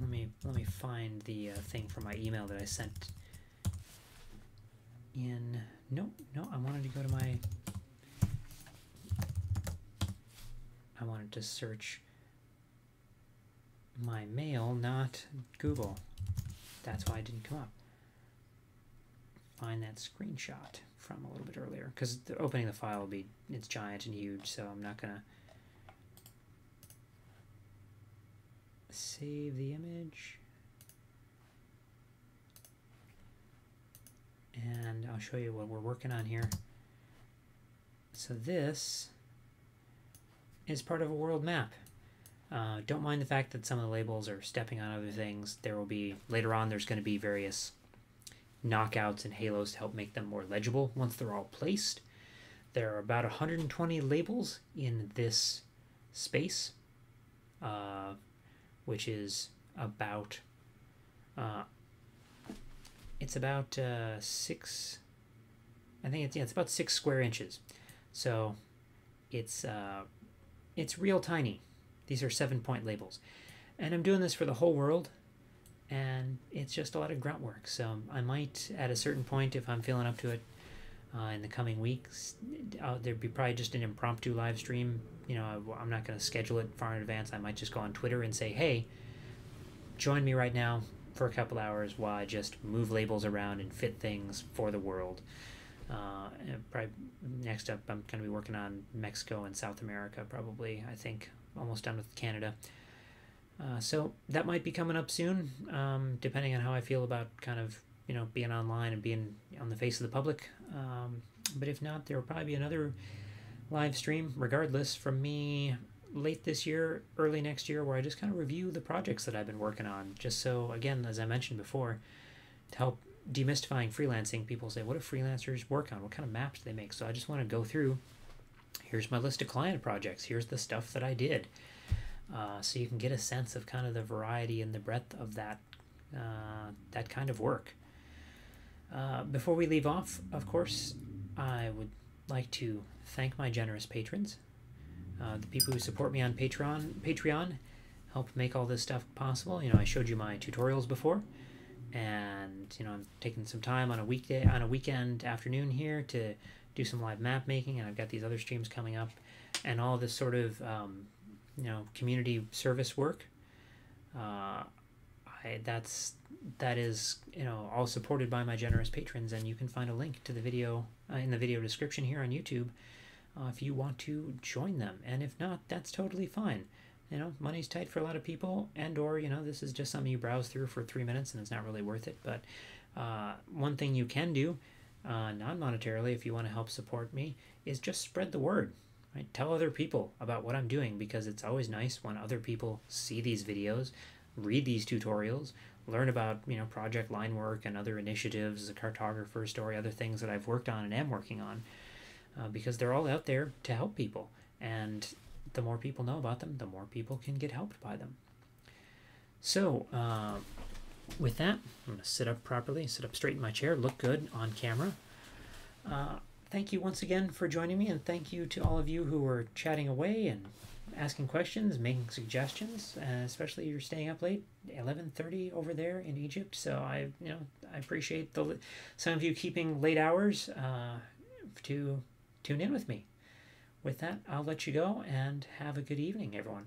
let me find the thing from my email that I sent in. No, I wanted to go to I wanted to search my mail, not Google. That's why it didn't come up. Find that screenshot from a little bit earlier, because opening the file it's giant and huge, so I'm not gonna save the image, and I'll show you what we're working on here. So this is part of a world map. Don't mind the fact that some of the labels are stepping on other things. There will be, later on, there's going to be various knockouts and halos to help make them more legible once they're all placed. There are about 120 labels in this space, which is about, it's about 6, I think it's about 6 square inches. So it's real tiny. These are 7-point labels. And I'm doing this for the whole world, and it's just a lot of grunt work. So I might, at a certain point, if I'm feeling up to it, in the coming weeks, there'd be probably just an impromptu live stream. I'm not going to schedule it far in advance. I might just go on Twitter and say, hey, join me right now for a couple hours while I just move labels around and fit things for the world. And probably next up, I'm going to be working on Mexico and South America, probably, I think. Almost done with Canada. So that might be coming up soon, depending on how I feel about kind of, being online and being on the face of the public. But if not, there will probably be another live stream, regardless, from me late this year, early next year, where I just kind of review the projects that I've been working on. Just so, again, as I mentioned before, to help demystifying freelancing. People say, what do freelancers work on? What kind of maps do they make? So I just want to go through, here's my list of client projects. Here's the stuff that I did. So you can get a sense of kind of the variety and the breadth of that kind of work. Before we leave off, of course, I would like to thank my generous patrons. The people who support me on Patreon help make all this stuff possible. I showed you my tutorials before, and I'm taking some time on a weekend afternoon here to do some live map making, and I've got these other streams coming up, and all this sort of community service work. That is all supported by my generous patrons, and you can find a link to the video in the video description here on YouTube if you want to join them. And if not, that's totally fine. Money's tight for a lot of people, and or this is just something you browse through for 3 minutes and it's not really worth it. But one thing you can do non-monetarily, if you want to help support me, is just spread the word. right? Tell other people about what I'm doing, because it's always nice when other people see these videos, read these tutorials, learn about, project line work and other initiatives, the cartographer story, other things that I've worked on and am working on, because they're all out there to help people. And the more people know about them, the more people can get helped by them. So, with that, I'm going to sit up properly, sit up straight in my chair, look good on camera. Thank you once again for joining me, and thank you to all of you who were chatting away and asking questions, making suggestions, especially you're staying up late, 11:30 over there in Egypt. So I appreciate some of you keeping late hours to tune in with me. With that, I'll let you go, and have a good evening, everyone.